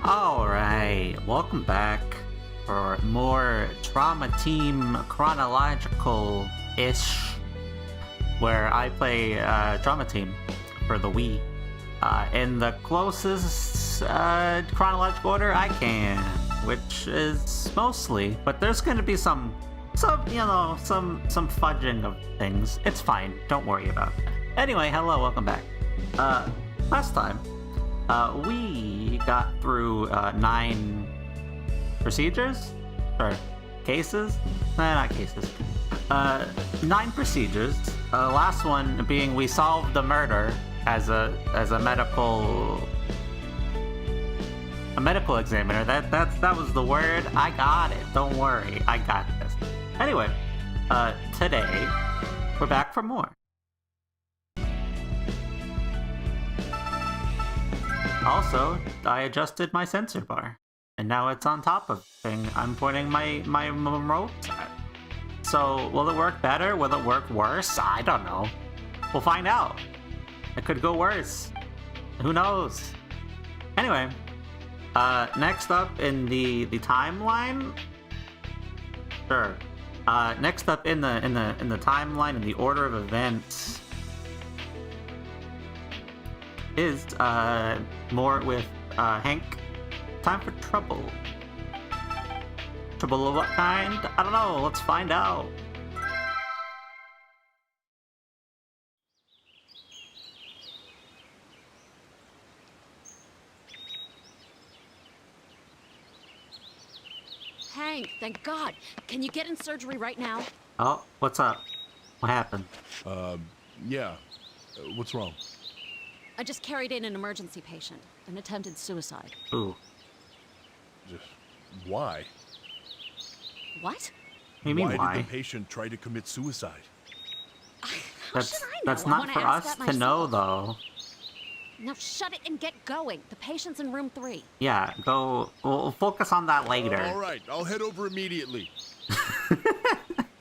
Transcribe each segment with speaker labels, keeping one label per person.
Speaker 1: Alright, welcome back for more Trauma Team Chronological-ish, where I play Trauma Team for the Wii in the closest chronological order I can, which is mostly, but there's gonna be some fudging of things. It's fine, don't worry about it. Anyway, hello, welcome back. Last time, we got through 9 procedures? Or cases? Nah, not cases. 9 procedures. Last one being we solved the murder as a medical examiner. That was the word. I got it. Don't worry. I got this. Anyway, today we're back for more. Also, I adjusted my sensor bar, and now it's on top of the thing I'm pointing my remote at. So, will it work better? Will it work worse? I don't know. We'll find out. It could go worse. Who knows? Anyway, next up in the timeline. Sure. Next up in the timeline, in the order of events, is more with Hank. Time for trouble. Trouble of what kind? I don't know. Let's find out.
Speaker 2: Hank, thank God. Can you get in surgery right now?
Speaker 1: Oh, what's up? What happened?
Speaker 3: Yeah. What's wrong?
Speaker 2: I just carried in an emergency patient. An attempted suicide.
Speaker 1: Ooh.
Speaker 3: Just why?
Speaker 2: What?
Speaker 1: You mean
Speaker 3: why did the patient try to commit suicide?
Speaker 2: How should I know?
Speaker 1: That's
Speaker 2: I
Speaker 1: not
Speaker 2: wanna
Speaker 1: for
Speaker 2: ask
Speaker 1: us
Speaker 2: that
Speaker 1: to know,
Speaker 2: myself.
Speaker 1: though.
Speaker 2: Now shut it and get going. The patient's in room 3.
Speaker 1: Yeah, go. We'll focus on that later.
Speaker 3: All right, I'll head over immediately.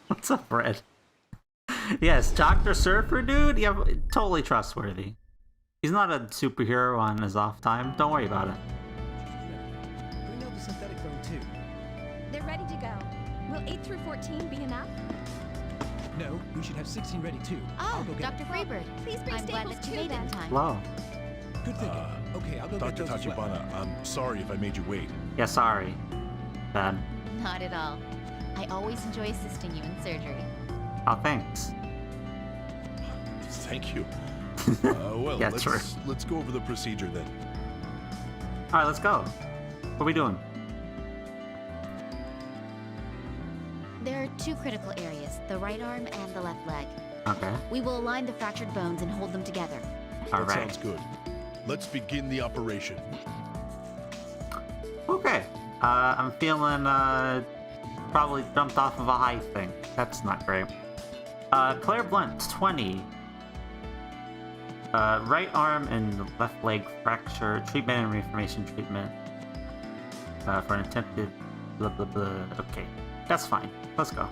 Speaker 1: What's up, Fred? Yes, Dr. Surfer dude? Yeah, totally trustworthy. He's not a superhero on his off time. Don't worry about it.
Speaker 4: Bring out the synthetic phone too.
Speaker 5: They're ready to go. Will 8 through 14 be enough?
Speaker 4: No, we should have 16 ready too.
Speaker 5: Oh,
Speaker 4: I'll go get
Speaker 5: Dr.
Speaker 4: it.
Speaker 5: Freebird. Please bring
Speaker 6: I'm glad
Speaker 5: Staples
Speaker 6: that you
Speaker 5: too,
Speaker 6: made it
Speaker 5: then.
Speaker 6: in time.
Speaker 1: Hello.
Speaker 4: Good thinking. Okay, I'll go
Speaker 3: Dr.
Speaker 4: get those as well.
Speaker 3: Tachibana, I'm sorry if I made you wait.
Speaker 1: Yeah, sorry. Bad.
Speaker 6: Not at all. I always enjoy assisting you in surgery.
Speaker 1: Oh, thanks.
Speaker 3: Thank you. Well,
Speaker 1: Yeah,
Speaker 3: let's go over the procedure then.
Speaker 1: Alright, let's go. What are we doing?
Speaker 6: There are 2 critical areas, the right arm and the left leg.
Speaker 1: Okay.
Speaker 6: We will align the fractured bones and hold them together.
Speaker 3: That
Speaker 1: Alright.
Speaker 3: sounds good. Let's begin the operation.
Speaker 1: Okay. I'm feeling, probably jumped off of a high thing. That's not great. Clairvoyant 20. Right arm and left leg fracture. Treatment and reformation treatment. For an attempted blah blah blah. Okay, that's fine. Let's go.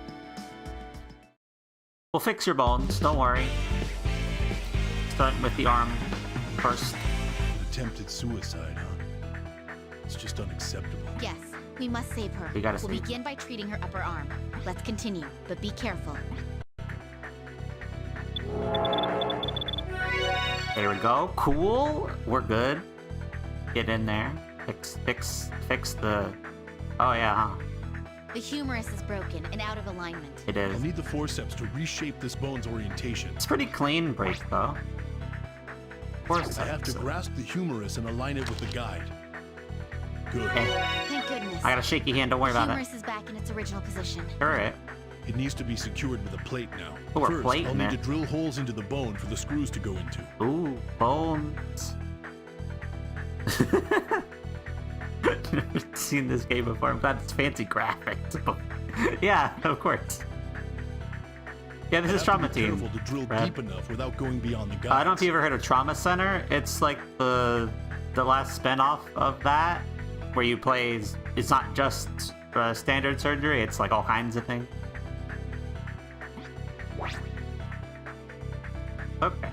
Speaker 1: We'll fix your bones, don't worry. Starting with the arm first.
Speaker 3: Attempted suicide, huh? It's just unacceptable.
Speaker 6: Yes, we must save her.
Speaker 1: We gotta
Speaker 6: We'll
Speaker 1: save-
Speaker 6: begin by treating her upper arm. Let's continue, but be careful.
Speaker 1: There we go. Cool. We're good. Get in there. Fix the... Oh yeah, huh?
Speaker 6: The humerus is broken and out of alignment.
Speaker 1: It
Speaker 3: I'll
Speaker 1: is.
Speaker 3: need the forceps to reshape this bone's orientation.
Speaker 1: It's pretty clean break though. Forceps.
Speaker 3: I have to grasp the humerus and align it with the guide. Good.
Speaker 1: Okay.
Speaker 6: Thank goodness.
Speaker 1: I got a shaky hand, don't worry
Speaker 6: the
Speaker 1: about it.
Speaker 6: humerus is back in its original position.
Speaker 1: Alright.
Speaker 3: It needs to be secured with a plate now.
Speaker 1: Oh, we're
Speaker 3: First,
Speaker 1: plating
Speaker 3: I'll need
Speaker 1: it.
Speaker 3: to drill holes into the bone for the screws to go into.
Speaker 1: Ooh, bones. Never seen this game before. I'm glad it's fancy graphics. Yeah, of course. Yeah, this is
Speaker 3: I
Speaker 1: Trauma
Speaker 3: have to be
Speaker 1: Team.
Speaker 3: careful to drill
Speaker 1: Brad.
Speaker 3: deep enough without going beyond the guides.
Speaker 1: I don't know if you ever heard of Trauma Center. It's like the last spinoff of that, where you play. It's not just standard surgery. It's like all kinds of things. Okay.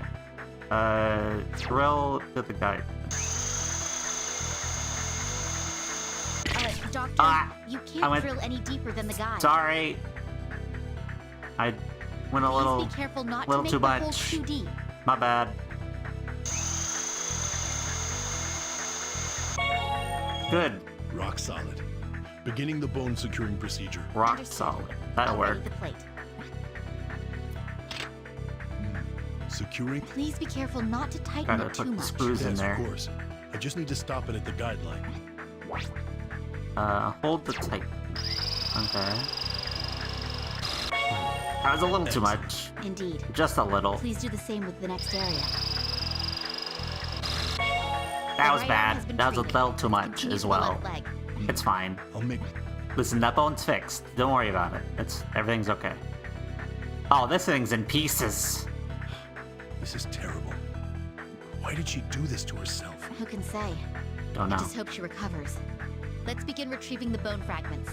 Speaker 1: Drill to the guide.
Speaker 6: Doctor,
Speaker 1: Ah,
Speaker 6: you
Speaker 1: I
Speaker 6: can't
Speaker 1: went-
Speaker 6: drill any deeper than the guide.
Speaker 1: Sorry. I went a little.
Speaker 6: Please be careful not to
Speaker 1: little
Speaker 6: make
Speaker 1: too
Speaker 6: the hole
Speaker 1: much.
Speaker 6: too deep.
Speaker 1: My bad. Good.
Speaker 3: Rock solid. Beginning the bone securing procedure.
Speaker 1: Rock
Speaker 6: Understood.
Speaker 1: solid. That'll
Speaker 6: I'll
Speaker 1: work.
Speaker 6: ready the plate.
Speaker 3: Securing?
Speaker 6: Please be careful not to tighten
Speaker 1: Gotta
Speaker 6: it too
Speaker 1: put the
Speaker 6: much.
Speaker 1: screws in
Speaker 3: Yes,
Speaker 1: there.
Speaker 3: of course. I just need to stop it at the guideline.
Speaker 1: Hold the tight. Okay. That was a little too much.
Speaker 6: Indeed.
Speaker 1: Just a little.
Speaker 6: Please do the same with the next area.
Speaker 1: That
Speaker 6: The
Speaker 1: was
Speaker 6: right arm
Speaker 1: bad.
Speaker 6: has been
Speaker 1: That was a
Speaker 6: treated.
Speaker 1: little too much
Speaker 6: Continue
Speaker 1: as
Speaker 6: to the
Speaker 1: well.
Speaker 6: left leg.
Speaker 1: It's fine.
Speaker 3: I'll make...
Speaker 1: Listen, that bone's fixed. Don't worry about it. Everything's okay. Oh, this thing's in pieces.
Speaker 3: This is terrible. Why did she do this to herself?
Speaker 6: Who can say?
Speaker 1: Don't
Speaker 6: I
Speaker 1: know.
Speaker 6: just hope she recovers. Let's begin retrieving the bone fragments.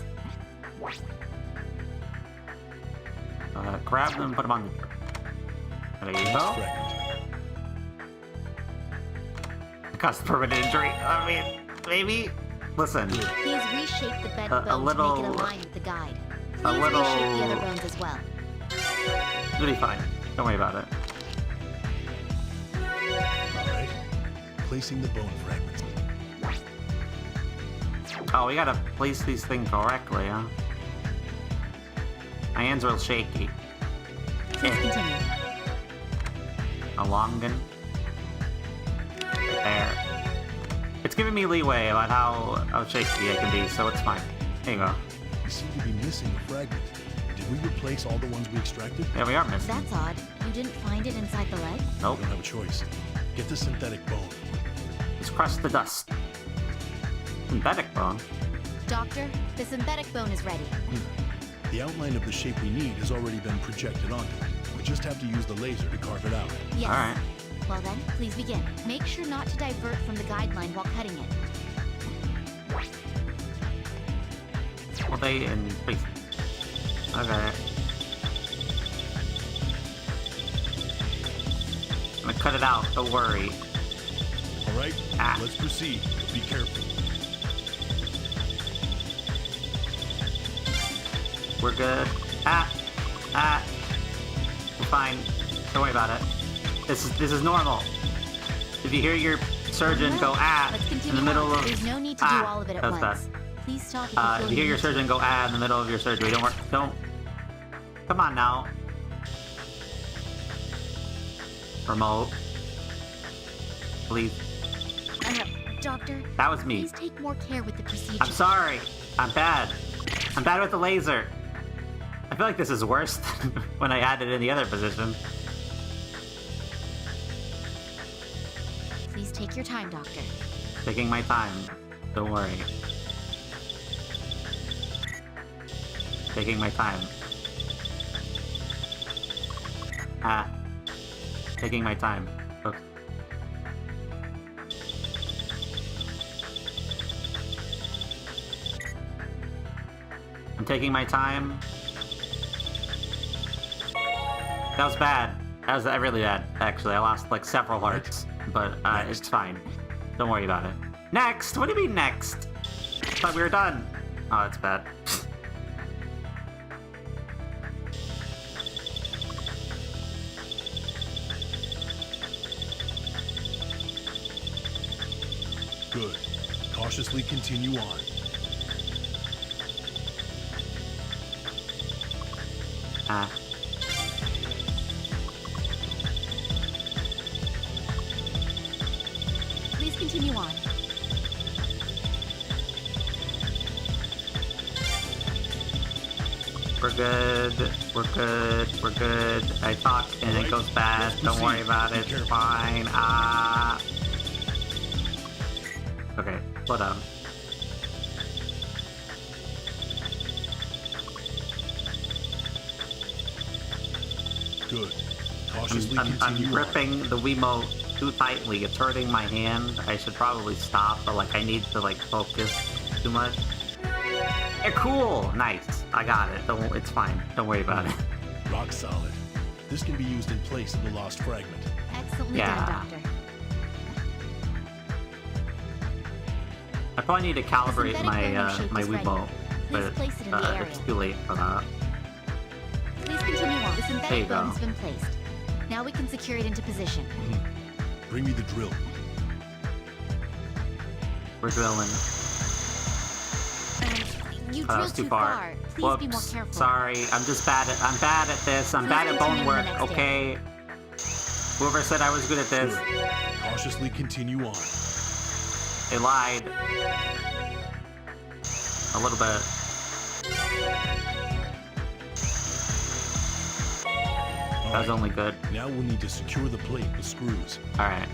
Speaker 1: Grab them and put them on the drill. There you
Speaker 3: Last
Speaker 1: go.
Speaker 3: fragment.
Speaker 1: It caused permanent injury. I mean, maybe. Listen,
Speaker 6: Please reshape the bent
Speaker 1: A
Speaker 6: bone
Speaker 1: little-
Speaker 6: to make it align with the guide. Please
Speaker 1: a little-
Speaker 6: reshape the other bones as well.
Speaker 1: it'll be fine. Don't worry about it.
Speaker 3: Alright. Placing the bone fragments.
Speaker 1: Oh, we gotta place these things correctly, huh? My hand's real shaky.
Speaker 6: Please continue.
Speaker 1: Alongan. There. It's giving me leeway about how shaky I can be, so it's fine. There you go.
Speaker 3: We seem to be missing a fragment. Did we replace all the ones we extracted?
Speaker 1: Yeah, we are missing.
Speaker 6: That's odd. You didn't find it inside the leg?
Speaker 3: We
Speaker 1: Nope.
Speaker 3: don't have a choice. Get the synthetic bone.
Speaker 1: Just crush the dust. Synthetic bone.
Speaker 6: Doctor, the synthetic bone is ready.
Speaker 3: The outline of the shape we need has already been projected onto it. We just have to use the laser to carve it out.
Speaker 6: Yes.
Speaker 1: Alright.
Speaker 6: Well then, please begin. Make sure not to divert from the guideline while cutting it.
Speaker 1: Well, they in please. Okay. I'm gonna cut it out, don't worry.
Speaker 3: Alright,
Speaker 1: Ah.
Speaker 3: let's proceed. Be careful.
Speaker 1: We're good. We're fine. Don't worry about it. This is normal. If you hear your surgeon go
Speaker 6: Let's
Speaker 1: in
Speaker 6: continue
Speaker 1: the middle
Speaker 6: on.
Speaker 1: of
Speaker 6: There's no need to do all of it at
Speaker 1: that was
Speaker 6: once.
Speaker 1: bad.
Speaker 6: Please stop if
Speaker 1: If you hear your
Speaker 6: need to.
Speaker 1: surgeon go in the middle of your surgery, don't. Come on now. Remote. Please.
Speaker 6: Doctor,
Speaker 1: That was me.
Speaker 6: please take more care with the procedure.
Speaker 1: I'm sorry. I'm bad. I'm bad with the laser. I feel like this is worse than when I had it in the other position.
Speaker 6: Please take your time, Doctor.
Speaker 1: Taking my time. Don't worry. Taking my time. Taking my time. Oops. I'm taking my time. That was bad. That was really bad, actually. I lost like several hearts, but it's fine. Don't worry about it. Next! What do you mean next? I thought we were done. Oh, that's bad.
Speaker 3: Good. Cautiously continue on.
Speaker 5: Please continue on.
Speaker 1: We're good. We're good. We're good. I talk and it goes bad. Don't worry about it. It's fine. Okay, slow down.
Speaker 3: Good. Cautiously
Speaker 1: I'm
Speaker 3: continue on.
Speaker 1: gripping the Wiimote too tightly. It's hurting my hand. I should probably stop, but like I need to like focus too much. Yeah, cool. Nice. I got it. It's fine. Don't worry about it.
Speaker 3: Rock solid. This can be used in place of the lost fragment.
Speaker 6: Excellently
Speaker 1: Yeah.
Speaker 6: done, Doctor.
Speaker 1: I probably need to calibrate
Speaker 6: synthetic
Speaker 1: my
Speaker 6: bone shape
Speaker 1: my
Speaker 6: is ready.
Speaker 1: Wiimote,
Speaker 6: Please
Speaker 1: but
Speaker 6: place it in the area.
Speaker 1: it's too late for that.
Speaker 6: Please continue on. The
Speaker 1: There you
Speaker 6: synthetic
Speaker 1: go.
Speaker 6: bone has been placed. Now we can secure it into position.
Speaker 3: Bring me the drill.
Speaker 1: We're drilling.
Speaker 6: You
Speaker 1: That
Speaker 6: drilled
Speaker 1: was too
Speaker 6: too
Speaker 1: far.
Speaker 6: Please
Speaker 1: Whoops.
Speaker 6: be more careful.
Speaker 1: Sorry. I'm bad at this. I'm
Speaker 6: Please
Speaker 1: bad at bone
Speaker 6: continue in
Speaker 1: work.
Speaker 6: the next
Speaker 1: Okay. Whoever said I was good at this,
Speaker 3: Good. Cautiously continue on.
Speaker 1: they lied. A little bit. That was only good.
Speaker 3: Now we'll need to secure the plate with screws.
Speaker 1: All right.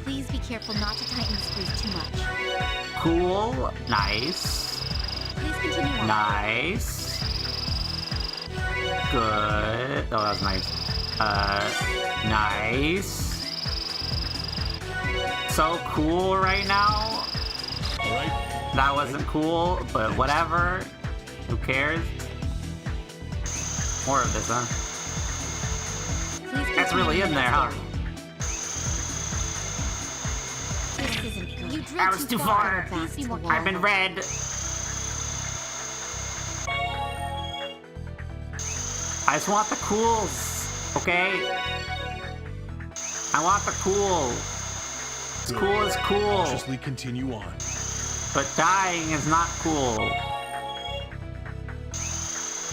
Speaker 6: Please be careful not to tighten the screws too much.
Speaker 1: Cool. Nice.
Speaker 6: Please continue on.
Speaker 1: Nice. Good. Oh, that was nice. Nice. So cool right now.
Speaker 3: All right.
Speaker 1: That wasn't cool, but whatever. Who cares? More of this, huh?
Speaker 6: Please
Speaker 1: That's
Speaker 6: continue
Speaker 1: really in
Speaker 6: the
Speaker 1: there,
Speaker 6: next
Speaker 1: huh?
Speaker 6: area. This isn't good. You drilled
Speaker 1: That was too far.
Speaker 6: Please be more
Speaker 1: I'm in
Speaker 6: careful.
Speaker 1: red. I just want the cools, okay? I want the cool. It's cool is cool,
Speaker 3: Cautiously continue on.
Speaker 1: but dying is not cool.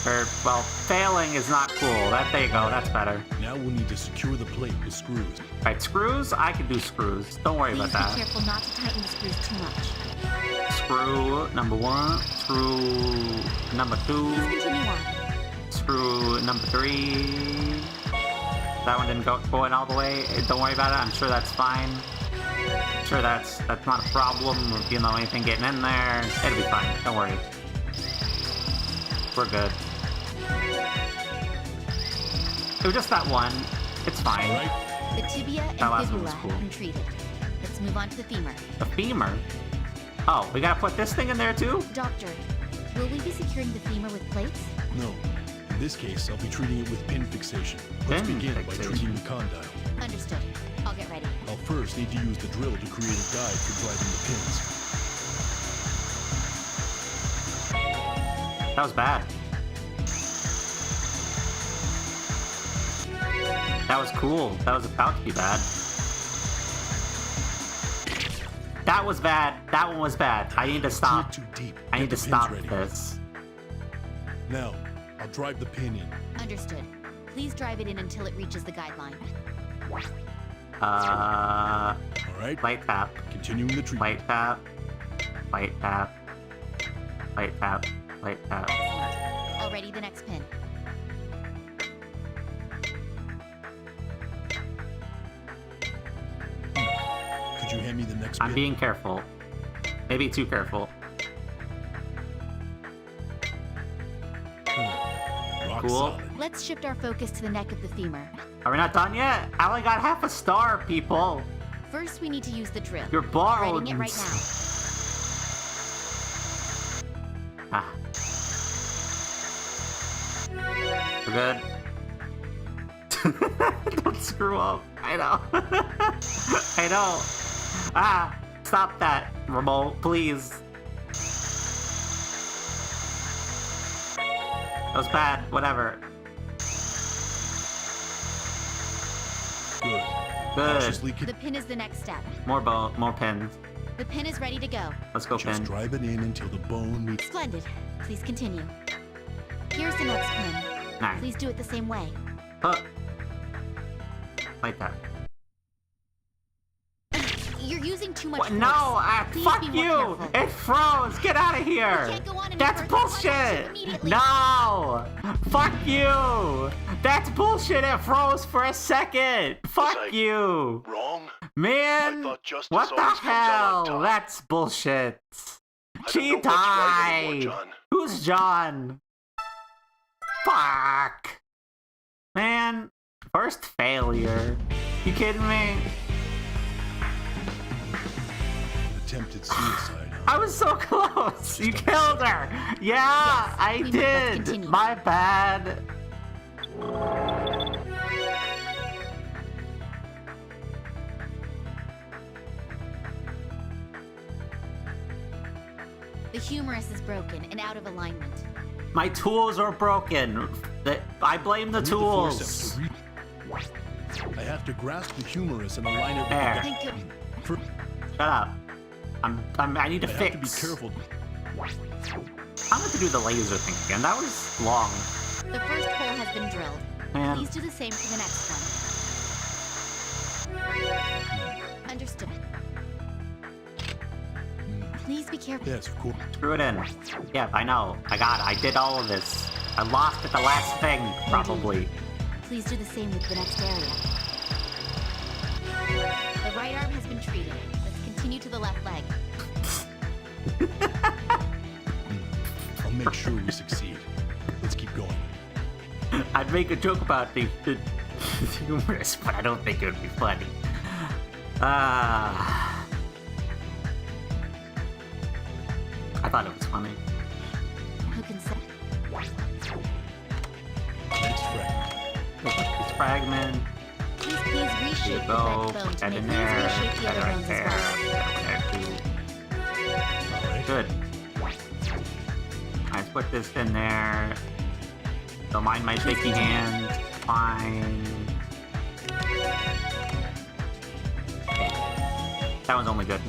Speaker 1: Or, well, failing is not cool. There you go, that's better.
Speaker 3: Now we'll need to secure the plate with screws.
Speaker 1: Alright, screws? I can do screws. Don't worry
Speaker 6: Please
Speaker 1: about
Speaker 6: be
Speaker 1: that.
Speaker 6: careful not to tighten the screws too much.
Speaker 1: Screw number 1, screw number 2,
Speaker 6: Please continue on.
Speaker 1: screw number 3. That one didn't go in all the way. Don't worry about it. I'm sure that's fine. I'm sure that's not a problem. You know, anything getting in there, it'll be fine. Don't worry. We're good. It was just that one. It's fine.
Speaker 3: All right.
Speaker 6: The tibia and
Speaker 1: That last one
Speaker 6: fibula
Speaker 1: was cool.
Speaker 6: have been treated. Let's move on to the femur.
Speaker 1: The femur. Oh, we gotta put this thing in there too?
Speaker 6: Doctor, will we be securing the femur with plates?
Speaker 3: No. In this case, I'll be treating it with pin fixation. Let's
Speaker 1: Pin
Speaker 3: begin by
Speaker 1: fixation.
Speaker 3: treating the condyle.
Speaker 6: Understood. I'll get ready.
Speaker 3: I'll first need to use the drill to create a guide for driving the pins.
Speaker 1: That was bad. That was cool. That was about to be bad. That was bad. That one was bad. I need to stop.
Speaker 3: Drill too deep.
Speaker 1: I
Speaker 3: Get
Speaker 1: need to
Speaker 3: the pins
Speaker 1: stop
Speaker 3: ready.
Speaker 1: this.
Speaker 3: Now, I'll drive the pin in.
Speaker 6: Understood. Please drive it in until it reaches the guideline.
Speaker 3: All right.
Speaker 1: Light tap.
Speaker 3: Continuing the treatment.
Speaker 1: Light tap. Light tap. Light tap. Light tap.
Speaker 6: Excellent. Already the next pin.
Speaker 3: Could you hand me the next
Speaker 1: I'm
Speaker 3: pin?
Speaker 1: being careful. Maybe too careful.
Speaker 3: Rock rock
Speaker 1: Cool.
Speaker 3: solid.
Speaker 6: Let's shift our focus to the neck of the femur.
Speaker 1: Are we not done yet? I only got half a star, people.
Speaker 6: First, we need to use the drill.
Speaker 1: You're borrowed.
Speaker 6: Writing it right now.
Speaker 1: Ah. We're good. Don't screw up. I know. I know. Ah, stop that, remote, please. That was bad. Whatever.
Speaker 3: Good.
Speaker 1: Good.
Speaker 3: Cautiously
Speaker 6: The pin is the next step.
Speaker 1: More pins.
Speaker 6: The pin is ready to go.
Speaker 1: Let's go,
Speaker 3: just
Speaker 1: pin.
Speaker 3: drive it in until the bone meets.
Speaker 6: Splendid. Please continue. Here's the next pin.
Speaker 1: Nice.
Speaker 6: Please do it the same way.
Speaker 1: Like that.
Speaker 6: You're using too much
Speaker 1: What?
Speaker 6: force.
Speaker 1: No,
Speaker 6: Please
Speaker 1: fuck
Speaker 6: be more
Speaker 1: you!
Speaker 6: careful.
Speaker 1: It froze! Get out of here!
Speaker 6: We can't go on any
Speaker 1: That's
Speaker 6: further. Contact you
Speaker 1: bullshit!
Speaker 6: immediately.
Speaker 1: No! Fuck you! That's bullshit! It froze for a second! Fuck
Speaker 7: I
Speaker 1: you!
Speaker 7: Wrong?
Speaker 1: Man!
Speaker 7: I thought justice
Speaker 1: What the
Speaker 7: always comes out on
Speaker 1: hell?
Speaker 7: top.
Speaker 1: That's bullshit!
Speaker 7: I
Speaker 1: She
Speaker 7: don't know what's right anymore,
Speaker 1: died!
Speaker 7: John.
Speaker 1: Who's John? Fuck! Man, first failure. You kidding me?
Speaker 3: Attempted suicide. Huh?
Speaker 1: I was so close! You killed her! Yeah,
Speaker 6: Yes,
Speaker 1: I
Speaker 6: we must
Speaker 1: did!
Speaker 6: continue.
Speaker 1: My bad.
Speaker 6: The humerus is broken and out of alignment.
Speaker 1: My tools are broken. I blame the
Speaker 3: I need the forceps
Speaker 1: tools.
Speaker 3: to I have to grasp the humerus and align it with
Speaker 1: There.
Speaker 3: the
Speaker 6: Think of
Speaker 3: For,
Speaker 1: Shut up. I need to
Speaker 3: I
Speaker 1: fix.
Speaker 3: have to be careful.
Speaker 1: I'm going to do the laser thing again. That was long.
Speaker 6: the first hole has been drilled.
Speaker 1: Man.
Speaker 6: Please do the same for the next one. Understood. Please be careful.
Speaker 3: Yes, of course.
Speaker 1: Screw it in. Yeah, I know. I got it. I did all of this. I lost at the last thing, probably.
Speaker 6: Please do the same with the next area. The right arm has been treated. Let's continue to the left leg.
Speaker 3: I'll make sure we succeed. Let's keep going.
Speaker 1: I'd make a joke about the humorous, but I don't think it would be funny. I thought it was funny.
Speaker 6: Who can say?
Speaker 3: Next fragment.
Speaker 1: It's fragment.
Speaker 6: Please
Speaker 1: There
Speaker 6: reshape
Speaker 1: you
Speaker 6: the
Speaker 1: go.
Speaker 6: right
Speaker 1: Put
Speaker 6: bone to
Speaker 1: that
Speaker 6: make
Speaker 1: in
Speaker 6: please
Speaker 1: there.
Speaker 6: reshape the
Speaker 1: That
Speaker 6: other
Speaker 1: right
Speaker 6: bones
Speaker 1: there.
Speaker 6: as well.
Speaker 1: There too.
Speaker 3: All right.
Speaker 1: Good. Let's put this in there. Don't mind my shaky hands. Fine. Okay. That one's only good.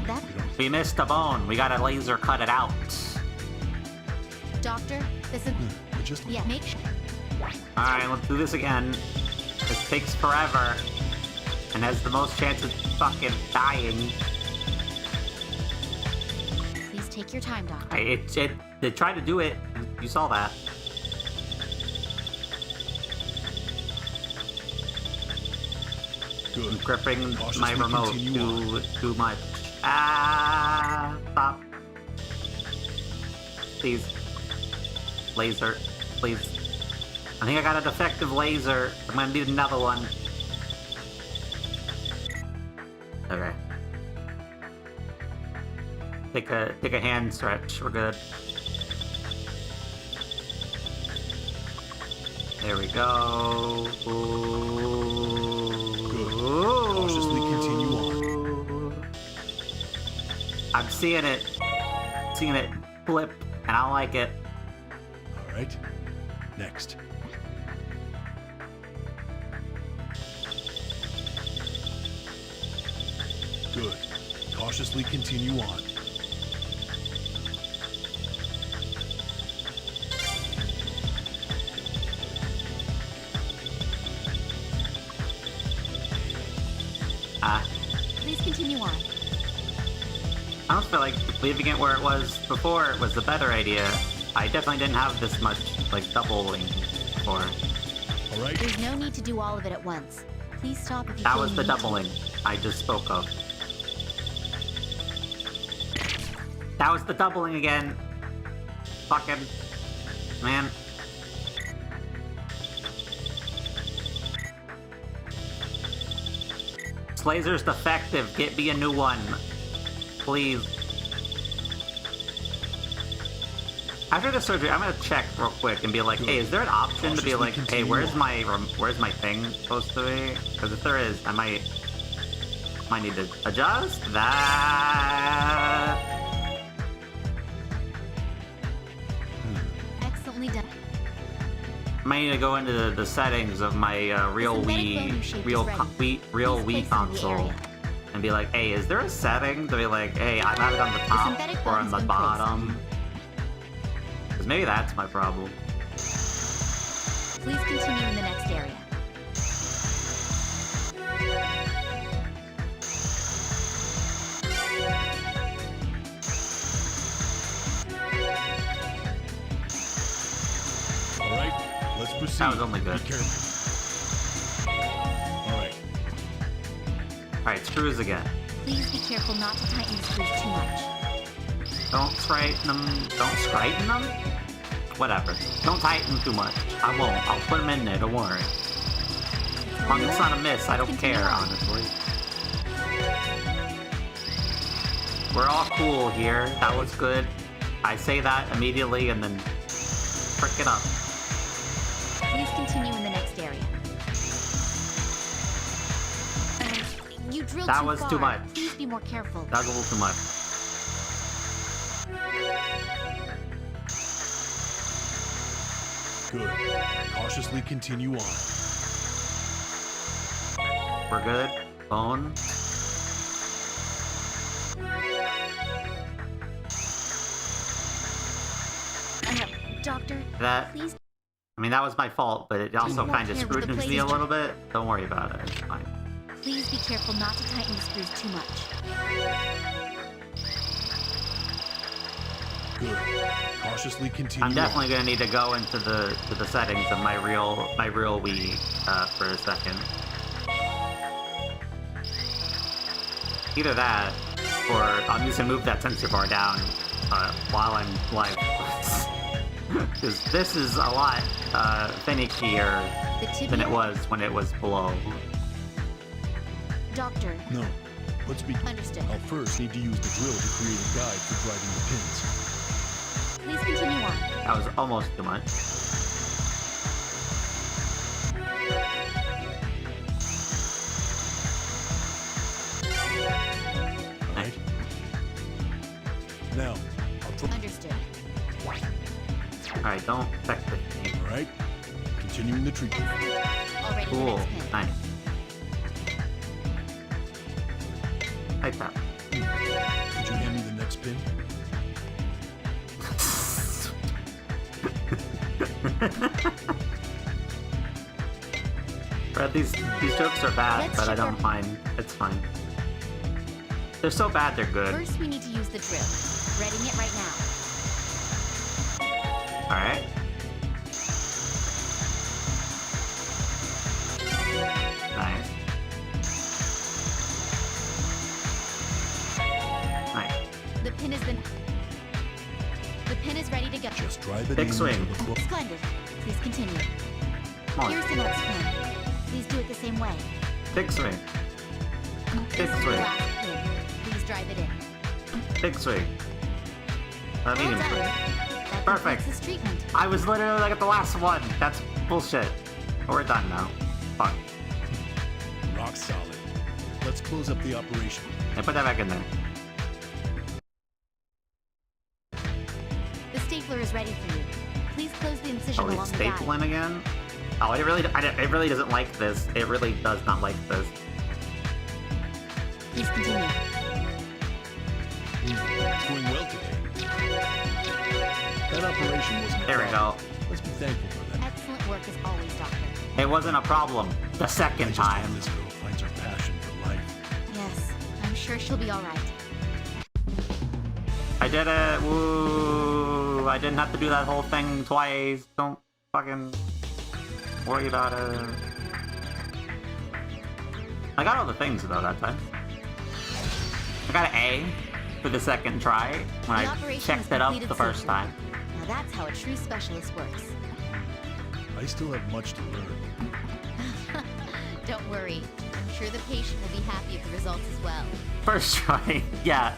Speaker 6: That
Speaker 1: We missed a bone. We gotta laser cut it out.
Speaker 6: doctor, this is
Speaker 3: I just
Speaker 6: yeah. Make sure.
Speaker 1: Alright, let's do this again. This takes forever. And has the most chance of fucking dying.
Speaker 6: Please take your time, doctor.
Speaker 1: They tried to do it. You saw that.
Speaker 3: good.
Speaker 1: I'm gripping
Speaker 3: Cautiously
Speaker 1: my remote
Speaker 3: continue
Speaker 1: too much. Ah, stop. Please. Laser. Please. I think I got a defective laser. I'm gonna need another one. Okay. Take a hand stretch. We're good. There we go.
Speaker 3: Good. Cautiously continue on.
Speaker 1: I'm seeing it. Seeing it flip, and I like it.
Speaker 3: All right. Next. Good. Cautiously continue on.
Speaker 6: Please continue on.
Speaker 1: I almost feel like leaving it where it was before was the better idea. I definitely didn't have this much, like, doubling before.
Speaker 3: All right.
Speaker 6: There's no need to do all of it at once. Please stop if you
Speaker 1: That
Speaker 6: feel
Speaker 1: was
Speaker 6: you
Speaker 1: the
Speaker 6: need to.
Speaker 1: doubling I just spoke of. That was the doubling again. Fucking... Man. laser's defective. Get me a new one. Please. After the surgery, I'm gonna check real quick and be like, hey, is there an option to be like, hey, where's my thing supposed to be? Because if there is, I might need to adjust that.
Speaker 6: Excellently done.
Speaker 1: I might need to go into the settings of my real Wii console and be like, hey, is there a setting to be like, hey, I have it on the top or on the bottom? Because maybe that's my problem.
Speaker 6: Please continue in the next area.
Speaker 3: All right, let's proceed.
Speaker 1: That was only good.
Speaker 3: Be careful. All right.
Speaker 1: Alright, screws again.
Speaker 6: Please be careful not to tighten the screws too much.
Speaker 1: Don't tighten them. Don't tighten them? Whatever. Don't tighten too much. I won't. I'll put them in there, don't worry. As long as it's not a miss, I don't care, honestly. We're all cool here. That was good. I say that immediately and then frick it up.
Speaker 6: Please continue in the next area. You drilled
Speaker 1: That
Speaker 6: too
Speaker 1: was
Speaker 6: far.
Speaker 1: too much.
Speaker 6: Please be more careful.
Speaker 1: That was a little too much.
Speaker 3: Good. Cautiously continue on.
Speaker 1: We're good. Bone.
Speaker 6: Doctor,
Speaker 1: That.
Speaker 6: please.
Speaker 1: I mean, that was my fault, but it also
Speaker 6: More
Speaker 1: kind of
Speaker 6: care with the
Speaker 1: screwed me a
Speaker 6: blades.
Speaker 1: little bit. Don't worry about it. It's fine.
Speaker 6: Please be careful not to tighten the screws too much.
Speaker 3: Good. Cautiously continue
Speaker 1: I'm definitely
Speaker 3: on.
Speaker 1: gonna need to go into the settings of my real Wii for a second. Either that, or I'm just gonna move that sensor bar down while I'm live. Because this is a lot finickier
Speaker 6: The tibia.
Speaker 1: than it was when it was below.
Speaker 6: Doctor,
Speaker 3: No. Let's begin.
Speaker 6: understood.
Speaker 3: I'll first need to use the drill to create a guide for driving the pins.
Speaker 6: Please continue on.
Speaker 1: That was almost too much.
Speaker 3: Right? Now, I'll try.
Speaker 6: Understood.
Speaker 1: Alright, don't affect it.
Speaker 3: All right. Continuing the treatment.
Speaker 6: Already the
Speaker 1: Cool.
Speaker 6: next pin.
Speaker 1: Nice. Like that.
Speaker 3: Could you hand me the next pin?
Speaker 1: Brad, these jokes are bad,
Speaker 6: Let's
Speaker 1: but I
Speaker 6: check
Speaker 1: don't
Speaker 6: our-
Speaker 1: mind. It's fine. They're so bad, they're good.
Speaker 6: First, we need to use the drill. Readying it right now.
Speaker 1: Alright. Nice. Nice.
Speaker 6: The pin has been. The pin is ready to go.
Speaker 3: Just drive it
Speaker 1: Big
Speaker 3: in
Speaker 1: swing.
Speaker 3: until the book.
Speaker 6: Splendid. Please continue.
Speaker 1: Come on.
Speaker 6: Here's the next pin. Please do it the same way.
Speaker 1: Big swing.
Speaker 6: This
Speaker 1: Big
Speaker 6: is the
Speaker 1: swing.
Speaker 6: last pin. Please drive it in.
Speaker 1: Big swing.
Speaker 6: Well
Speaker 1: Medium
Speaker 6: done.
Speaker 1: swing.
Speaker 6: That
Speaker 1: Perfect.
Speaker 6: completes this treatment.
Speaker 1: I was literally like at the last one. That's bullshit. We're done now. Fuck.
Speaker 3: Rock solid. Let's close up the operation.
Speaker 1: I put that back in there.
Speaker 6: The stapler is ready for you. Please close the incision
Speaker 1: Oh,
Speaker 6: along
Speaker 1: it's
Speaker 6: the guide.
Speaker 1: stapling again? Oh, it really doesn't like this. It really does not like this.
Speaker 6: Please continue.
Speaker 3: It's going well today. That operation wasn't a
Speaker 1: There we
Speaker 3: problem.
Speaker 1: go.
Speaker 3: Let's be thankful for that.
Speaker 6: Excellent work as always, Doctor.
Speaker 1: It wasn't a problem. The
Speaker 3: I
Speaker 1: second
Speaker 3: just hope
Speaker 1: time.
Speaker 3: this girl finds her passion for life.
Speaker 6: Yes, I'm sure she'll be all right.
Speaker 1: I did it. Woo. I didn't have to do that whole thing twice. Don't fucking worry about it. I got all the things though that time. I got an A for the second try when
Speaker 6: The
Speaker 1: I
Speaker 6: operation
Speaker 1: checked
Speaker 6: is
Speaker 1: it up
Speaker 6: completed
Speaker 1: the first
Speaker 6: safely.
Speaker 1: time.
Speaker 6: Now that's how a true specialist works.
Speaker 3: I still have much to learn.
Speaker 6: Don't worry. I'm sure the patient will be happy with the results as well.
Speaker 1: First try. Yeah,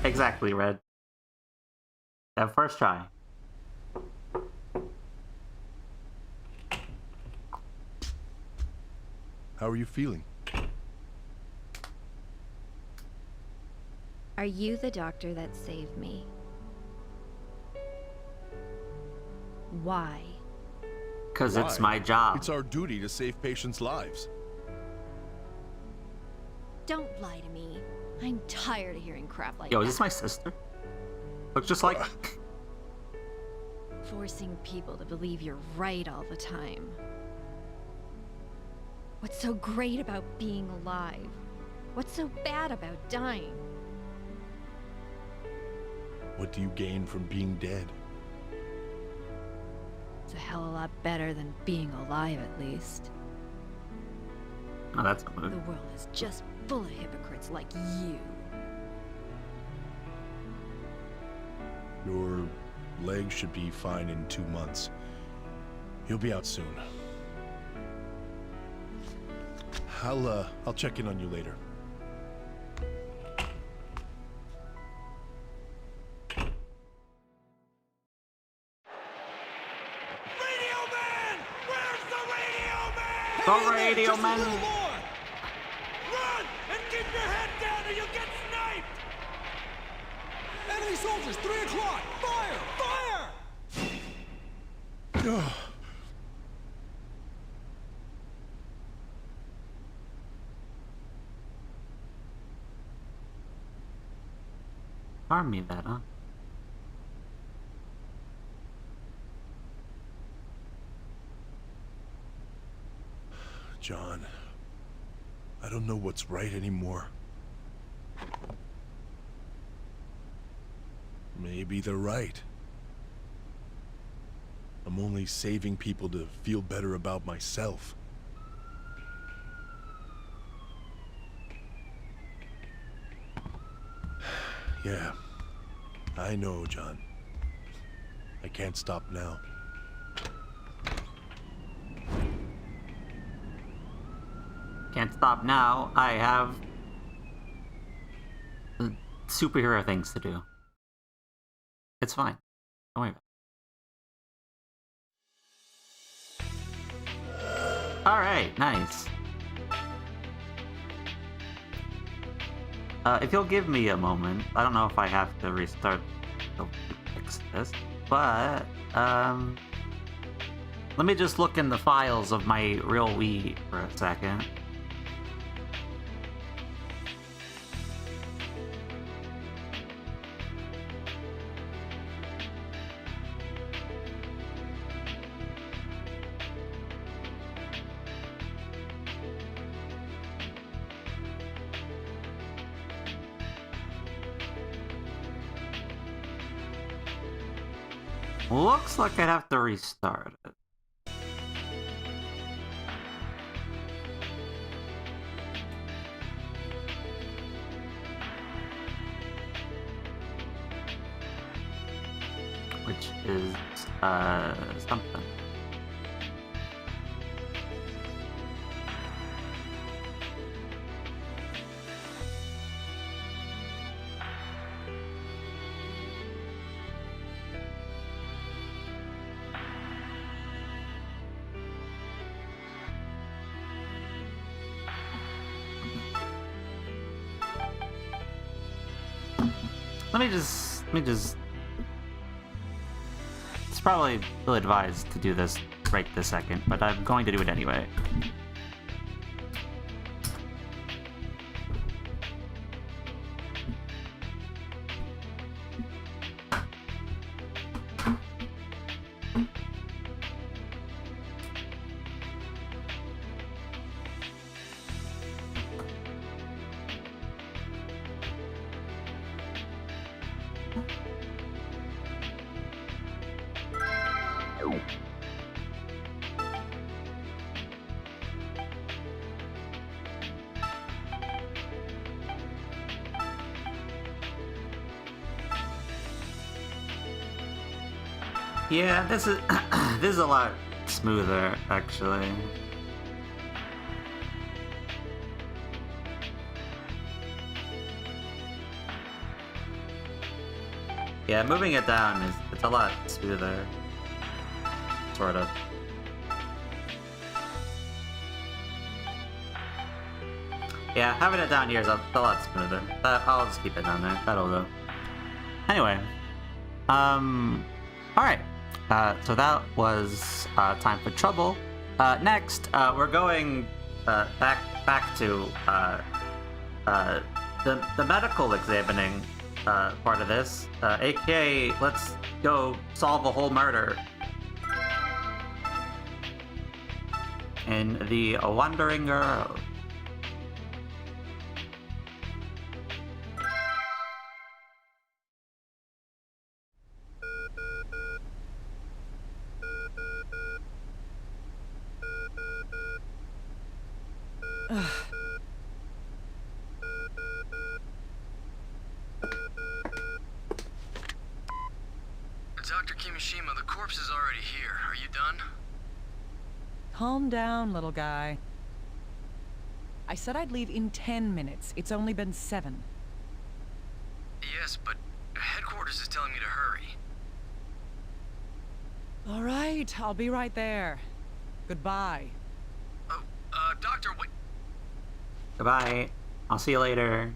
Speaker 1: exactly, Red. Yeah, first try.
Speaker 3: How are you feeling?
Speaker 5: Are you the doctor that saved me? Why?
Speaker 1: Because it's
Speaker 3: Why?
Speaker 1: my job.
Speaker 3: It's our duty to save patients' lives.
Speaker 5: Don't lie to me. I'm tired of hearing crap like
Speaker 1: Yo,
Speaker 5: that.
Speaker 1: is this my sister? Looks just like...
Speaker 5: Forcing people to believe you're right all the time. What's so great about being alive? What's so bad about dying?
Speaker 3: What do you gain from being dead?
Speaker 5: It's a hell of a lot better than being alive, at least.
Speaker 1: Oh, that's a
Speaker 5: The
Speaker 1: move.
Speaker 5: world is just full of hypocrites like you.
Speaker 3: Your leg should be fine in 2 months. You'll be out soon. I'll check in on you later.
Speaker 8: Radio man! Where's the radio man?
Speaker 1: The radio
Speaker 8: Just
Speaker 1: man.
Speaker 8: a little more! Run! And keep your head down or you'll get sniped!
Speaker 4: Enemy soldiers, 3 o'clock! Fire! Fire!
Speaker 1: Harm me that, huh?
Speaker 3: John, I don't know what's right anymore. Maybe they're right. I'm only saving people to feel better about myself. Yeah, I know, John. I can't stop now.
Speaker 1: Can't stop now. I have superhero things to do. It's fine. Don't worry about it. Alright, nice. If you'll give me a moment, I don't know if I have to restart to fix this, but let me just look in the files of my real Wii for a second. Looks like I'd have to restart it. Which is, something. Let me just... It's probably ill-advised to do this right this second, but I'm going to do it anyway. Yeah, this is this is a lot smoother, actually. Yeah, moving it down it's a lot smoother. Sort of. Yeah, having it down here is a lot smoother. I'll just keep it down there. That'll go. Anyway, alright. So that was time for trouble. Next, we're going back to the medical examining part of this, aka let's go solve a whole murder in the Wandering Girl.
Speaker 9: Dr. Kimishima, the corpse is already here. Are you done?
Speaker 10: Calm down, little guy. I said I'd leave in 10 minutes. It's only been 7.
Speaker 9: Yes, but headquarters is telling me to hurry.
Speaker 10: All right, I'll be right there. Goodbye.
Speaker 9: Oh, Doctor, wait.
Speaker 1: Goodbye. I'll see you later.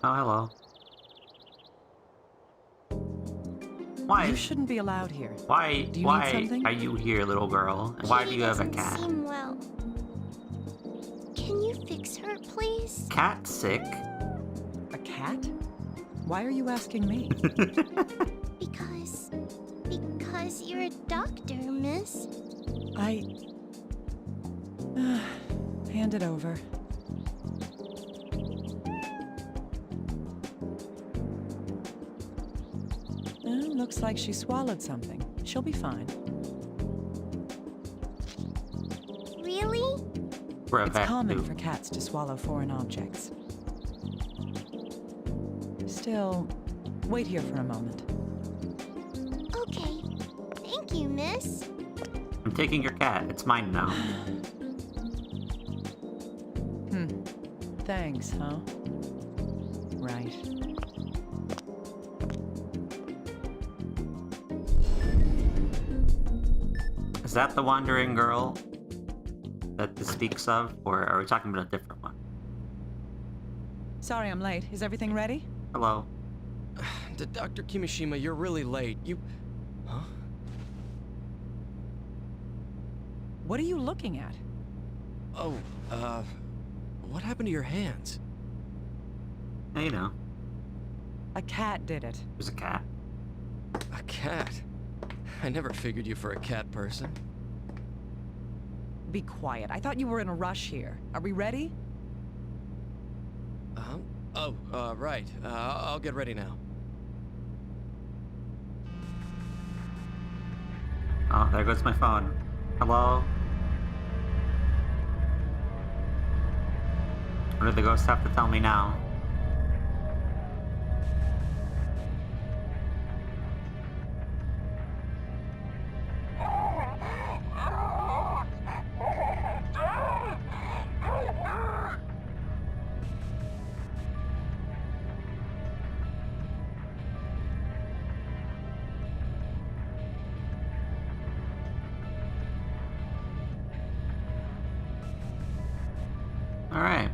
Speaker 1: Oh, hello. Why?
Speaker 10: You shouldn't be allowed here.
Speaker 1: Why?
Speaker 10: Do you
Speaker 1: why
Speaker 10: need something?
Speaker 1: are you here, little girl? And why do you have a cat?
Speaker 6: Doesn't seem well. Can you fix her, please?
Speaker 1: Cat sick?
Speaker 10: A cat? Why are you asking me?
Speaker 6: Because you're a doctor, miss.
Speaker 10: Hand it over. Looks like she swallowed something. She'll be fine.
Speaker 6: Really?
Speaker 1: We're a
Speaker 10: It's
Speaker 1: vet,
Speaker 10: common
Speaker 1: too.
Speaker 10: for cats to swallow foreign objects. Still, wait here for a moment.
Speaker 6: Okay. Thank you, miss.
Speaker 1: I'm taking your cat. It's mine now.
Speaker 10: Thanks, huh? Right.
Speaker 1: Is that the Wandering Girl that this speaks of, or are we talking about a different one?
Speaker 10: Sorry I'm late. Is everything ready?
Speaker 1: Hello.
Speaker 9: Dr. Kimishima, you're really late. Huh?
Speaker 10: What are you looking at?
Speaker 9: Oh, what happened to your hands?
Speaker 1: Yeah, you know,
Speaker 10: A cat did it.
Speaker 1: there's a cat.
Speaker 9: A cat? I never figured you for a cat person.
Speaker 10: Be quiet. I thought you were in a rush here. Are we ready?
Speaker 9: Oh, right. I'll get ready now.
Speaker 1: Oh, there goes my phone. Hello? What do the ghosts have to tell me now? Alright.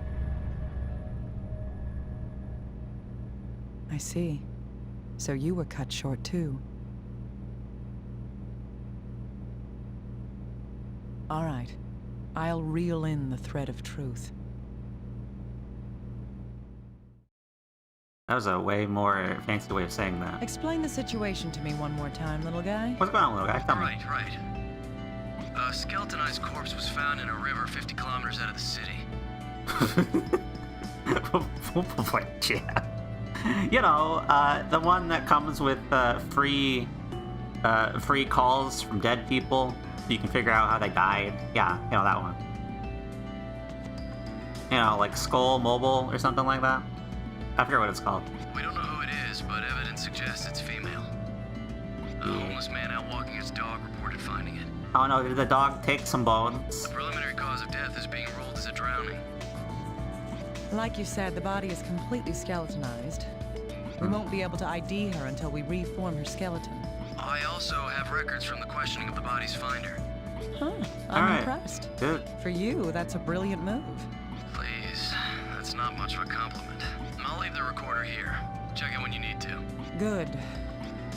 Speaker 10: I see. So you were cut short too. All right. I'll reel in the thread of truth.
Speaker 1: That was a way more fancy way of saying that.
Speaker 10: Explain the situation to me one more time, little guy.
Speaker 1: What's going on, little guy? Tell me.
Speaker 9: Right. A skeletonized corpse was found in a river 50 kilometers out of the city.
Speaker 1: Yeah. You know, the one that comes with free calls from dead people, so you can figure out how they died. Yeah, you know, that one. You know, like Skull Mobile or something like that. I forget what it's called.
Speaker 9: We don't know who it is, but evidence suggests it's female. homeless man out walking his dog reported finding it.
Speaker 1: Oh no, did the dog take some bones?
Speaker 9: The preliminary cause of death is being ruled as a drowning.
Speaker 10: Like you said, the body is completely skeletonized. We won't be able to ID her until we reform her skeleton.
Speaker 9: I also have records from the questioning of the body's finder.
Speaker 10: Huh, I'm
Speaker 1: Alright.
Speaker 10: impressed.
Speaker 1: Good.
Speaker 10: For you, that's a brilliant move.
Speaker 9: Please, that's not much of a compliment. I'll leave the recorder here. Check it when you need to.
Speaker 10: Good.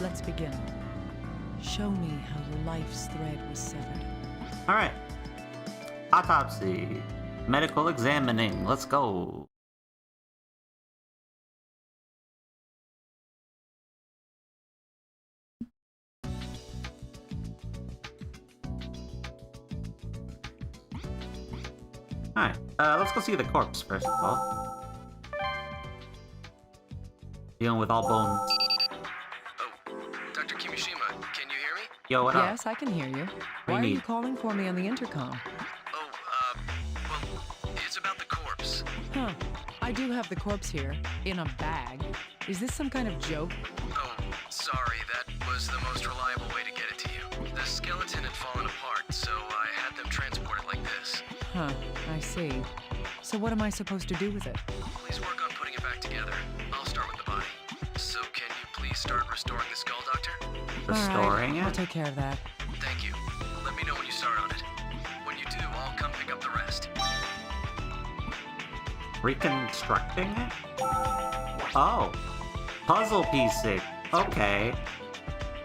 Speaker 10: Let's begin. Show me how your life's thread was severed.
Speaker 1: Alright. Autopsy. Medical examining. Let's go. Alright, let's go see the corpse first of all. Dealing with all bones.
Speaker 9: Oh, Dr. Kimishima, can you hear me?
Speaker 1: Yo, what up?
Speaker 10: Yes, I can hear you.
Speaker 1: do you
Speaker 10: Why are you
Speaker 1: need?
Speaker 10: calling for me on the intercom?
Speaker 9: Oh, well, it's about the corpse.
Speaker 10: Huh. I do have the corpse here, in a bag. Is this some kind of joke?
Speaker 9: Oh, sorry, that was the most reliable way to get it to you. The skeleton had fallen apart, so I had them transport it like this.
Speaker 10: Huh, I see. So what am I supposed to do with it?
Speaker 9: Please work on putting it back together. I'll start with the body. So can you please start restoring the skull, Doctor?
Speaker 1: Restoring
Speaker 10: I'll
Speaker 1: it?
Speaker 10: take care of that.
Speaker 9: Thank you. Let me know when you start on it. When you do, I'll come pick up the rest.
Speaker 1: Reconstructing it? Oh. Puzzle piecing. Okay.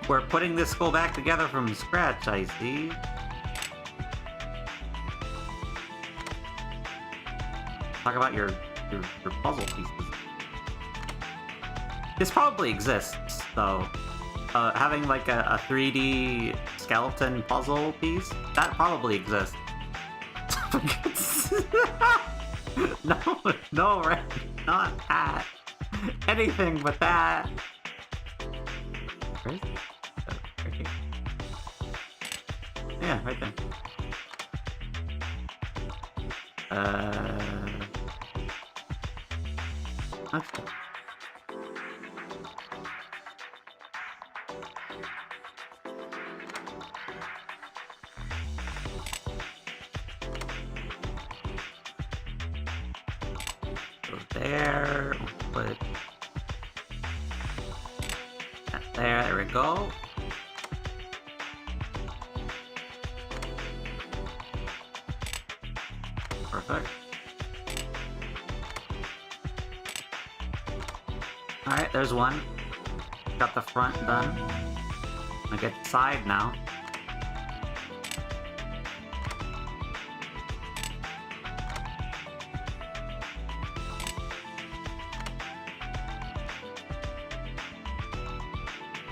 Speaker 1: We're putting this skull back together from scratch, I see. Talk about your puzzle pieces. This probably exists, though. Having like a 3D skeleton puzzle piece, that probably exists. No, right? Not that. Anything but that. Where is it? Oh, right here. Yeah, right there. That's cool. Go there. We'll put that there. There we go. Perfect. Alright, there's one. Got the front done. I get the side now.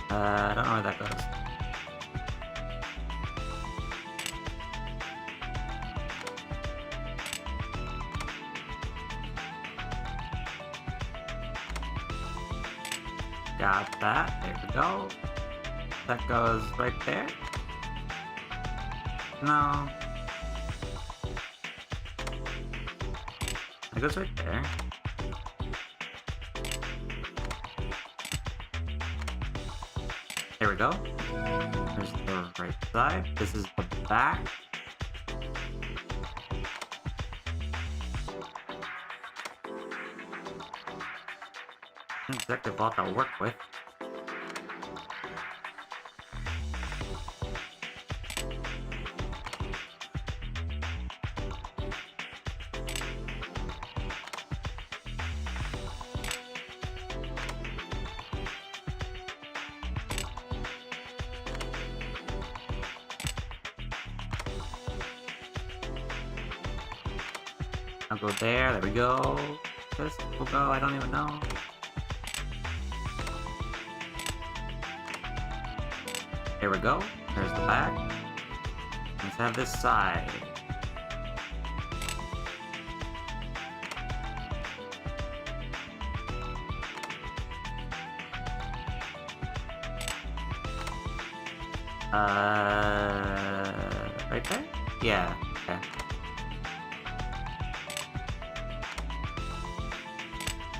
Speaker 1: I don't know where that goes. Got that. There we go. That goes right there. No. That goes right there. There we go. There's the right side. This is the back. Not exactly a lot to work with. I'll go there. There we go. This will go. I don't even know. Here we go. There's the back. Let's have this side. Right there? Yeah, okay.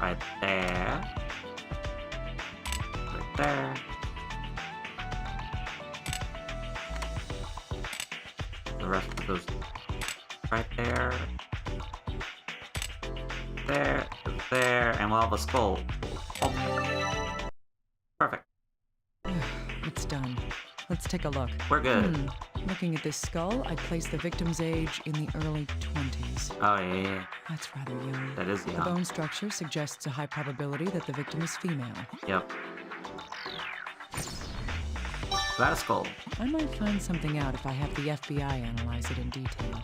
Speaker 1: Right there. Right there. the rest of those right there. There, and we'll have a skull. Oh. Perfect.
Speaker 10: It's done. Let's take a look.
Speaker 1: We're good.
Speaker 10: Looking at this skull, I'd place the victim's age in the early 20s.
Speaker 1: Oh, yeah.
Speaker 10: That's rather young.
Speaker 1: That is
Speaker 10: The
Speaker 1: young.
Speaker 10: bone structure suggests a high probability that the victim is female.
Speaker 1: Yep. Got a skull.
Speaker 10: I might find something out if I have the FBI analyze it in detail.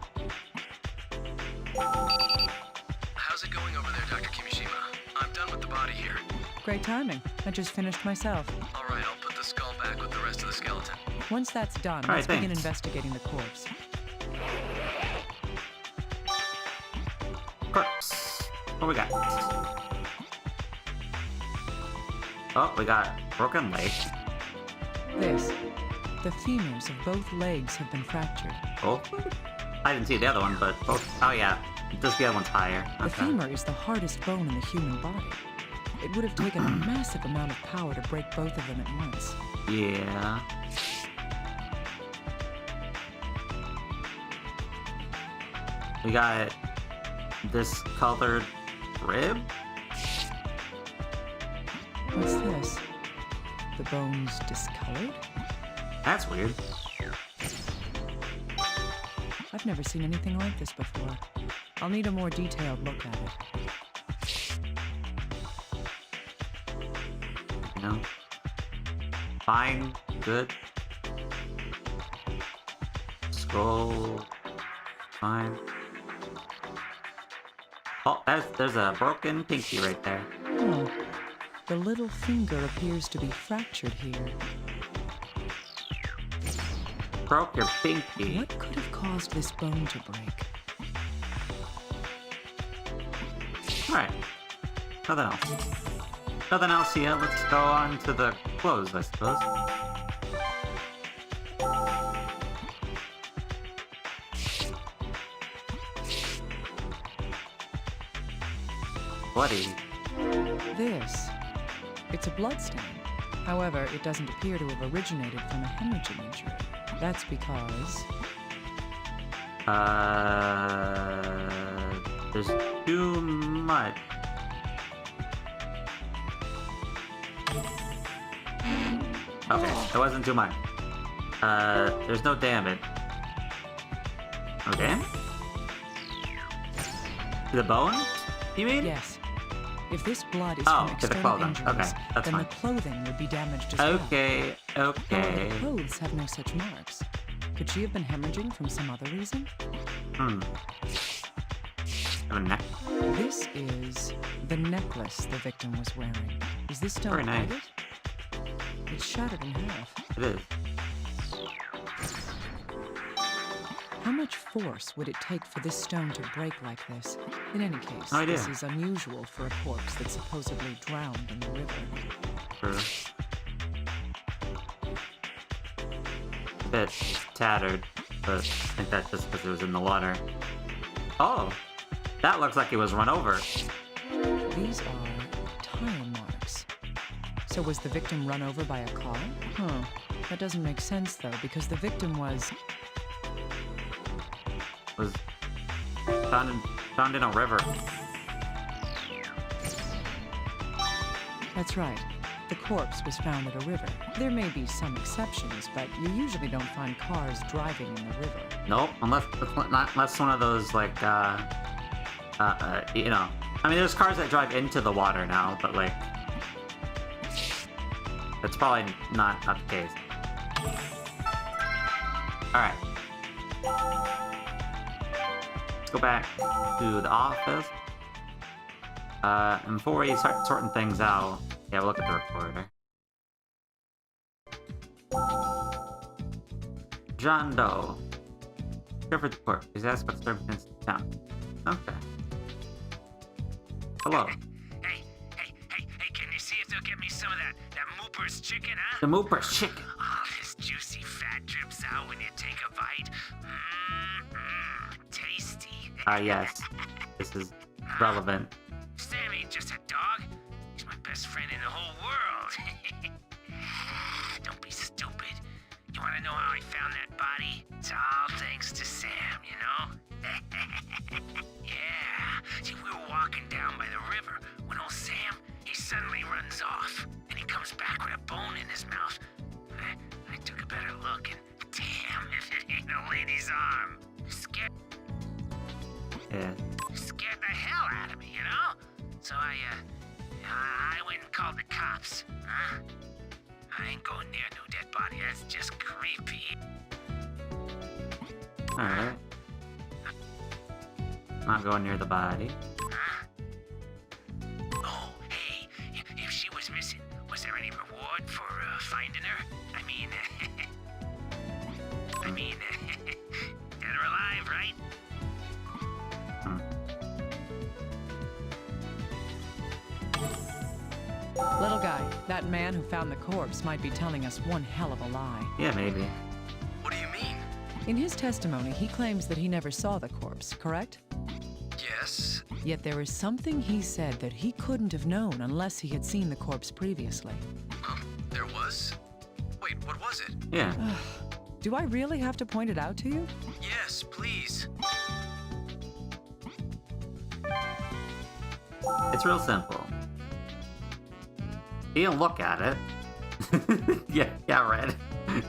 Speaker 9: How's it going over there, Dr. Kimishima? I'm done with the body here.
Speaker 10: Great timing. I just finished myself.
Speaker 9: All right, I'll put the skull back with the rest of the skeleton.
Speaker 10: Once that's done,
Speaker 1: All right,
Speaker 10: let's begin
Speaker 1: thanks.
Speaker 10: investigating the corpse.
Speaker 1: Corpse. What we got? Oh, we got broken leg.
Speaker 10: This. The femurs of both legs have been fractured.
Speaker 1: Oh. I didn't see the other one, but both. Oh, yeah. Just the other one's higher.
Speaker 10: The
Speaker 1: Okay.
Speaker 10: femur is the hardest bone in the human body. It would have taken a massive amount of power to break both of them at once.
Speaker 1: Yeah. We got discolored rib?
Speaker 10: What's this? The bone's discolored?
Speaker 1: That's weird.
Speaker 10: I've never seen anything like this before. I'll need a more detailed look at it.
Speaker 1: You know? Fine. Good. Scroll. Fine. Oh, there's a broken pinky right there.
Speaker 10: Huh. The little finger appears to be fractured here.
Speaker 1: Broke your pinky.
Speaker 10: What could have caused this bone to break?
Speaker 1: Alright. Nothing else. Nothing else here. Let's go on to the clothes, I suppose. Bloody.
Speaker 10: This. It's a bloodstain. However, it doesn't appear to have originated from a hemorrhaging injury. That's because...
Speaker 1: There's too much. Okay, it wasn't too much. There's no damage. Okay. The bone? You mean?
Speaker 10: Yes. If this blood is
Speaker 1: Oh,
Speaker 10: from
Speaker 1: to the
Speaker 10: external
Speaker 1: clothing.
Speaker 10: injuries,
Speaker 1: Okay, that's
Speaker 10: then
Speaker 1: fine.
Speaker 10: the clothing would be damaged as well.
Speaker 1: Okay,
Speaker 10: However,
Speaker 1: okay.
Speaker 10: the clothes have no such marks. Could she have been hemorrhaging from some other reason?
Speaker 1: Have a neck.
Speaker 10: This is the necklace the victim was wearing. Is this stone
Speaker 1: Very nice.
Speaker 10: plated? It's shattered in half.
Speaker 1: It is.
Speaker 10: How much force would it take for this stone to break like this? In any case,
Speaker 1: No idea.
Speaker 10: this is unusual for a corpse that supposedly drowned in the river.
Speaker 1: True. A bit tattered, but I think that's just because it was in the water. Oh! That looks like it was run over.
Speaker 10: These are tire marks. So was the victim run over by a car? Huh. That doesn't make sense, though, because the victim was...
Speaker 1: Was found in a river.
Speaker 10: That's right. The corpse was found at a river. There may be some exceptions, but you usually don't find cars driving in the river.
Speaker 1: Nope, unless one of those like you know. I mean, there's cars that drive into the water now, but like, that's probably not the case. All right. Let's go back to the office. And before we start sorting things out, yeah, we'll look at the recorder. John Doe. Discovered the corpse. He's asked about circumstances in town. Okay. Hello.
Speaker 8: Hey, can you see if they'll get me some of that Mooper's chicken, huh?
Speaker 1: The Mooper's chicken.
Speaker 8: Oh, this juicy fat drips out when you take a bite. Tasty.
Speaker 1: Yes. This is relevant.
Speaker 8: Sammy ain't just a dog. He's my best friend in the whole world. Don't be stupid. You want to know how I found that body? It's all thanks to his arm. Scared
Speaker 1: Yeah.
Speaker 8: the hell out of me, you know? So I went and called the cops. Huh? I ain't going near no dead body. That's just creepy.
Speaker 1: Alright. Not going near the body.
Speaker 8: Huh? Oh, hey, if she was missing, was there any reward for finding her? I mean, dead or alive, right?
Speaker 10: Little guy, that man who found the corpse might be telling us one hell of a lie.
Speaker 1: Yeah, maybe.
Speaker 9: What do you mean?
Speaker 10: In his testimony, he claims that he never saw the corpse, correct?
Speaker 9: Yes.
Speaker 10: Yet there is something he said that he couldn't have known unless he had seen the corpse previously.
Speaker 9: Huh? There was? Wait, what was it?
Speaker 1: Yeah.
Speaker 10: Do I really have to point it out to you?
Speaker 9: Yes, please.
Speaker 1: It's real simple. He didn't look at it. yeah, Red.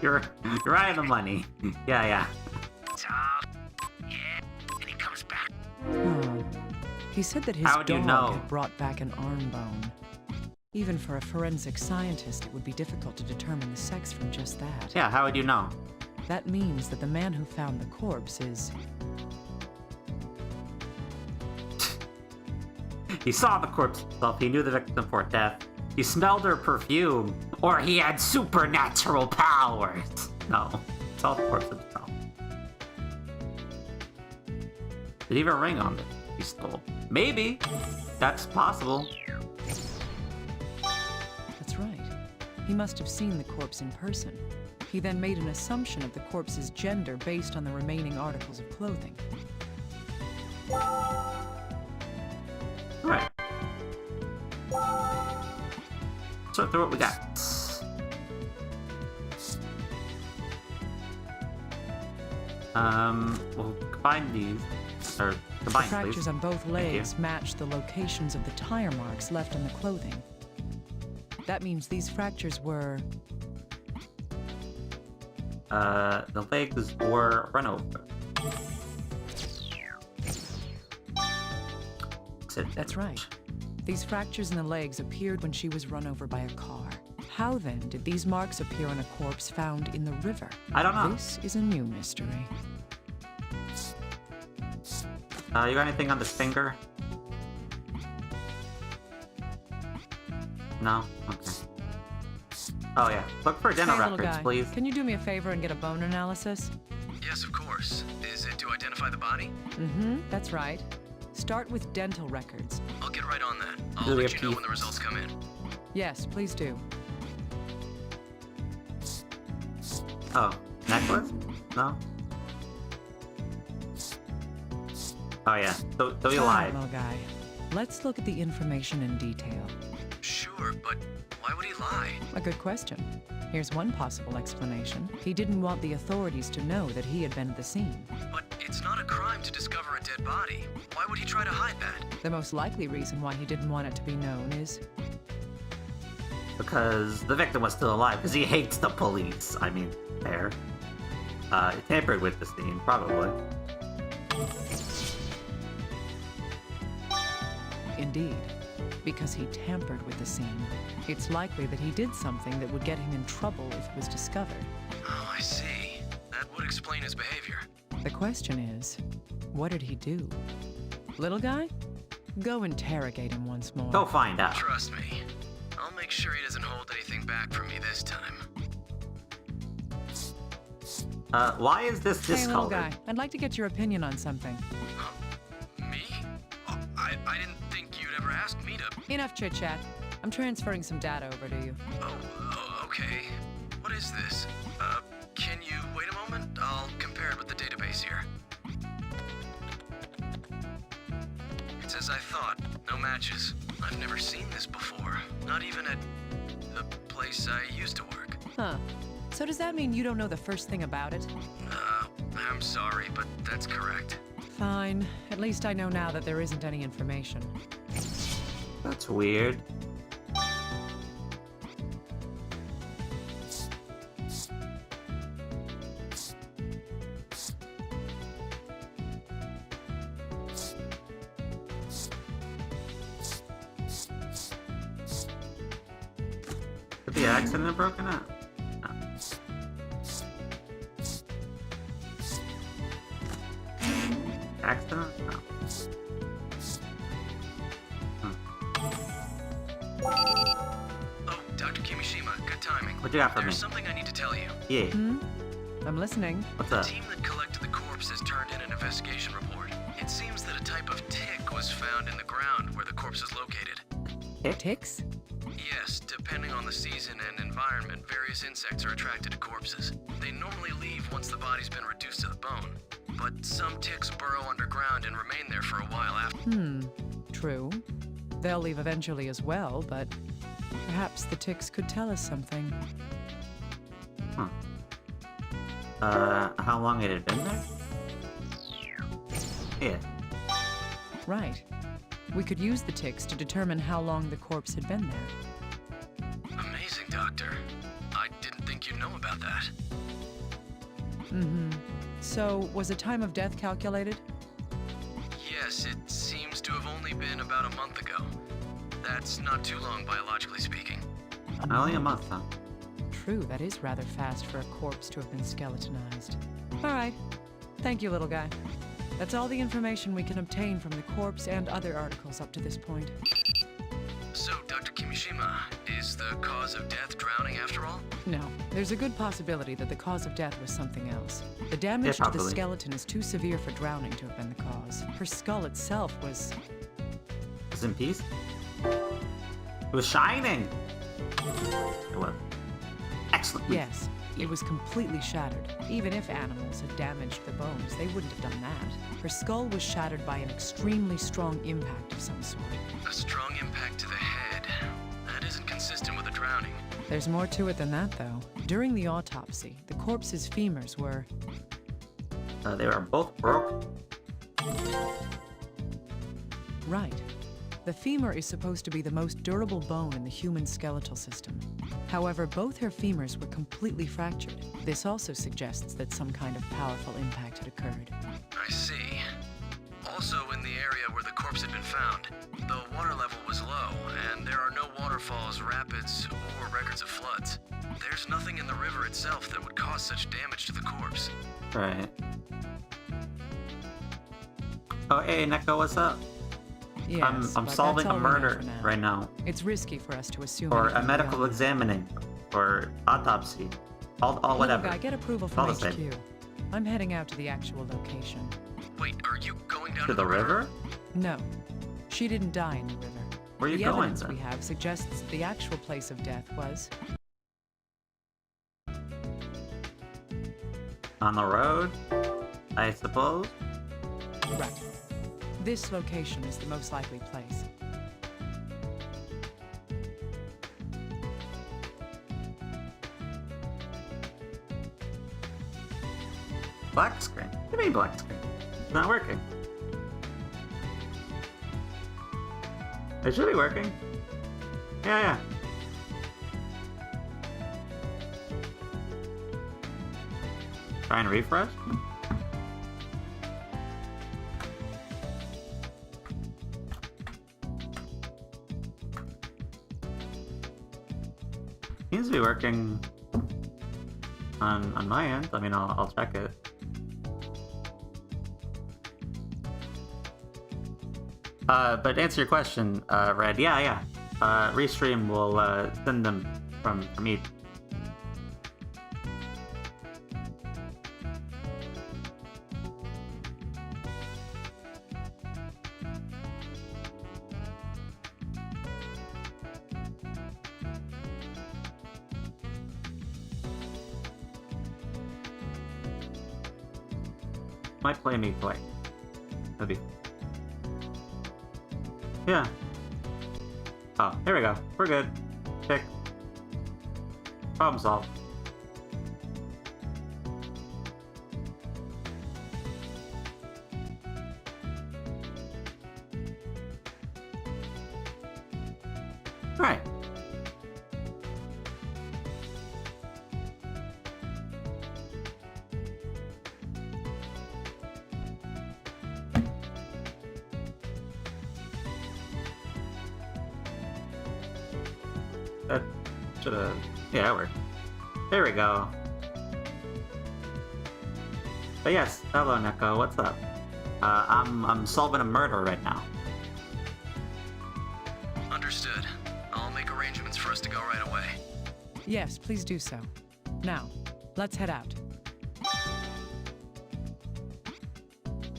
Speaker 1: You're right on the money. Yeah.
Speaker 8: It's all... Yeah, and he comes back.
Speaker 10: He said that his
Speaker 1: How would you
Speaker 10: dog
Speaker 1: know?
Speaker 10: had brought back an arm bone. Even for a forensic scientist, it would be difficult to determine the sex from just that.
Speaker 1: Yeah, how would you know?
Speaker 10: That means that the man who found the corpse is...
Speaker 1: He saw the corpse himself, he knew the victim before death, he smelled her perfume, or he had supernatural powers. No, it's all the corpse himself. Did he have a ring on it he stole? Maybe. That's possible.
Speaker 10: That's right. He must have seen the corpse in person. He then made an assumption of the corpse's gender based on the remaining articles of clothing.
Speaker 1: Right. So through what we got. We'll combine these. Or
Speaker 10: The
Speaker 1: combine,
Speaker 10: fractures
Speaker 1: please.
Speaker 10: on both
Speaker 1: Thank
Speaker 10: legs
Speaker 1: you.
Speaker 10: match the locations of the tire marks left on the clothing. That means these fractures were...
Speaker 1: The legs were run over.
Speaker 10: That's right. These fractures in the legs appeared when she was run over by a car. How then did these marks appear on a corpse found in the river?
Speaker 1: I don't know.
Speaker 10: This is a new mystery.
Speaker 1: You got anything on this finger? No? Okay. Oh yeah. Look for dental
Speaker 10: Hey, little
Speaker 1: records,
Speaker 10: guy,
Speaker 1: please.
Speaker 10: can you do me a favor and get a bone analysis?
Speaker 9: Yes, of course. Is it to identify the body?
Speaker 10: Mm-hmm, that's right. Start with dental records.
Speaker 9: I'll get right on that. I'll
Speaker 1: Do we
Speaker 9: let
Speaker 1: have
Speaker 9: you know
Speaker 1: teeth?
Speaker 9: when the results come in.
Speaker 10: Yes, please do.
Speaker 1: Oh, necklace? No? Oh yeah. So he
Speaker 10: All right,
Speaker 1: lied.
Speaker 10: little guy. Let's look at the information in detail.
Speaker 9: Sure, but why would he lie?
Speaker 10: A good question. Here's one possible explanation. He didn't want the authorities to know that he had been at the scene.
Speaker 9: But it's not a crime to discover a dead body. Why would he try to hide that?
Speaker 10: The most likely reason why he didn't want it to be known is...
Speaker 1: Because the victim was still alive, because he hates the police. I mean, fair. He tampered with the scene, probably.
Speaker 10: Indeed. Because he tampered with the scene. It's likely that he did something that would get him in trouble if it was discovered.
Speaker 9: Oh, I see. That would explain his behavior.
Speaker 10: The question is, what did he do? Little guy? Go interrogate him once more.
Speaker 1: Go find out.
Speaker 9: Trust me. I'll make sure he doesn't hold anything back from me this time.
Speaker 1: Why is this
Speaker 10: Hey, little
Speaker 1: discolored?
Speaker 10: guy, I'd like to get your opinion on something.
Speaker 9: Me? Oh, I didn't think you'd ever ask me to...
Speaker 10: Enough chit-chat. I'm transferring some data over to you.
Speaker 9: Oh, okay. What is this? Can you wait a moment? I'll compare it with the database here. It's as I thought. No matches. I've never seen this before. Not even at the place I used to work.
Speaker 10: Huh. So does that mean you don't know the first thing about it?
Speaker 9: I'm sorry, but that's correct.
Speaker 10: Fine. At least I know now that there isn't any information.
Speaker 1: That's weird. the accident broken up? No. Accident? No.
Speaker 9: Oh, Dr. Kimishima, good timing.
Speaker 1: What you got for me?
Speaker 9: There's something I need to tell you.
Speaker 1: Yeah.
Speaker 10: I'm listening.
Speaker 1: What's
Speaker 9: The
Speaker 1: up?
Speaker 9: team that collected the corpse has turned in an investigation report. It seems that a type of tick was found in the ground where the corpse is located.
Speaker 10: Ticks?
Speaker 9: Yes, depending on the season and environment, various insects are attracted to corpses. They normally leave once the body's been reduced to the bone. But some ticks burrow underground and remain there for a while after.
Speaker 10: True. They'll leave eventually as well, but perhaps the ticks could tell us something.
Speaker 1: How long had it been there? Yeah.
Speaker 10: Right. We could use the ticks to determine how long the corpse had been there.
Speaker 9: Amazing, Doctor. I didn't think you'd know about that.
Speaker 10: So, was a time of death calculated?
Speaker 9: Yes, it seems to have only been about a month ago. That's not too long, biologically speaking.
Speaker 1: Only a month, huh?
Speaker 10: True, that is rather fast for a corpse to have been skeletonized. All right. Thank you, little guy. That's all the information we can obtain from the corpse and other articles up to this point.
Speaker 9: So, Dr. Kimishima, is the cause of death drowning after all?
Speaker 10: No, there's a good possibility that the cause of death was something else. The damage to the
Speaker 1: probably.
Speaker 10: skeleton is too severe for drowning to have been the cause. Her skull itself was...
Speaker 1: Was in peace? It was shining! It was. Excellent.
Speaker 10: Yes, it was completely shattered. Even if animals had damaged the bones, they wouldn't have done that. Her skull was shattered by an extremely strong impact of some sort.
Speaker 9: A strong impact to the head. That isn't consistent with a drowning.
Speaker 10: There's more to it than that, though. During the autopsy, the corpse's femurs were...
Speaker 1: They were both broke.
Speaker 10: Right. The femur is supposed to be the most durable bone in the human skeletal system. However, both her femurs were completely fractured. This also suggests that some kind of powerful impact had occurred.
Speaker 9: I see. Also, in the area where the corpse had been found, the water level was low, and there are no waterfalls, rapids, or records of floods. There's nothing in the river itself that would cause such damage to the corpse.
Speaker 1: Right. Oh, hey, Neko, what's up?
Speaker 10: Yes,
Speaker 1: I'm
Speaker 10: but
Speaker 1: solving
Speaker 10: that's
Speaker 1: a
Speaker 10: all we know
Speaker 1: murder
Speaker 10: for now.
Speaker 1: right now.
Speaker 10: It's risky for us to assume
Speaker 1: Or a
Speaker 10: anything
Speaker 1: medical
Speaker 10: beyond that.
Speaker 1: examining. Or autopsy. All whatever.
Speaker 10: Little guy, get approval
Speaker 1: All
Speaker 10: from
Speaker 1: the
Speaker 10: HQ.
Speaker 1: same.
Speaker 10: I'm heading out to the actual location.
Speaker 9: Wait, are you going down
Speaker 1: To the river?
Speaker 10: No, she didn't die in the river.
Speaker 1: Where are you
Speaker 10: the
Speaker 1: going,
Speaker 10: evidence
Speaker 1: then?
Speaker 10: we have suggests that the actual place of death was...
Speaker 1: On the road? I suppose?
Speaker 10: Right. This location is the most likely place.
Speaker 1: Black screen? What do you mean black screen? It's not working. It should be working. Yeah. Trying to refresh? Seems to be working on my end. I mean, I'll check it. But to answer your question, Red, yeah. Restream will send them from each. Might play me play. That'd be. Yeah. Oh, here we go. We're good. Pick. Problem solved. Alright. Should've... Yeah, that worked. There we go. But yes, hello Neko, what's up? I'm solving a murder right now.
Speaker 9: Understood. I'll make arrangements for us to go right away.
Speaker 10: Yes, please do so. Now, let's head out.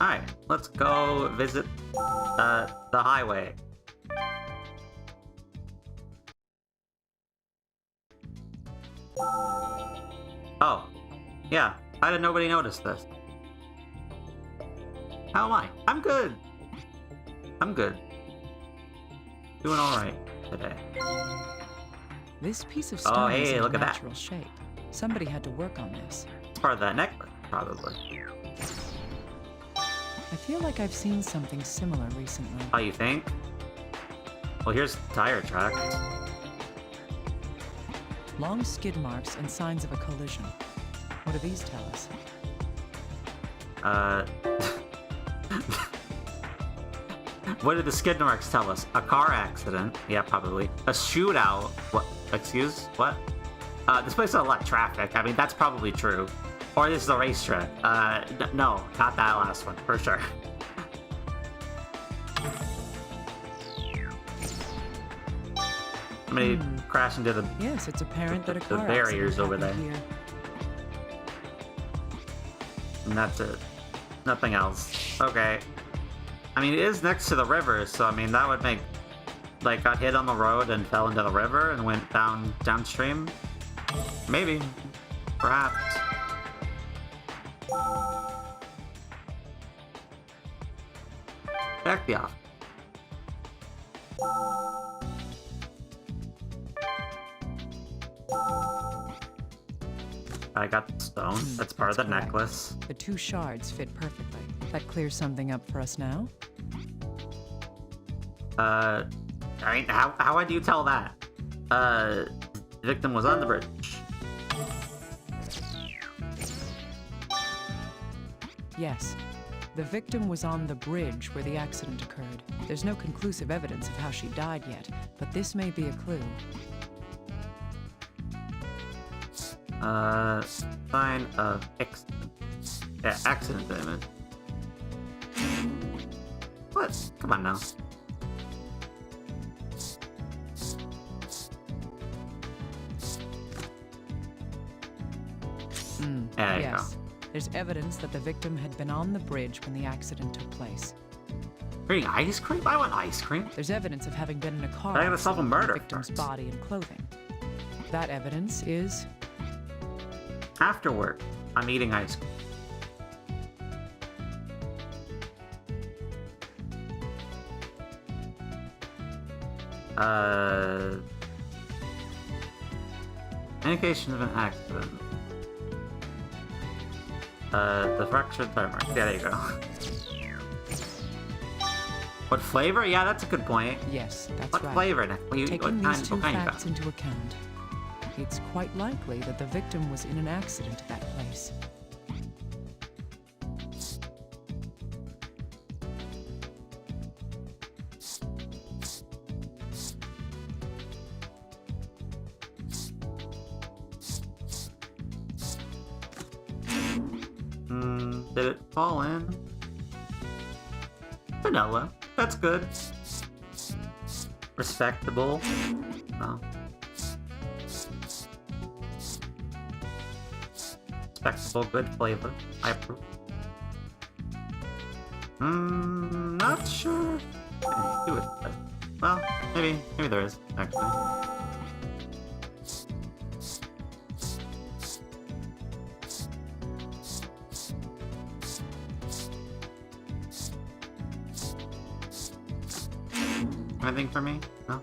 Speaker 1: Alright, let's go visit the highway. Oh, yeah, how did nobody notice this? How am I? I'm good. I'm good. Doing alright today.
Speaker 10: This piece of stone is
Speaker 1: hey,
Speaker 10: in
Speaker 1: look
Speaker 10: a
Speaker 1: at that.
Speaker 10: natural shape. Somebody had to work on this.
Speaker 1: It's part of that necklace, probably.
Speaker 10: I feel like I've seen something similar recently.
Speaker 1: Oh, you think? Well, here's the tire track.
Speaker 10: Long skid marks and signs of a collision. What do these tell us?
Speaker 1: What did the skid marks tell us? A car accident. Yeah, probably. A shootout. What? Excuse? What? This place has a lot of traffic. I mean, that's probably true. Or this is a racetrack. No, not that last one, for sure. Somebody crashed into the...
Speaker 10: Yes, it's apparent that a
Speaker 1: the
Speaker 10: car
Speaker 1: barriers
Speaker 10: accident
Speaker 1: over there.
Speaker 10: happened here.
Speaker 1: And that's it. Nothing else. Okay. I mean, it is next to the river, so I mean, that would make... Like, got hit on the road and fell into the river and went downstream? Maybe. Perhaps. Check the off. I got the stone. That's part of the
Speaker 10: correct.
Speaker 1: necklace.
Speaker 10: The two shards fit perfectly. That clears something up for us now.
Speaker 1: I mean, how would you tell that? The victim was on the bridge.
Speaker 10: Yes. The victim was on the bridge where the accident occurred. There's no conclusive evidence of how she died yet, but this may be a clue.
Speaker 1: Sign of accident damage. What? Come on now. There you
Speaker 10: Yes. There's evidence that the victim had been on the bridge when the accident took place.
Speaker 1: go. Eating ice cream? I want ice cream.
Speaker 10: There's evidence of having been in a car
Speaker 1: I gotta solve a
Speaker 10: accident with
Speaker 1: murder
Speaker 10: the victim's
Speaker 1: first.
Speaker 10: body and clothing. That evidence is
Speaker 1: After work, I'm eating ice cream. Indication of an accident. The fractured tire mark. Yeah, there you go. What flavor? Yeah, that's a good point.
Speaker 10: yes, that's
Speaker 1: What
Speaker 10: right.
Speaker 1: flavor?
Speaker 10: Taking these two
Speaker 1: what kind
Speaker 10: facts into account, it's quite likely that the victim was in an accident at that place.
Speaker 1: Did it fall in? Vanilla. That's good. Respectable. No. Respectable, good flavor. I approve. Not sure. I didn't do it, but well, maybe there is actually. Anything for me? No?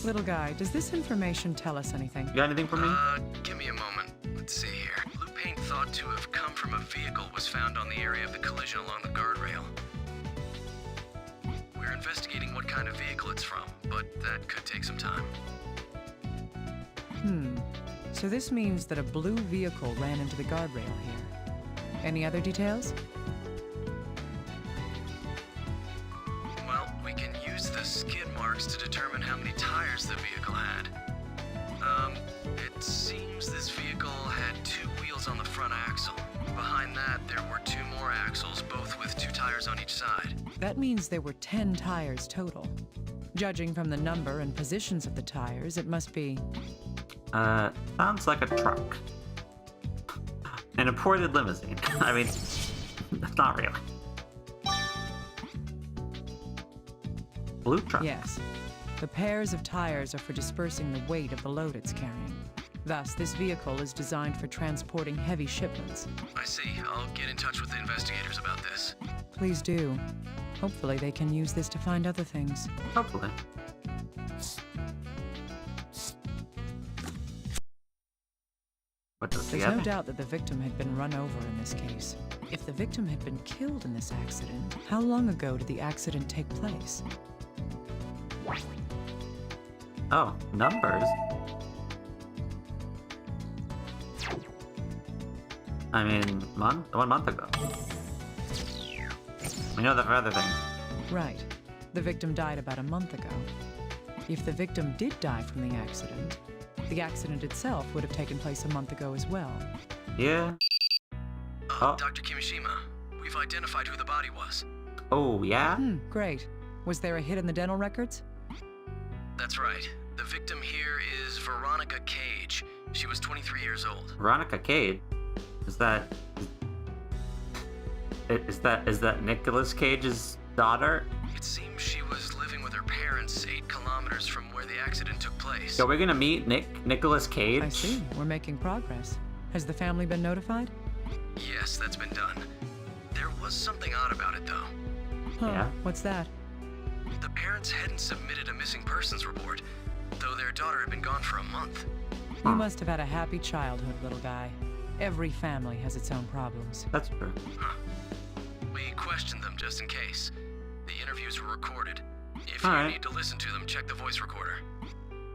Speaker 10: Little guy, does this information tell us anything?
Speaker 1: You got anything for me?
Speaker 9: Give me a moment. Let's see here. Blue paint thought to have come from a vehicle was found on the area of the collision along the guardrail. We're investigating what kind of vehicle it's from, but that could take some time.
Speaker 10: So this means that a blue vehicle ran into the guardrail here. Any other details?
Speaker 9: Well, we can use this skid marks to determine how many tires the vehicle had. It seems this vehicle had 2 wheels on the front axle. Behind that, there were 2 more axles, both with 2 tires on each side.
Speaker 10: That means there were 10 tires total. Judging from the number and positions of the tires, it must be...
Speaker 1: Sounds like a truck. An imported limousine. I mean, not really. Blue truck.
Speaker 10: Yes. The pairs of tires are for dispersing the weight of the load it's carrying. Thus, this vehicle is designed for transporting heavy shipments.
Speaker 9: I see. I'll get in touch with the investigators about this.
Speaker 10: Please do. Hopefully they can use this to find other things.
Speaker 1: Hopefully. What does
Speaker 10: There's
Speaker 1: together?
Speaker 10: no doubt that the victim had been run over in this case. If the victim had been killed in this accident, how long ago did the accident take place?
Speaker 1: Oh, numbers. I mean, 1 month ago. We know that for other things.
Speaker 10: Right. The victim died about a month ago. If the victim did die from the accident itself would have taken place a month ago as well.
Speaker 1: Yeah. Oh.
Speaker 9: Dr. Kimishima, we've identified who the body was.
Speaker 1: Oh, yeah?
Speaker 10: Great. Was there a hit in the dental records?
Speaker 9: That's right. The victim here is Veronica Cage. She was 23 years old.
Speaker 1: Veronica Cage? Is that Nicolas Cage's daughter?
Speaker 9: It seems she was living with her parents 8 kilometers from where the accident took place.
Speaker 1: So we're gonna meet Nicolas Cage?
Speaker 10: I see. We're making progress. Has the family been notified?
Speaker 9: Yes, that's been done. There was something odd about it, though.
Speaker 10: Huh.
Speaker 1: Yeah?
Speaker 10: What's that?
Speaker 9: The parents hadn't submitted a missing persons report, though their daughter had been gone for a month.
Speaker 10: You must have had a happy childhood, little guy. Every family has its own problems.
Speaker 1: That's true.
Speaker 9: Huh. We questioned them just in case. The interviews were recorded. If
Speaker 1: All
Speaker 9: you
Speaker 1: right.
Speaker 9: need to listen to them, check the voice recorder.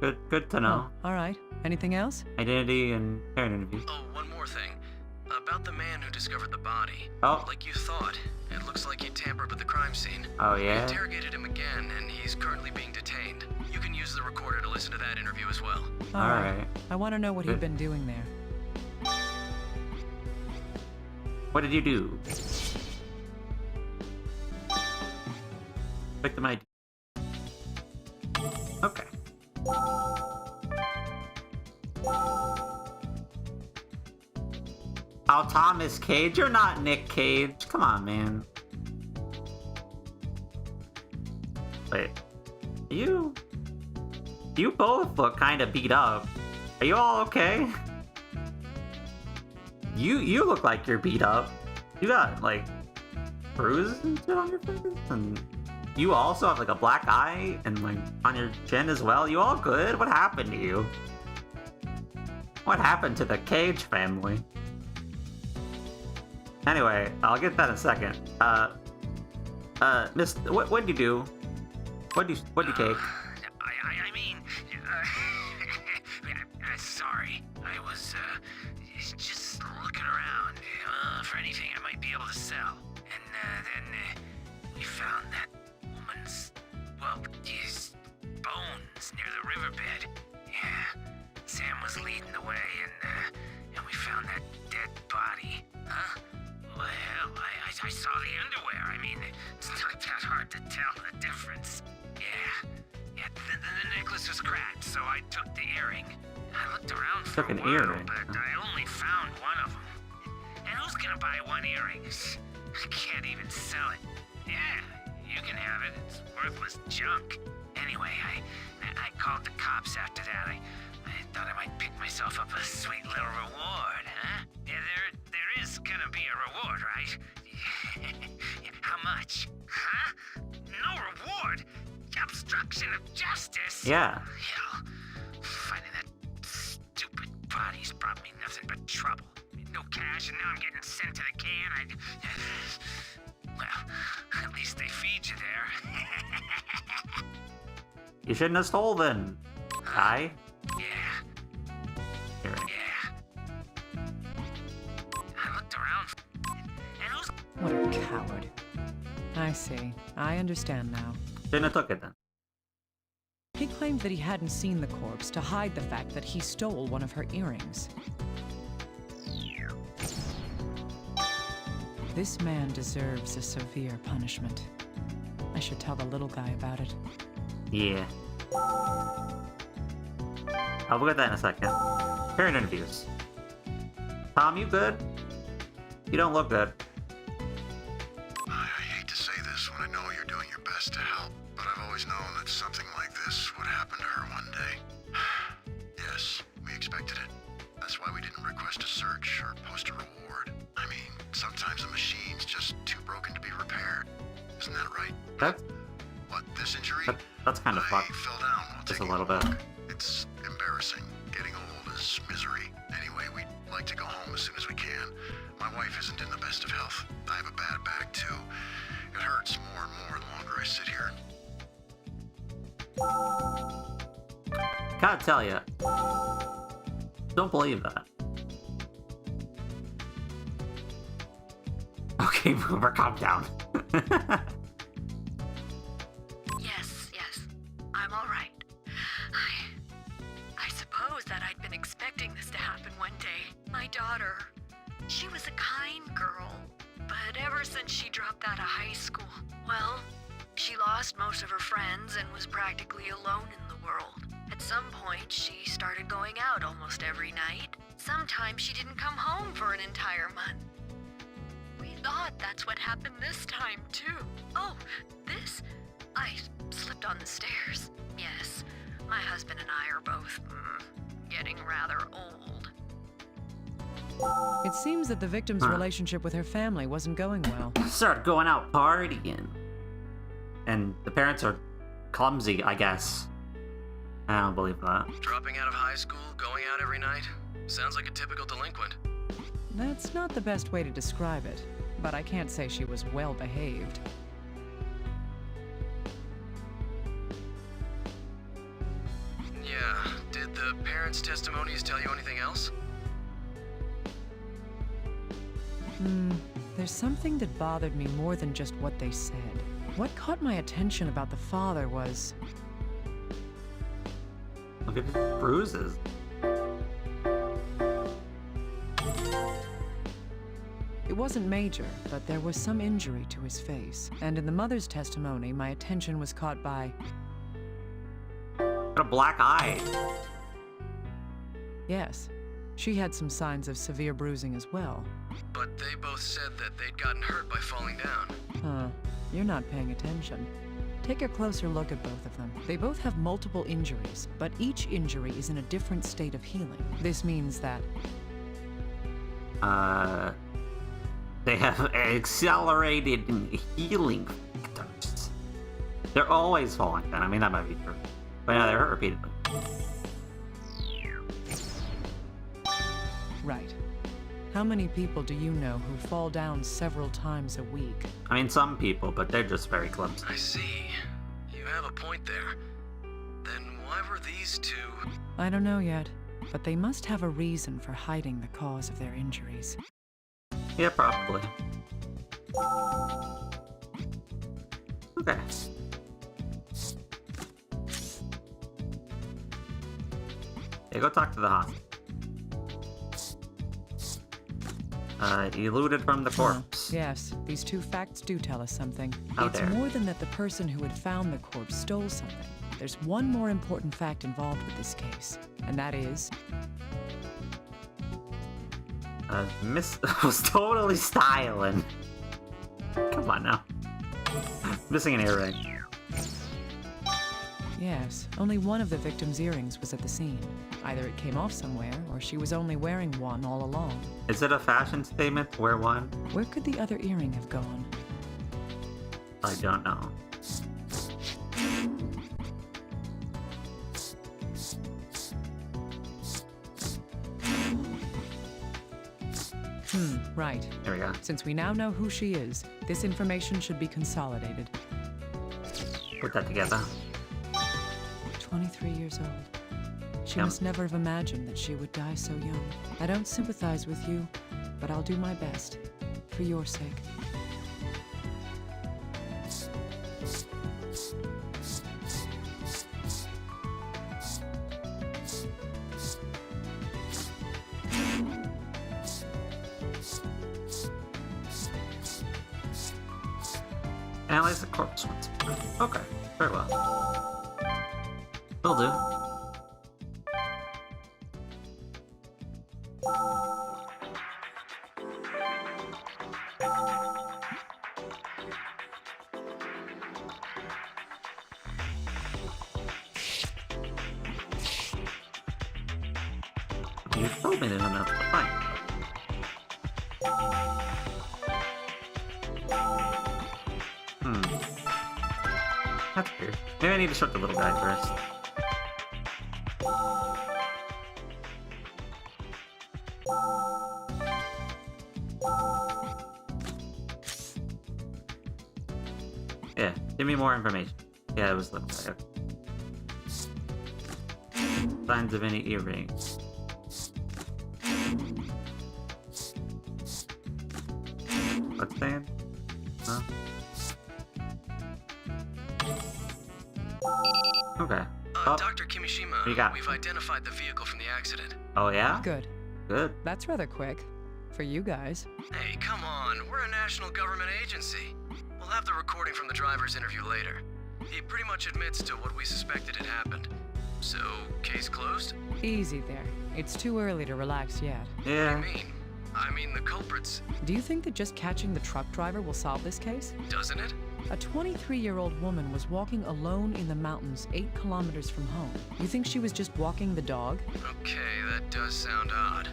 Speaker 1: Good to know.
Speaker 10: Oh, all right. Anything else?
Speaker 1: Identity and parent interviews.
Speaker 9: Oh, one more thing. About the man who discovered the body.
Speaker 1: Oh.
Speaker 9: Like you thought, it looks like he tampered with the crime scene.
Speaker 1: Oh,
Speaker 9: We
Speaker 1: yeah?
Speaker 9: interrogated him again, and he's currently being detained. You can use the recorder to listen to that interview as well.
Speaker 10: All right.
Speaker 1: Alright.
Speaker 10: I want to know what he'd
Speaker 1: Good.
Speaker 10: been doing there.
Speaker 1: What did you do? Victim ID. Okay. Oh, Thomas Cage, you're not Nick Cage. Come on, man. Wait. You both look kind of beat up. Are you all okay? You look like you're beat up. You got like bruises and shit on your face, and you also have like a black eye and like on your chin as well. You all good? What happened to you? What happened to the Cage family? Anyway, I'll get that in a second. Miss, what'd you do? What'd you take?
Speaker 8: I mean, sorry. I was, just looking around for anything I might be able to sell. And, then, we found that woman's, well, his bones near the riverbed. Yeah. Sam was leading the way, and we found that dead body. Huh? Well, I saw the underwear. I mean, it's not that hard to tell the difference. Yeah, the necklace was cracked, so I took the earring. I looked around for
Speaker 1: Took
Speaker 8: a
Speaker 1: an
Speaker 8: while,
Speaker 1: earring?
Speaker 8: but I only found one of them. And who's gonna buy one earring? I can't even sell it. Yeah, you can have it. It's worthless junk. Anyway, I called the cops after that. I thought I might pick myself up a sweet little reward, huh? Yeah, there is gonna be a reward, right? How much? Huh? No reward? Obstruction of justice?
Speaker 1: Yeah.
Speaker 8: Hell, finding that stupid body's brought me nothing but trouble. No cash, and now I'm getting sent to the can. Well, at least they feed you there.
Speaker 1: You shouldn't have stolen. Guy.
Speaker 8: Yeah,
Speaker 1: Here.
Speaker 8: yeah. I looked around, and who's...
Speaker 10: What a coward. I see. I understand now.
Speaker 1: Shouldn't have took it then.
Speaker 10: claimed that he hadn't seen the corpse to hide the fact that he stole one of her earrings. This man deserves a severe punishment. I should tell the little guy about it.
Speaker 1: Yeah. I'll look at that in a second. Parent interviews. Tom, you good? You don't look good.
Speaker 11: I hate to say this when I know you're doing your best to help, but I've always known that something like this would happen to her one day. Yes, we expected it. That's why we didn't request a search or post a reward. I mean, sometimes a machine's just too broken to be repaired. Isn't that right? What, this injury?
Speaker 1: That's kind of
Speaker 11: I
Speaker 1: fucked.
Speaker 11: fell down while
Speaker 1: Just a
Speaker 11: taking
Speaker 1: little bit.
Speaker 11: walk. It's embarrassing. Getting old is misery. Anyway, we'd like to go home as soon as we can. My wife isn't in the best of health. I have a bad back, too. It hurts more and more the longer I sit here.
Speaker 1: Gotta tell ya. Don't believe that. Okay, Boomer, calm down.
Speaker 12: Yes, I'm all right. I suppose that I'd been expecting this to happen one day. My daughter, she was a kind girl, but ever since she dropped out of high school, well, she lost most of her friends and was practically alone in the world. At some point, she started going out almost every night. Sometimes she didn't come home for an entire month. We thought that's what happened this time, too. Oh, I slipped on the stairs. Yes, my husband and I are both getting rather old.
Speaker 10: It seems that the victim's relationship with her family wasn't going well.
Speaker 1: Start going out partying. And the parents are clumsy, I guess. I don't believe that.
Speaker 9: Dropping out of high school, going out every night? Sounds like a typical delinquent.
Speaker 10: That's not the best way to describe it, but I can't say she was well behaved.
Speaker 9: Yeah, did the parents' testimonies tell you anything else?
Speaker 10: There's something that bothered me more than just what they said. What caught my attention about the father was...
Speaker 1: Look at his bruises.
Speaker 10: It wasn't major, but there was some injury to his face. And in the mother's testimony, my attention was caught by...
Speaker 1: Got a black eye.
Speaker 10: Yes, she had some signs of severe bruising as well.
Speaker 9: But they both said that they'd gotten hurt by falling down.
Speaker 10: Huh, you're not paying attention. Take a closer look at both of them. They both have multiple injuries, but each injury is in a different state of healing. This means that...
Speaker 1: They have accelerated healing factors. They're always falling down. I mean, that might be true. But yeah, they're hurt repeatedly.
Speaker 10: Right. How many people do you know who fall down several times a week?
Speaker 1: I mean, some people, but they're just very clumsy.
Speaker 9: I see. You have a point there. Then why were these two...
Speaker 10: I don't know yet, but they must have a reason for hiding the cause of their injuries.
Speaker 1: Yeah, probably. Okay. Yeah, go talk to the hospital. Eluded from the corpse.
Speaker 10: Yes, these two facts do tell us something.
Speaker 1: How
Speaker 10: It's
Speaker 1: dare.
Speaker 10: more than that the person who had found the corpse stole something. There's one more important fact involved with this case, and that is...
Speaker 1: Miss was totally styling. Come on now. Missing an earring.
Speaker 10: Yes, only one of the victim's earrings was at the scene. Either it came off somewhere, or she was only wearing one all along.
Speaker 1: Is it a fashion statement to wear one?
Speaker 10: Where could the other earring have gone?
Speaker 1: I don't know.
Speaker 10: Right.
Speaker 1: There we go.
Speaker 10: Since we now know who she is, this information should be consolidated.
Speaker 1: Put that together.
Speaker 10: 23 years old. She
Speaker 1: Yep.
Speaker 10: must never have imagined that she would die so young. I don't sympathize with you, but I'll do my best. For your sake.
Speaker 1: Analyze the corpse once. Okay, very well. Will do. You told me to enough to find. That's weird. Maybe I need to shoot the little guy first. Yeah, give me more information. Yeah, it was the little guy. Okay. Signs of any earrings. What's saying? Huh? Okay.
Speaker 9: Dr. Kimishima,
Speaker 1: what you got?
Speaker 9: we've identified the vehicle from the accident.
Speaker 1: Oh yeah?
Speaker 10: Good.
Speaker 1: Good.
Speaker 10: That's rather quick. For you guys.
Speaker 9: Hey, come on. We're a national government agency. We'll have the recording from the driver's interview later. He pretty much admits to what we suspected had happened. So, case closed?
Speaker 10: Easy there. It's too early to relax yet.
Speaker 1: Yeah.
Speaker 9: What do you mean? I mean the culprits.
Speaker 10: Do you think that just catching the truck driver will solve this case?
Speaker 9: Doesn't it?
Speaker 10: A 23-year-old woman was walking alone in the mountains 8 kilometers from home. You think she was just walking the dog?
Speaker 9: Okay, that does sound odd.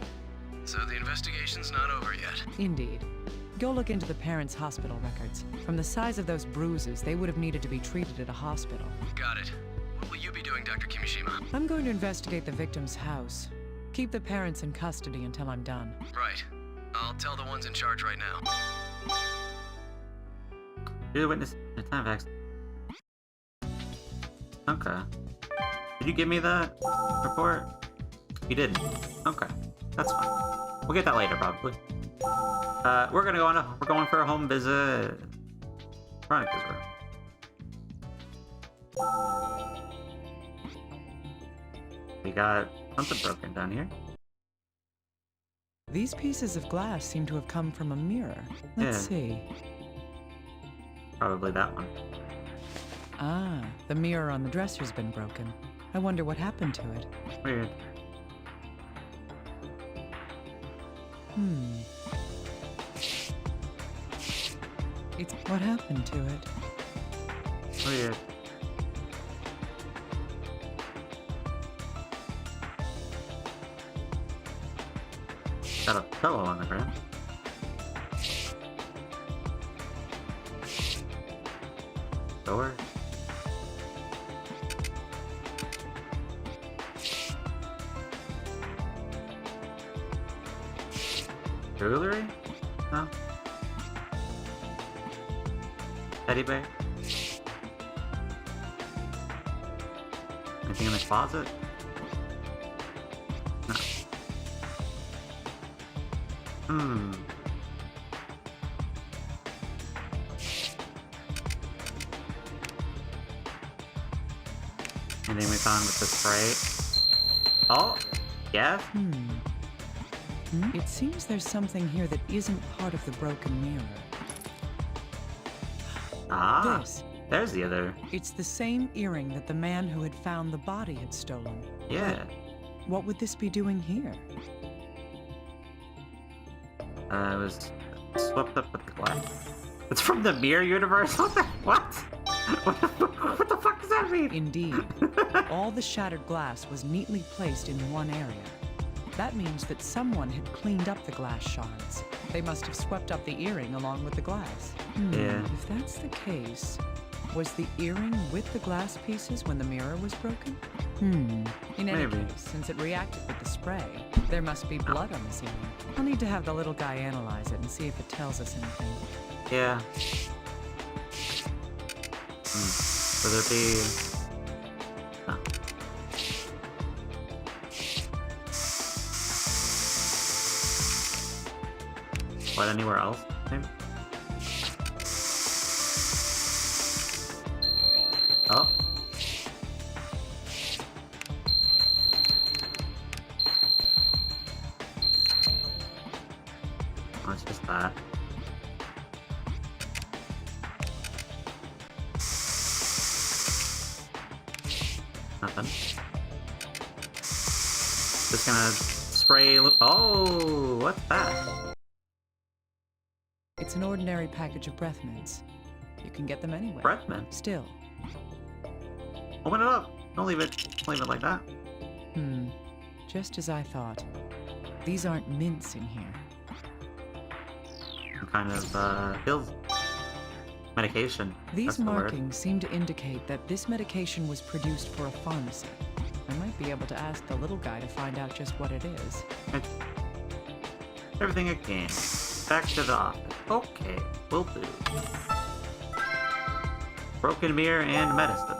Speaker 9: So the investigation's not over yet.
Speaker 10: Indeed. Go look into the parents' hospital records. From the size of those bruises, they would have needed to be treated at a hospital.
Speaker 9: Got it. What will you be doing, Dr. Kimishima?
Speaker 10: I'm going to investigate the victim's house. Keep the parents in custody until I'm done.
Speaker 9: Right. I'll tell the ones in charge right now.
Speaker 1: You're the witness in a time of accident. Okay. Did you give me that report? You didn't. Okay. That's fine. We'll get that later, probably. We're going for a home visit. Veronica's room. We got something broken down here.
Speaker 10: These pieces of glass seem to have come from a mirror. Let's see.
Speaker 1: Probably that one.
Speaker 10: Ah, the mirror on the dresser's been broken. I wonder what happened to it.
Speaker 1: Weird.
Speaker 10: It's what happened to it?
Speaker 1: Weird. Got a pillow on the ground. Door. Jewelry? No. Teddy bear? Anything in the closet? No. Anything we found with the spray? Oh, yeah?
Speaker 10: It seems there's something here that isn't part of the broken mirror.
Speaker 1: Ah,
Speaker 10: This.
Speaker 1: there's the other.
Speaker 10: It's the same earring that the man who had found the body had stolen.
Speaker 1: Yeah.
Speaker 10: What would this be doing here?
Speaker 1: It was swept up with the glass. It's from the mirror universe? What the? What? What the fuck does that mean?
Speaker 10: Indeed. All the shattered glass was neatly placed in one area. That means that someone had cleaned up the glass shards. They must have swept up the earring along with the glass.
Speaker 1: Yeah.
Speaker 10: If that's the case, was the earring with the glass pieces when the mirror was broken? In any
Speaker 1: Maybe.
Speaker 10: case, since it reacted with the spray, there must be blood on this earring. I'll need to have the little guy analyze it and see if it tells us anything.
Speaker 1: Yeah. Would there be... No. What, anywhere else? Maybe? Oh. Oh, it's just that. Nothing. Just gonna spray. Oh, what's that?
Speaker 10: It's an ordinary package of breath mints. You can get them anywhere.
Speaker 1: Breath mint?
Speaker 10: Still.
Speaker 1: Open it up. Don't leave it. Leave it like that.
Speaker 10: Just as I thought. These aren't mints in here.
Speaker 1: Some kind of pills. Medication.
Speaker 10: These
Speaker 1: That's the word.
Speaker 10: markings seem to indicate that this medication was produced for a pharmacy. I might be able to ask the little guy to find out just what it is.
Speaker 1: Everything again. Back to the office. Okay, will do. Broken mirror and medicine.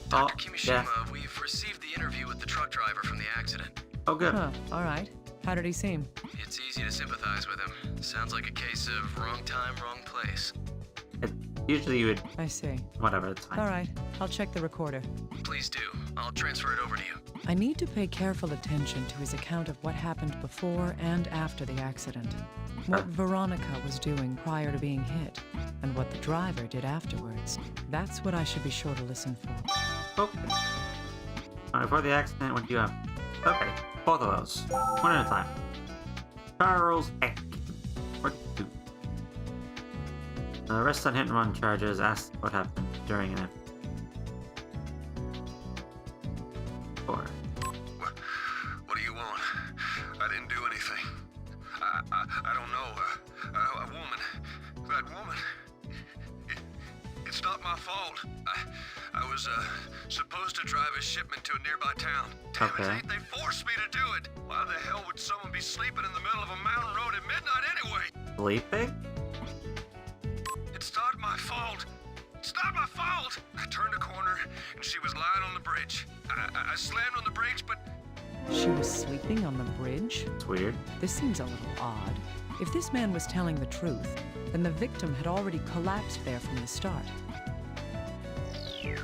Speaker 9: Dr. Kimishima, we've received the interview with the truck driver from the accident.
Speaker 1: Oh, good.
Speaker 10: Huh, alright. How did he seem?
Speaker 9: It's easy to sympathize with him. Sounds like a case of wrong time, wrong place.
Speaker 1: Usually you would...
Speaker 10: I see.
Speaker 1: Whatever, it's fine.
Speaker 10: Alright, I'll check the recorder.
Speaker 9: Please do. I'll transfer it over to you.
Speaker 10: I need to pay careful attention to his account of what happened before and after the accident. What Veronica was doing prior to being hit, and what the driver did afterwards. That's what I should be sure to listen for.
Speaker 1: Okay. Before the accident, what do you have? Okay, both of those. One at a time. Charles Eck. 42. Arrest on hit-and-run charges. Asked what happened during and after. 4.
Speaker 11: What do you want? I didn't do anything. I don't know. A woman. That woman. It's not my fault. I was supposed to drive a shipment to a nearby town. Damn it, they forced me to do it. Why the hell would someone be sleeping in the middle of a mountain road at midnight anyway?
Speaker 1: Sleeping?
Speaker 11: It's not my fault. It's not my fault. I turned a corner and she was lying on the bridge. I slammed on the brakes, but...
Speaker 10: She was sleeping on the bridge?
Speaker 1: It's weird.
Speaker 10: This seems a little odd. If this man was telling the truth, then the victim had already collapsed there from the start. It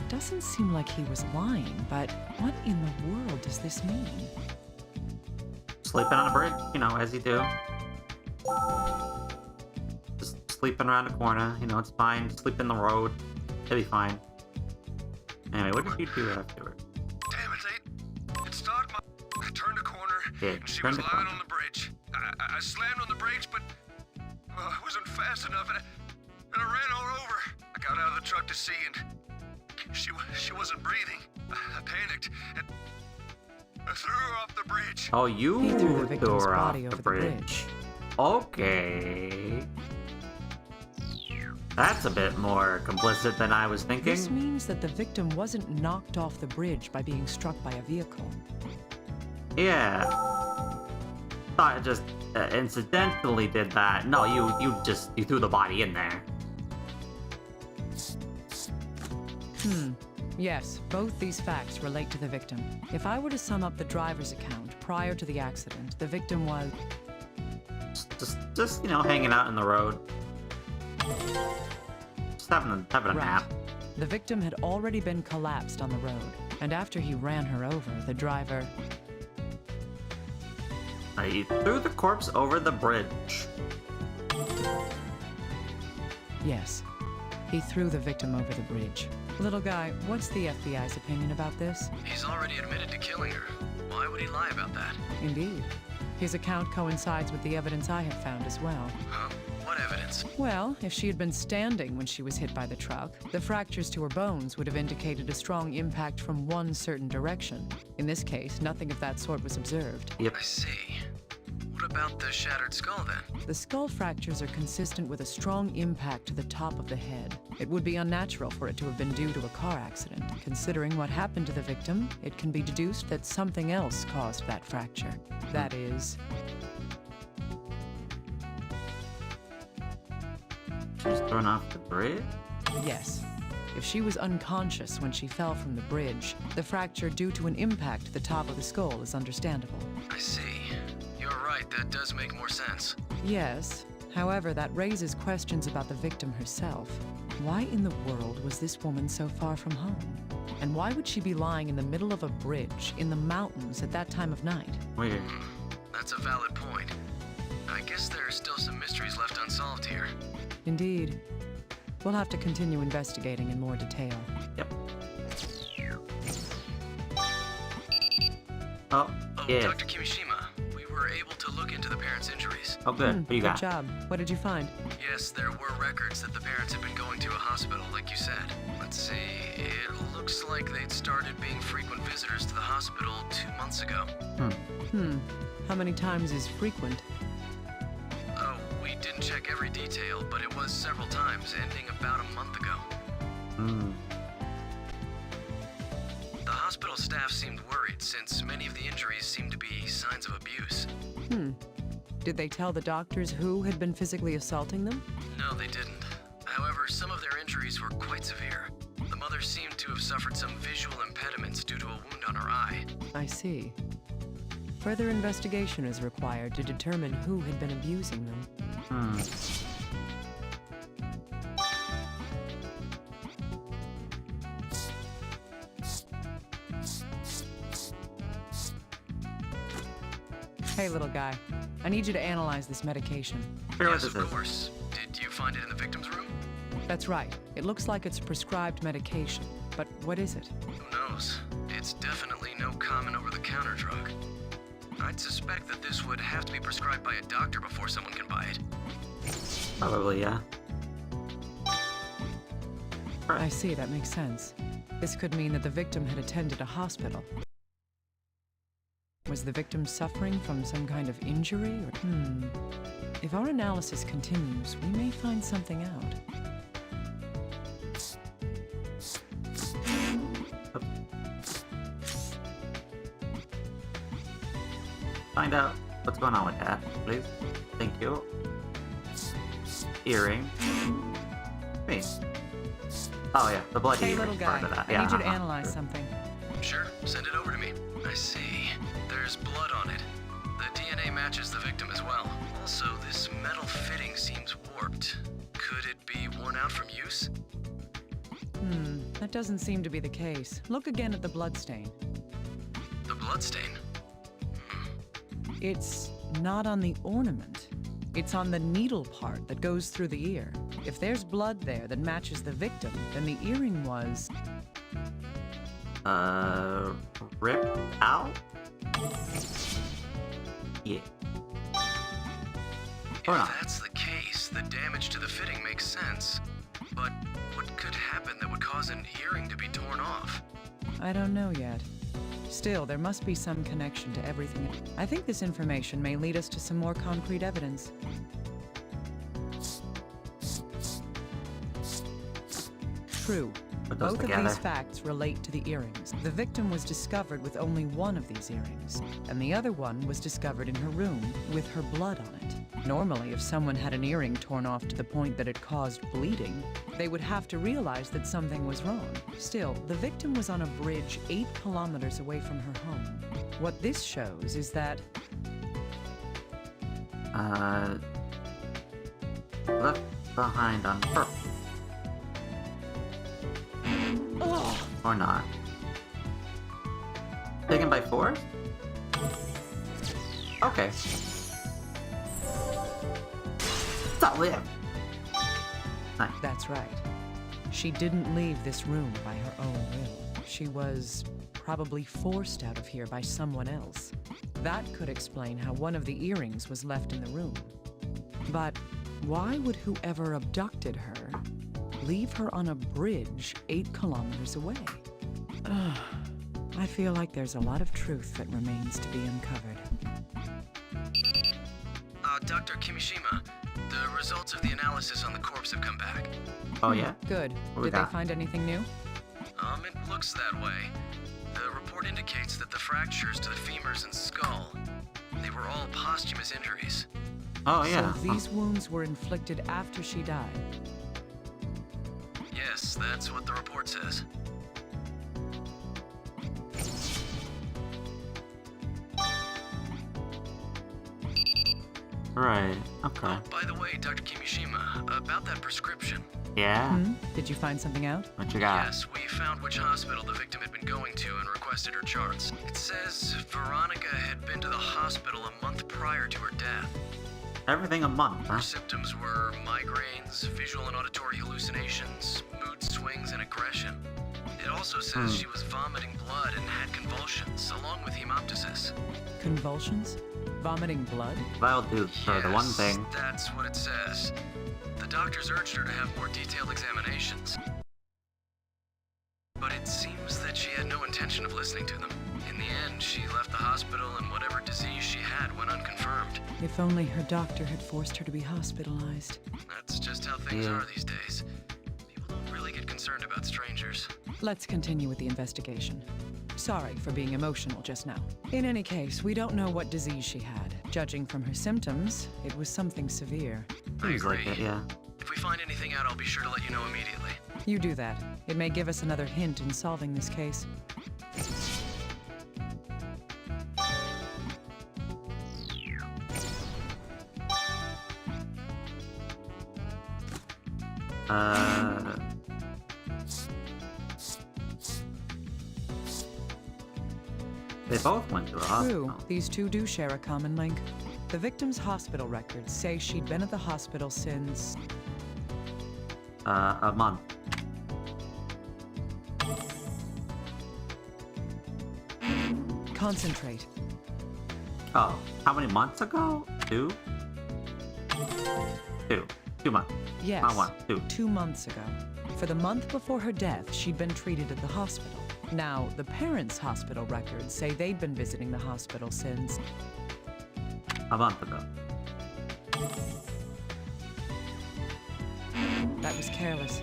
Speaker 10: doesn't seem like he was lying, but what in the world does this mean?
Speaker 1: Sleeping on a bridge, you know, as you do. Just sleeping around a corner, you know, it's fine. Sleep in the road. It'll be fine. Anyway, what did you do afterward?
Speaker 11: Damn it, it's not my... I turned a corner and she was
Speaker 1: turned a
Speaker 11: lying
Speaker 1: corner.
Speaker 11: on the bridge. I slammed on the brakes, but I wasn't fast enough and I ran all over. I got out of the truck to see and she wasn't breathing. I panicked and I threw her off the bridge.
Speaker 1: Oh, you
Speaker 10: He threw the victim's
Speaker 1: her off
Speaker 10: body
Speaker 1: the
Speaker 10: over the
Speaker 1: bridge.
Speaker 10: bridge.
Speaker 1: Okay. That's a bit more complicit than I was thinking.
Speaker 10: This means that the victim wasn't knocked off the bridge by being struck by a vehicle.
Speaker 1: Yeah. Thought it just incidentally did that. No, you threw the body in there.
Speaker 10: Yes, both these facts relate to the victim. If I were to sum up the driver's account prior to the accident, the victim was...
Speaker 1: Just you know, hanging out in the road. Just having a nap.
Speaker 10: The victim had already been collapsed on the road, and after he ran her over, the driver...
Speaker 1: He threw the corpse over the bridge.
Speaker 10: Yes, he threw the victim over the bridge. Little guy, what's the FBI's opinion about this?
Speaker 9: He's already admitted to killing her. Why would he lie about that?
Speaker 10: Indeed. His account coincides with the evidence I have found as well.
Speaker 9: Huh? What evidence?
Speaker 10: Well, if she had been standing when she was hit by the truck, the fractures to her bones would have indicated a strong impact from one certain direction. In this case, nothing of that sort was observed.
Speaker 1: Yep.
Speaker 9: I see. What about the shattered skull, then?
Speaker 10: The skull fractures are consistent with a strong impact to the top of the head. It would be unnatural for it to have been due to a car accident. Considering what happened to the victim, it can be deduced that something else caused that fracture. That is...
Speaker 1: She was thrown off the bridge?
Speaker 10: Yes. If she was unconscious when she fell from the bridge, the fracture due to an impact to the top of the skull is understandable.
Speaker 9: I see. You're right, that does make more sense.
Speaker 10: Yes. However, that raises questions about the victim herself. Why in the world was this woman so far from home? And why would she be lying in the middle of a bridge in the mountains at that time of night?
Speaker 1: Weird.
Speaker 9: That's a valid point. I guess there are still some mysteries left unsolved here.
Speaker 10: Indeed. We'll have to continue investigating in more detail.
Speaker 1: Yep. Oh, yeah.
Speaker 9: Dr. Kimishima, we were able to look into the parents' injuries.
Speaker 1: Oh, good. What do you
Speaker 10: Good
Speaker 1: got?
Speaker 10: job. What did you find?
Speaker 9: Yes, there were records that the parents had been going to a hospital, like you said. Let's see, it looks like they'd started being frequent visitors to the hospital 2 months ago.
Speaker 10: How many times is frequent?
Speaker 9: Oh, we didn't check every detail, but it was several times, ending about a month ago. The hospital staff seemed worried, since many of the injuries seemed to be signs of abuse.
Speaker 10: Did they tell the doctors who had been physically assaulting them?
Speaker 9: No, they didn't. However, some of their injuries were quite severe. The mother seemed to have suffered some visual impediments due to a wound on her eye.
Speaker 10: I see. Further investigation is required to determine who had been abusing them. Hey, little guy. I need you to analyze this medication.
Speaker 9: Yes, of course. Did you find it in the victim's room?
Speaker 10: That's right. It looks like it's prescribed medication. But what is it?
Speaker 9: Who knows? It's definitely no common over-the-counter drug. I'd suspect that this would have to be prescribed by a doctor before someone can buy it.
Speaker 1: Probably, yeah.
Speaker 10: I see, that makes sense. This could mean that the victim had attended a hospital. Was the victim suffering from some kind of injury? Or, If our analysis continues, we may find something out.
Speaker 1: Find out what's going on with that, please. Thank you. Earring. Wait. Oh yeah, the bloody
Speaker 10: Hey,
Speaker 1: earring
Speaker 10: little
Speaker 1: part
Speaker 10: guy.
Speaker 1: of that.
Speaker 10: I
Speaker 1: Yeah,
Speaker 10: need you to analyze something.
Speaker 9: Sure, send it over to me. I see. There's blood on it. The DNA matches the victim as well. Also, this metal fitting seems warped. Could it be worn out from use?
Speaker 10: That doesn't seem to be the case. Look again at the bloodstain.
Speaker 9: The bloodstain?
Speaker 10: It's not on the ornament. It's on the needle part that goes through the ear. If there's blood there that matches the victim, then the earring was...
Speaker 1: ripped out? Yeah.
Speaker 9: If that's the case, the damage to the fitting makes sense. But what could happen that would cause an earring to be torn off?
Speaker 10: I don't know yet. Still, there must be some connection to everything. I think this information may lead us to some more concrete evidence. True. Both of these facts relate to the earrings. The victim was discovered with only one of these earrings, and the other one was discovered in her room with her blood on it. Normally, if someone had an earring torn off to the point that it caused bleeding, they would have to realize that something was wrong. Still, the victim was on a bridge 8 kilometers away from her home. What this shows is that...
Speaker 1: left behind on purpose. Or not. Taken by force? Okay. Stop live. Nice.
Speaker 10: That's right. She didn't leave this room by her own will. She was probably forced out of here by someone else. That could explain how one of the earrings was left in the room. But why would whoever abducted her leave her on a bridge 8 kilometers away? I feel like there's a lot of truth that remains to be uncovered.
Speaker 9: Dr. Kimishima, the results of the analysis on the corpse have come back.
Speaker 1: Oh yeah?
Speaker 10: Good. Did they find anything new?
Speaker 9: It looks that way. The report indicates that the fractures to the femurs and skull, they were all posthumous injuries.
Speaker 1: Oh yeah.
Speaker 10: So these wounds were inflicted after she died?
Speaker 9: Yes, that's what the report says.
Speaker 1: Right, okay.
Speaker 9: By the way, Dr. Kimishima, about that prescription.
Speaker 1: Yeah?
Speaker 10: Did you find something out?
Speaker 1: What you got?
Speaker 9: Yes, we found which hospital the victim had been going to and requested her charts. It says Veronica had been to the hospital a month prior to her death.
Speaker 1: Everything a month, huh?
Speaker 9: Her symptoms were migraines, visual and auditory hallucinations, mood swings, and aggression. It also says she was vomiting blood and had convulsions, along with hemoptysis.
Speaker 10: Convulsions? Vomiting blood?
Speaker 1: That'll do for the one thing.
Speaker 9: That's what it says. The doctors urged her to have more detailed examinations. But it seems that she had no intention of listening to them. In the end, she left the hospital and whatever disease she had went unconfirmed.
Speaker 10: If only her doctor had forced her to be hospitalized.
Speaker 9: That's just how things are these days. People don't really get concerned about strangers.
Speaker 10: Let's continue with the investigation. Sorry for being emotional just now. In any case, we don't know what disease she had. Judging from her symptoms, it was something severe.
Speaker 1: Seems like it, yeah.
Speaker 9: If we find anything out, I'll be sure to let you know immediately.
Speaker 10: You do that. It may give us another hint in solving this case.
Speaker 1: They both went to a hospital.
Speaker 10: True, these two do share a common link. The victim's hospital records say she'd been at the hospital since...
Speaker 1: a month.
Speaker 10: Concentrate.
Speaker 1: Oh, how many months ago? 2? 2. 2 months.
Speaker 10: Yes,
Speaker 1: Not 1, 2.
Speaker 10: 2 months ago. For the month before her death, she'd been treated at the hospital. Now, the parents' hospital records say they'd been visiting the hospital since...
Speaker 1: A month ago.
Speaker 10: That was careless.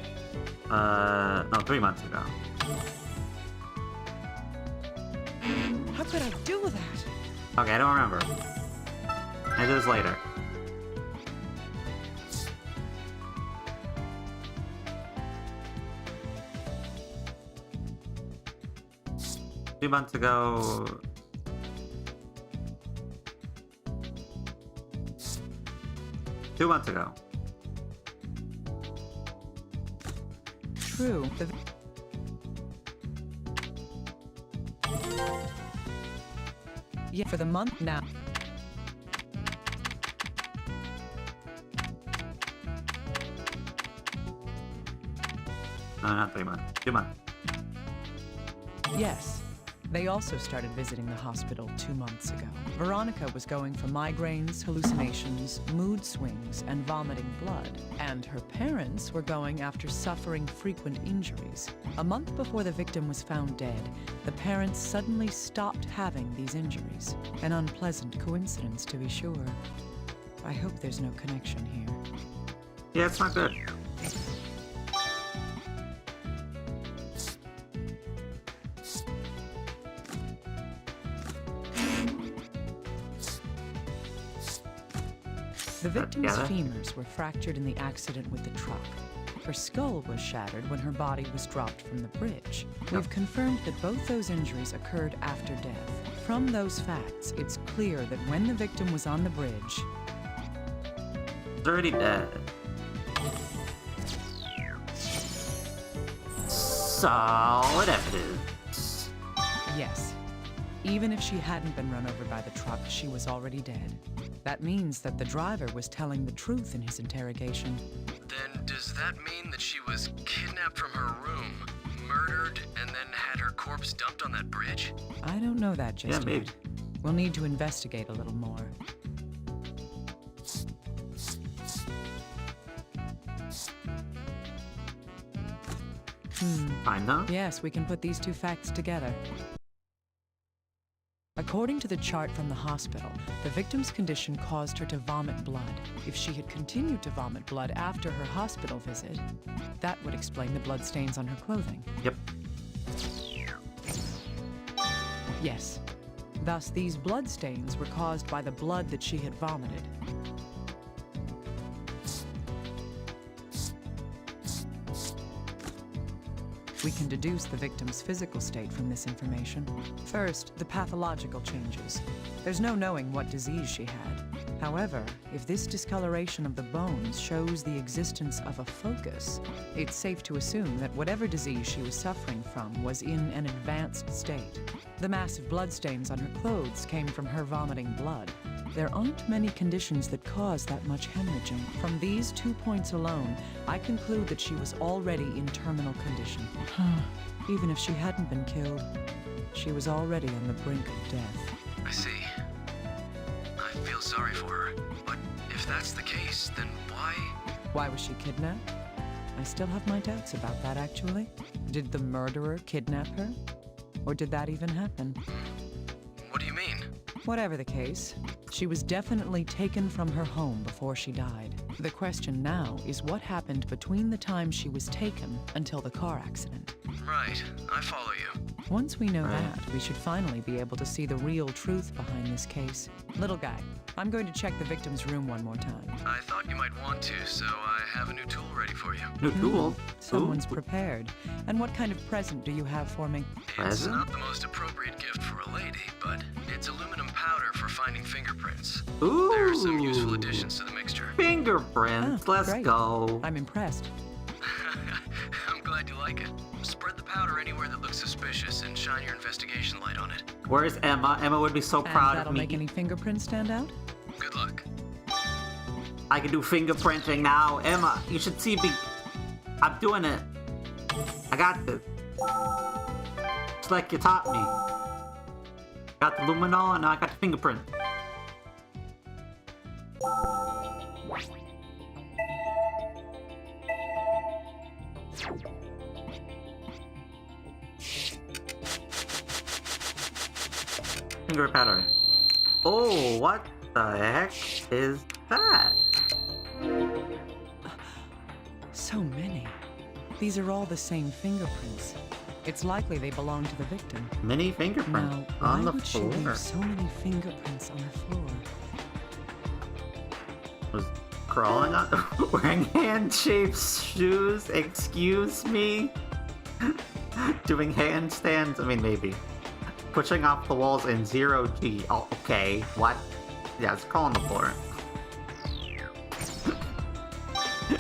Speaker 1: No, 3 months ago.
Speaker 10: How could I do that?
Speaker 1: Okay, I don't remember. I do this later. Two months ago. Two months ago.
Speaker 10: True. Yeah, for the month now.
Speaker 1: No, not 3 months. 2 months.
Speaker 10: Yes. They also started visiting the hospital 2 months ago. Veronica was going for migraines, hallucinations, mood swings, and vomiting blood. And her parents were going after suffering frequent injuries. A month before the victim was found dead, the parents suddenly stopped having these injuries. An unpleasant coincidence, to be sure. I hope there's no connection here.
Speaker 1: Yeah, it's not good.
Speaker 10: The victim's femurs were fractured in the accident with the truck. Her skull was shattered when her body was dropped from the bridge. We've confirmed that both those injuries occurred after death. From those facts, it's clear that when the victim was on the bridge...
Speaker 1: It's already dead. Solid evidence.
Speaker 10: Yes. Even if she hadn't been run over by the truck, she was already dead. That means that the driver was telling the truth in his interrogation.
Speaker 9: Then does that mean that she was kidnapped from her room, murdered, and then had her corpse dumped on that bridge?
Speaker 10: I don't know that just
Speaker 1: Yeah, maybe.
Speaker 10: yet. We'll need to investigate a little more.
Speaker 1: Kinda?
Speaker 10: Yes, we can put these two facts together. According to the chart from the hospital, the victim's condition caused her to vomit blood. If she had continued to vomit blood after her hospital visit, that would explain the bloodstains on her clothing.
Speaker 1: Yep.
Speaker 10: Yes. Thus, these bloodstains were caused by the blood that she had vomited. We can deduce the victim's physical state from this information. First, the pathological changes. There's no knowing what disease she had. However, if this discoloration of the bones shows the existence of a focus, it's safe to assume that whatever disease she was suffering from was in an advanced state. The massive bloodstains on her clothes came from her vomiting blood. There aren't many conditions that cause that much hemorrhaging. From these 2 points alone, I conclude that she was already in terminal condition. Even if she hadn't been killed, she was already on the brink of death.
Speaker 9: I see. I feel sorry for her, but if that's the case, then why?
Speaker 10: Why was she kidnapped? I still have my doubts about that, actually. Did the murderer kidnap her? Or did that even happen?
Speaker 9: What do you mean?
Speaker 10: Whatever the case, she was definitely taken from her home before she died. The question now is what happened between the time she was taken until the car accident.
Speaker 9: Right, I follow you.
Speaker 10: Once we know that, we should finally be able to see the real truth behind this case. Little guy, I'm going to check the victim's room one more time.
Speaker 9: I thought you might want to, so I have a new tool ready for you.
Speaker 1: New tool?
Speaker 10: Someone's prepared. And what kind of present do you have for me?
Speaker 9: It's
Speaker 1: Present?
Speaker 9: not the most appropriate gift for a lady, but it's aluminum powder for finding fingerprints.
Speaker 1: Ooh.
Speaker 9: There are some useful additions to the mixture.
Speaker 1: Fingerprints. Let's
Speaker 10: great.
Speaker 1: go.
Speaker 10: I'm impressed.
Speaker 9: I'm glad you like it. Spread the powder anywhere that looks suspicious and shine your investigation light on it.
Speaker 1: Where's Emma? Emma would be so
Speaker 10: And
Speaker 1: proud
Speaker 10: that'll
Speaker 1: of me.
Speaker 10: make any fingerprints stand out?
Speaker 9: Good luck.
Speaker 1: I can do fingerprinting now. Emma, you should see me. I'm doing it. I got this. Just like you taught me. Got the luminol and now I got the fingerprint. Finger pattern. Oh, what the heck is that?
Speaker 10: So many. These are all the same fingerprints. It's likely they belong to the victim.
Speaker 1: Many fingerprints
Speaker 10: Now,
Speaker 1: on
Speaker 10: why
Speaker 1: the
Speaker 10: would she
Speaker 1: floor.
Speaker 10: leave so many fingerprints on the floor?
Speaker 1: Was crawling on, wearing hand-shaped shoes. Excuse me. Doing handstands. I mean, maybe. Pushing off the walls in 0G. Oh, okay. What? Yeah, it's crawling on the floor.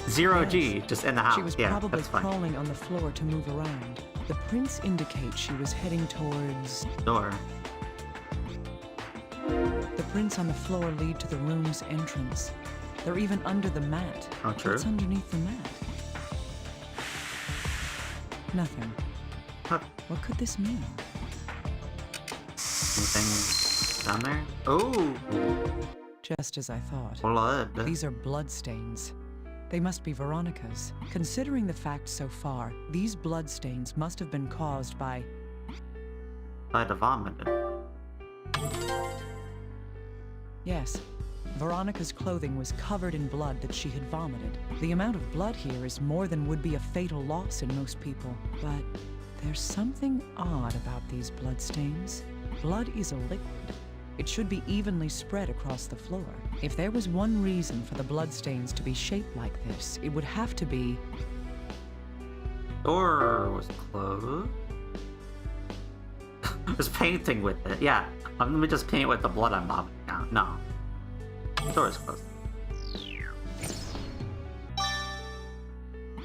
Speaker 1: 0G,
Speaker 10: Yes.
Speaker 1: just in the house.
Speaker 10: She was
Speaker 1: yeah,
Speaker 10: probably
Speaker 1: that's fine.
Speaker 10: crawling on the floor to move around. The prints indicate she was heading towards...
Speaker 1: Door.
Speaker 10: The prints on the floor lead to the room's entrance. They're even under the mat.
Speaker 1: Oh, true.
Speaker 10: What's underneath the mat? Nothing.
Speaker 1: Huh.
Speaker 10: What could this mean?
Speaker 1: Anything down there? Oh,
Speaker 10: Just as I thought.
Speaker 1: blood.
Speaker 10: These are bloodstains. They must be Veronica's. Considering the facts so far, these bloodstains must have been caused by...
Speaker 1: By the vomit.
Speaker 10: Yes. Veronica's clothing was covered in blood that she had vomited. The amount of blood here is more than would be a fatal loss in most people. But there's something odd about these bloodstains. Blood is a liquid. It should be evenly spread across the floor. If there was one reason for the bloodstains to be shaped like this, it would have to be...
Speaker 1: Door was closed. Just painting with it. Yeah. Let me just paint with the blood I'm vomiting now. No. Door is closed.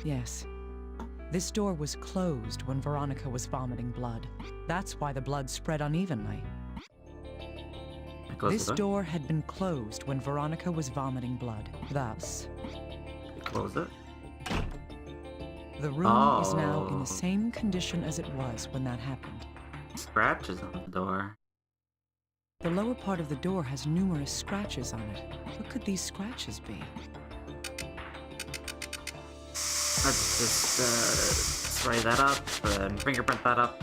Speaker 10: Yes. This door was closed when Veronica was vomiting blood. That's why the blood spread unevenly. This door had been closed when Veronica was vomiting blood. Thus,
Speaker 1: Close it.
Speaker 10: the room is now in
Speaker 1: Oh.
Speaker 10: the same condition as it was when that happened.
Speaker 1: Scratches on the door.
Speaker 10: The lower part of the door has numerous scratches on it. What could these scratches be?
Speaker 1: Let's just spray that up and fingerprint that up.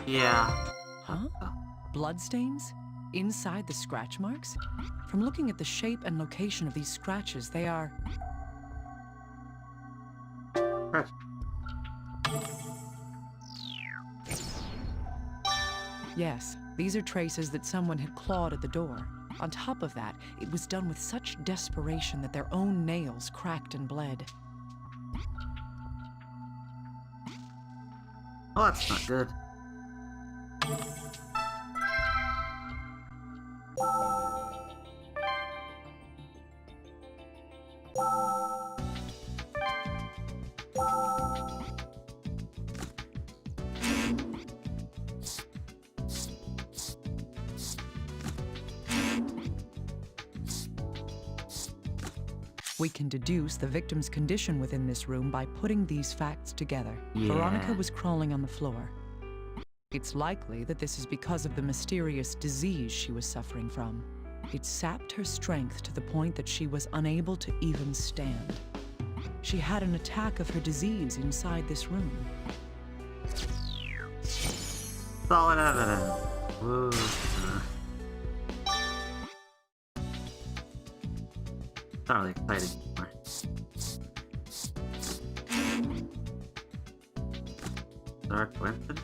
Speaker 1: Yeah.
Speaker 10: Huh? Bloodstains? Inside the scratch marks? From looking at the shape and location of these scratches, they are...
Speaker 1: Scratch.
Speaker 10: Yes, these are traces that someone had clawed at the door. On top of that, it was done with such desperation that their own nails cracked and bled.
Speaker 1: Oh, that's not good.
Speaker 10: We can deduce the victim's condition within this room by putting these facts together.
Speaker 1: Yeah.
Speaker 10: Veronica was crawling on the floor. It's likely that this is because of the mysterious disease she was suffering from. It sapped her strength to the point that she was unable to even stand. She had an attack of her disease inside this room.
Speaker 1: Solid evidence. Woo. Not really excited anymore. Is there a coincidence?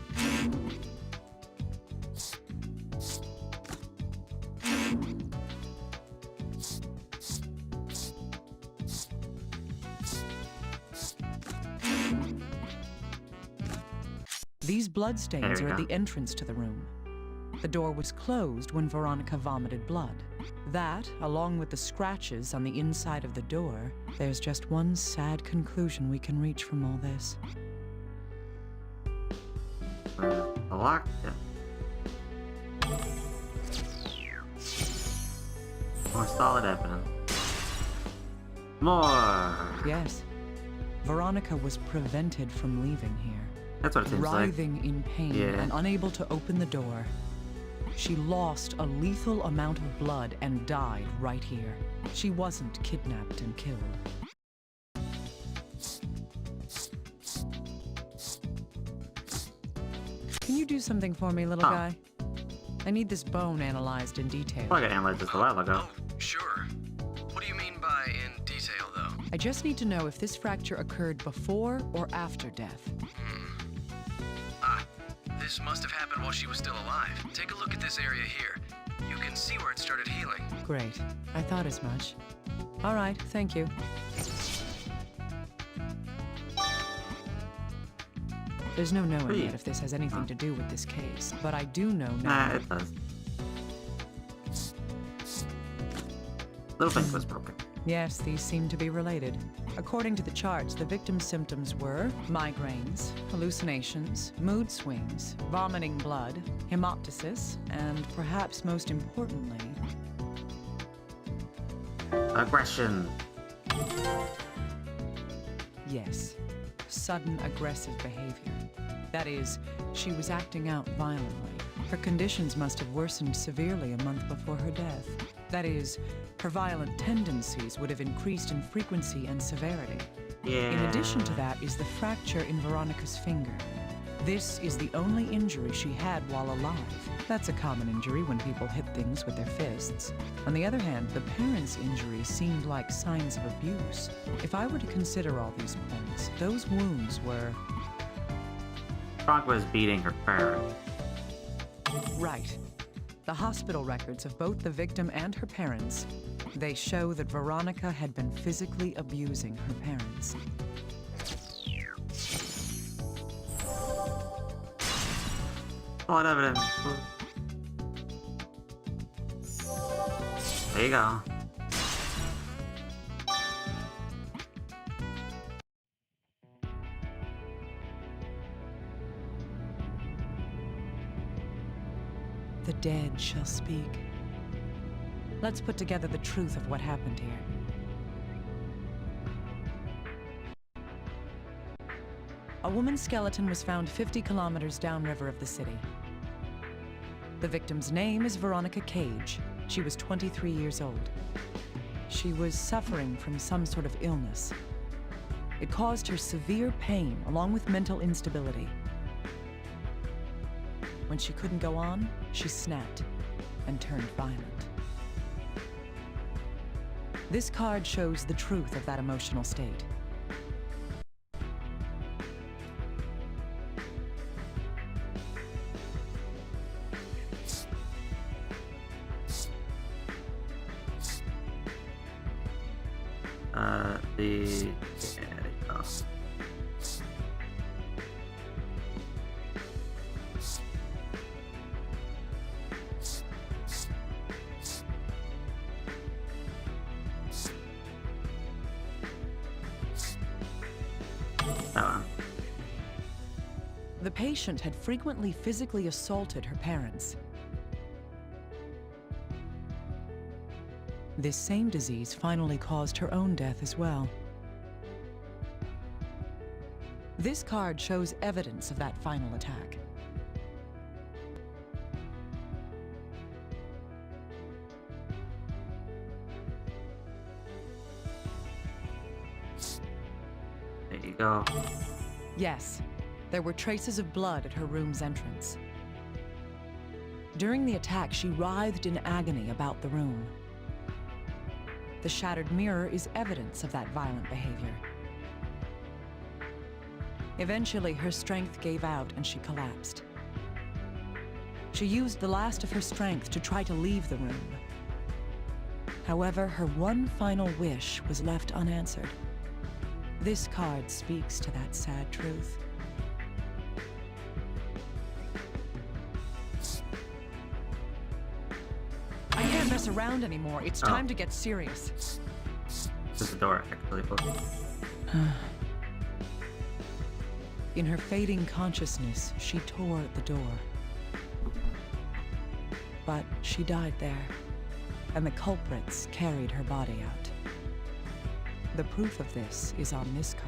Speaker 10: These bloodstains
Speaker 1: There
Speaker 10: are
Speaker 1: we
Speaker 10: at
Speaker 1: go.
Speaker 10: the entrance to the room. The door was closed when Veronica vomited blood. That, along with the scratches on the inside of the door, there's just one sad conclusion we can reach from all this.
Speaker 1: The lock? Yeah. More solid evidence. More!
Speaker 10: Yes. Veronica was prevented from leaving here.
Speaker 1: That's what it seems like.
Speaker 10: Writhing in pain
Speaker 1: Yeah.
Speaker 10: and unable to open the door. She lost a lethal amount of blood and died right here. She wasn't kidnapped and killed. Can you do something for me, little guy? I need this bone analyzed in detail.
Speaker 1: Well, I got analyzed just a while ago.
Speaker 9: Oh, sure. What do you mean by in detail, though?
Speaker 10: I just need to know if this fracture occurred before or after death.
Speaker 9: This must have happened while she was still alive. Take a look at this area here. You can see where it started healing.
Speaker 10: Great. I thought as much. All right, thank you. There's no knowing yet if this has anything to do with this case, but I do know now.
Speaker 1: Nah, it does. Little finger was broken.
Speaker 10: Yes, these seem to be related. According to the charts, the victim's symptoms were migraines, hallucinations, mood swings, vomiting blood, hemoptysis, and perhaps most importantly,
Speaker 1: Aggression.
Speaker 10: yes, sudden aggressive behavior. That is, she was acting out violently. Her conditions must have worsened severely a month before her death. That is, her violent tendencies would have increased in frequency and severity.
Speaker 1: Yeah.
Speaker 10: In addition to that is the fracture in Veronica's finger. This is the only injury she had while alive. That's a common injury when people hit things with their fists. On the other hand, the parents' injuries seemed like signs of abuse. If I were to consider all these points, those wounds were...
Speaker 1: Veronica was beating her parents.
Speaker 10: right. The hospital records of both the victim and her parents, they show that Veronica had been physically abusing her parents.
Speaker 1: Solid evidence. There you go.
Speaker 10: The dead shall speak. Let's put together the truth of what happened here. A woman's skeleton was found 50 kilometers downriver of the city. The victim's name is Veronica Cage. She was 23 years old. She was suffering from some sort of illness. It caused her severe pain along with mental instability. When she couldn't go on, she snapped and turned violent. This card shows the truth of that emotional state.
Speaker 1: Yeah, there you go. That one.
Speaker 10: The patient had frequently physically assaulted her parents. This same disease finally caused her own death as well. This card shows evidence of that final attack.
Speaker 1: There you go.
Speaker 10: Yes, there were traces of blood at her room's entrance. During the attack, she writhed in agony about the room. The shattered mirror is evidence of that violent behavior. Eventually, her strength gave out and she collapsed. She used the last of her strength to try to leave the room. However, her one final wish was left unanswered. This card speaks to that sad truth. I can't mess around anymore. It's time to get serious.
Speaker 1: This is the door, actually.
Speaker 10: In her fading consciousness, she tore at the door. But she died there, and the culprits carried her body out. The proof of this is on this card.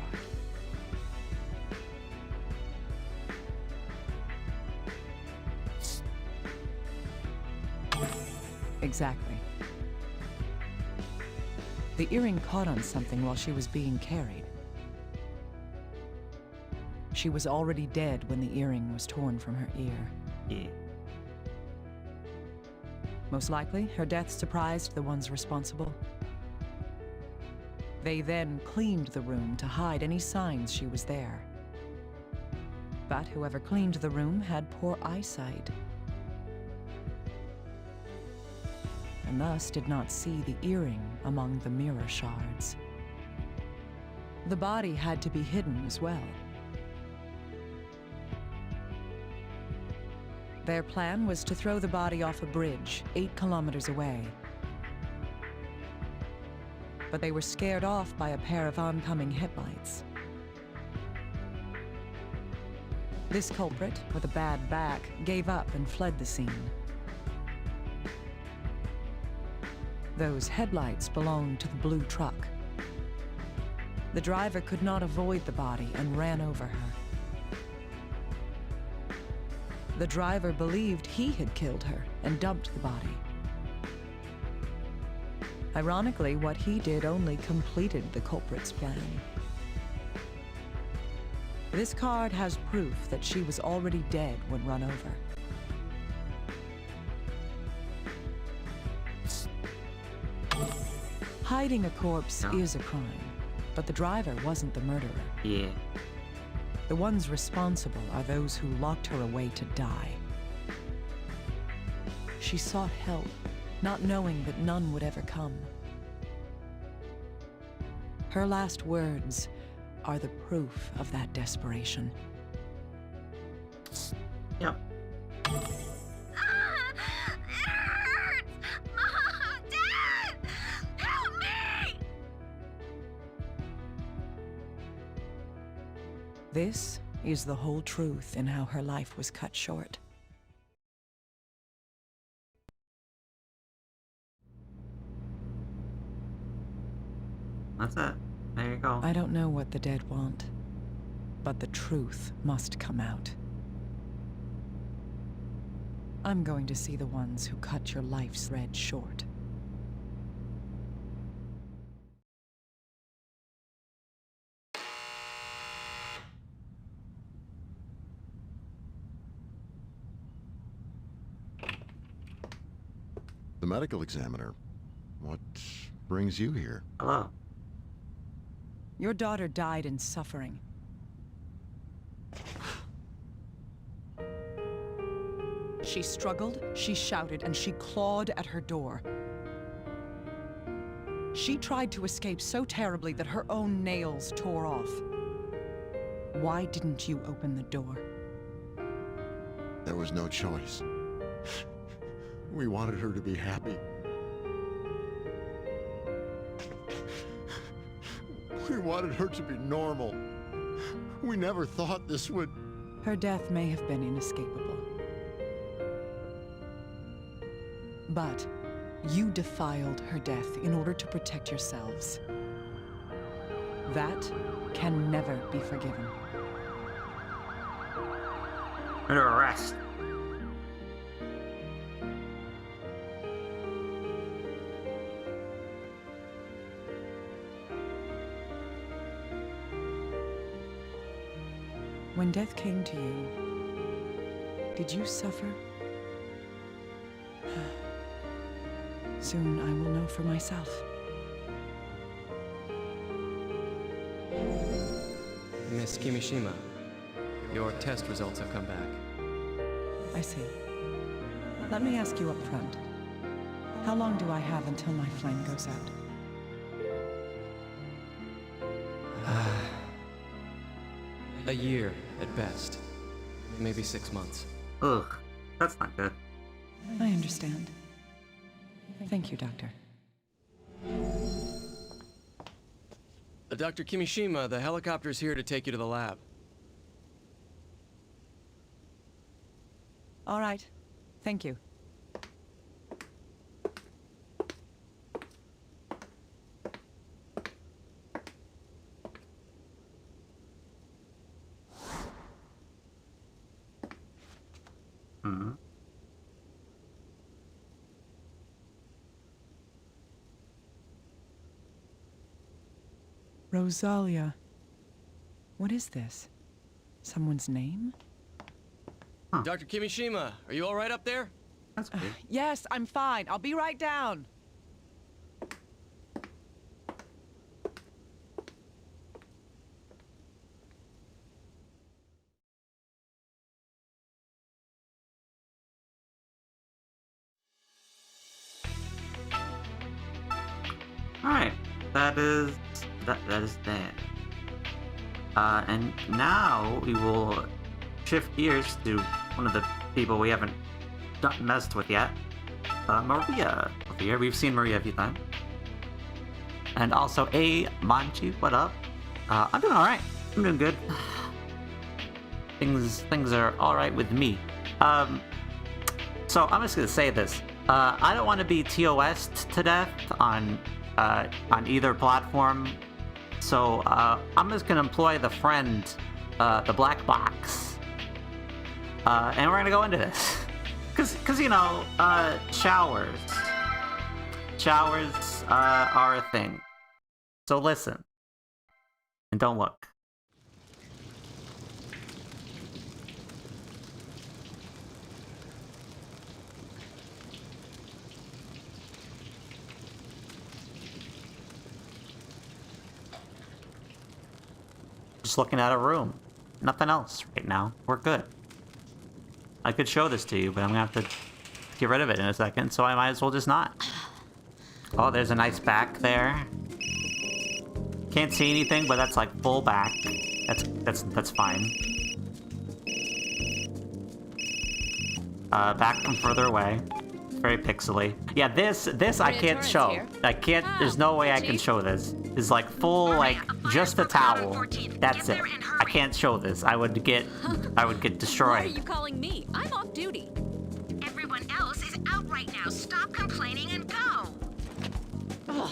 Speaker 10: Exactly. The earring caught on something while she was being carried. She was already dead when the earring was torn from her ear.
Speaker 1: Yeah.
Speaker 10: Most likely, her death surprised the ones responsible. They then cleaned the room to hide any signs she was there. But whoever cleaned the room had poor eyesight, and thus did not see the earring among the mirror shards. The body had to be hidden as well. Their plan was to throw the body off a bridge 8 kilometers away. But they were scared off by a pair of oncoming headlights. This culprit, with a bad back, gave up and fled the scene. Those headlights belonged to the blue truck. The driver could not avoid the body and ran over her. The driver believed he had killed her and dumped the body. Ironically, what he did only completed the culprit's plan. This card has proof that she was already dead when run over. Hiding a corpse is a crime, but the driver wasn't the murderer.
Speaker 1: Yeah.
Speaker 10: The ones responsible are those who locked her away to die. She sought help, not knowing that none would ever come. Her last words are the proof of that desperation.
Speaker 1: Yep.
Speaker 12: It hurts! Mom! Dad! Help me!
Speaker 10: This is the whole truth in how her life was cut short.
Speaker 1: That's it. There you go.
Speaker 10: I don't know what the dead want, but the truth must come out. I'm going to see the ones who cut your life's thread short.
Speaker 11: The medical examiner. What brings you here?
Speaker 1: Hello.
Speaker 10: Your daughter died in suffering. She struggled, she shouted, and she clawed at her door. She tried to escape so terribly that her own nails tore off. Why didn't you open the door?
Speaker 11: There was no choice. We wanted her to be happy. We wanted her to be normal. We never thought this would...
Speaker 10: Her death may have been inescapable. But You defiled her death in order to protect yourselves. That can never be forgiven.
Speaker 1: Under arrest.
Speaker 10: When death came to you, did you suffer? Soon I will know for myself.
Speaker 13: Miss Kimishima, your test results have come back.
Speaker 10: I see. Let me ask you up front. How long do I have until my flame goes out?
Speaker 13: A year at best. Maybe 6 months.
Speaker 1: Ugh, that's not good.
Speaker 10: I understand. Thank you, Doctor.
Speaker 13: Dr. Kimishima, the helicopter's here to take you to the lab.
Speaker 10: All right. Thank you.
Speaker 1: Hmm.
Speaker 10: Rosalia. What is this? Someone's name?
Speaker 13: Dr. Kimishima, are you all right up there?
Speaker 1: That's good.
Speaker 10: Yes, I'm fine. I'll be right down.
Speaker 1: Alright, that is that is that. And now we will shift gears to one of the people we haven't messed with yet. Maria over here. We've seen Maria a few times. And also Manchi, what up? I'm doing alright. I'm doing good. Things are alright with me. So I'm just gonna say this. I don't want to be TOS'd to death on either platform. So I'm just gonna employ the friend, the black box, and we're gonna go into this, cause you know, showers are a thing. So listen, and don't look. Just looking at a room. Nothing else right now. We're good. I could show this to you, but I'm gonna have to get rid of it in a second, so I might as well just not. Oh, there's a nice back there. Can't see anything, but that's like full back. That's fine. Back from further away. It's very pixely. Yeah, this I can't show. I can't. There's no way I can show this. It's like full, like just a towel. That's it. I can't show this. I would get destroyed.
Speaker 2: Why are you calling me? I'm off duty.
Speaker 12: Everyone else is out right now. Stop complaining and go.
Speaker 2: Ugh.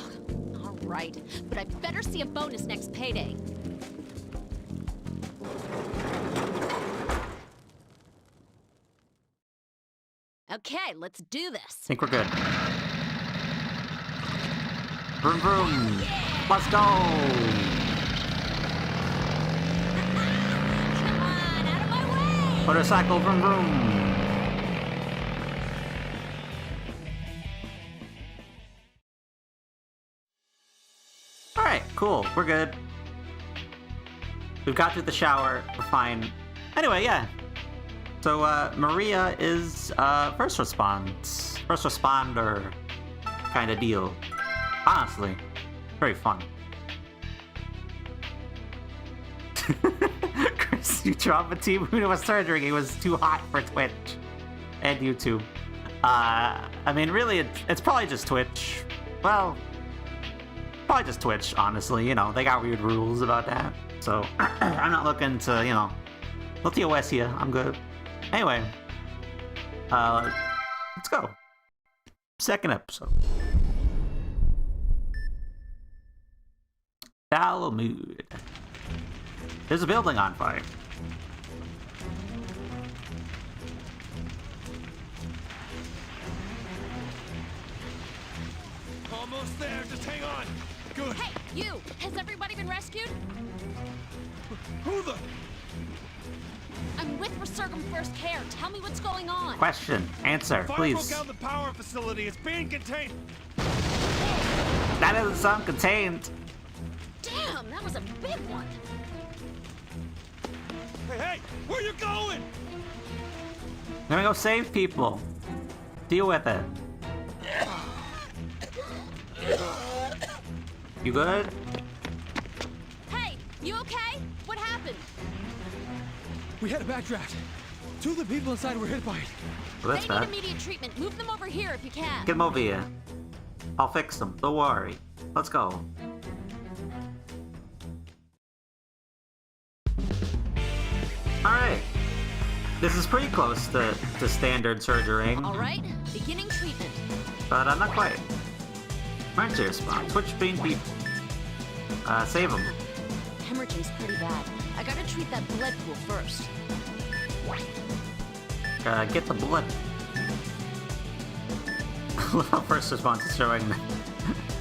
Speaker 2: All right, but I better see a bonus next payday. Okay, let's do this.
Speaker 1: I think we're good. Vroom vroom. Let's go.
Speaker 2: Come on, out of my way!
Speaker 1: Motorcycle vroom vroom. Alright, cool. We're good. We've got through the shower. We're fine. Anyway, yeah. So, Maria is, first responder kind of deal. Honestly, very fun. Chris, you traumatized me with surgery. It was too hot for Twitch and YouTube. I mean, really, it's probably just Twitch. Well, probably just Twitch, honestly. You know, they got weird rules about that. So, I'm not looking to, you know, no TOS here. I'm good. Anyway, let's go. Second episode. Foul mood. There's a building on fire.
Speaker 4: Almost there. Just hang on. Good.
Speaker 2: Hey, you! Has everybody been rescued?
Speaker 4: Who the?
Speaker 2: I'm with Resurgam First Care. Tell me what's going on.
Speaker 1: Question. Answer,
Speaker 4: Fire
Speaker 1: please.
Speaker 4: broke out the power facility. It's being contained.
Speaker 1: That doesn't sound contained.
Speaker 2: Damn, that was a big one.
Speaker 4: Hey, where you going?
Speaker 1: I'm gonna go save people. Deal with it. You good?
Speaker 2: Hey, you okay? What happened?
Speaker 4: We had a backdraft. Two of the people inside were hit by it.
Speaker 1: Well, that's
Speaker 2: They need
Speaker 1: bad.
Speaker 2: immediate treatment. Move them over here if you can.
Speaker 1: Get them over here. I'll fix them. Don't worry. Let's go. Alright. This is pretty close to standard surgery.
Speaker 2: All right, beginning treatment.
Speaker 1: But not quite. Emergency response. Switch between people. Save them.
Speaker 2: Hemorrhaging's pretty bad. I gotta treat that blood pool first.
Speaker 1: Get the blood. First response is showing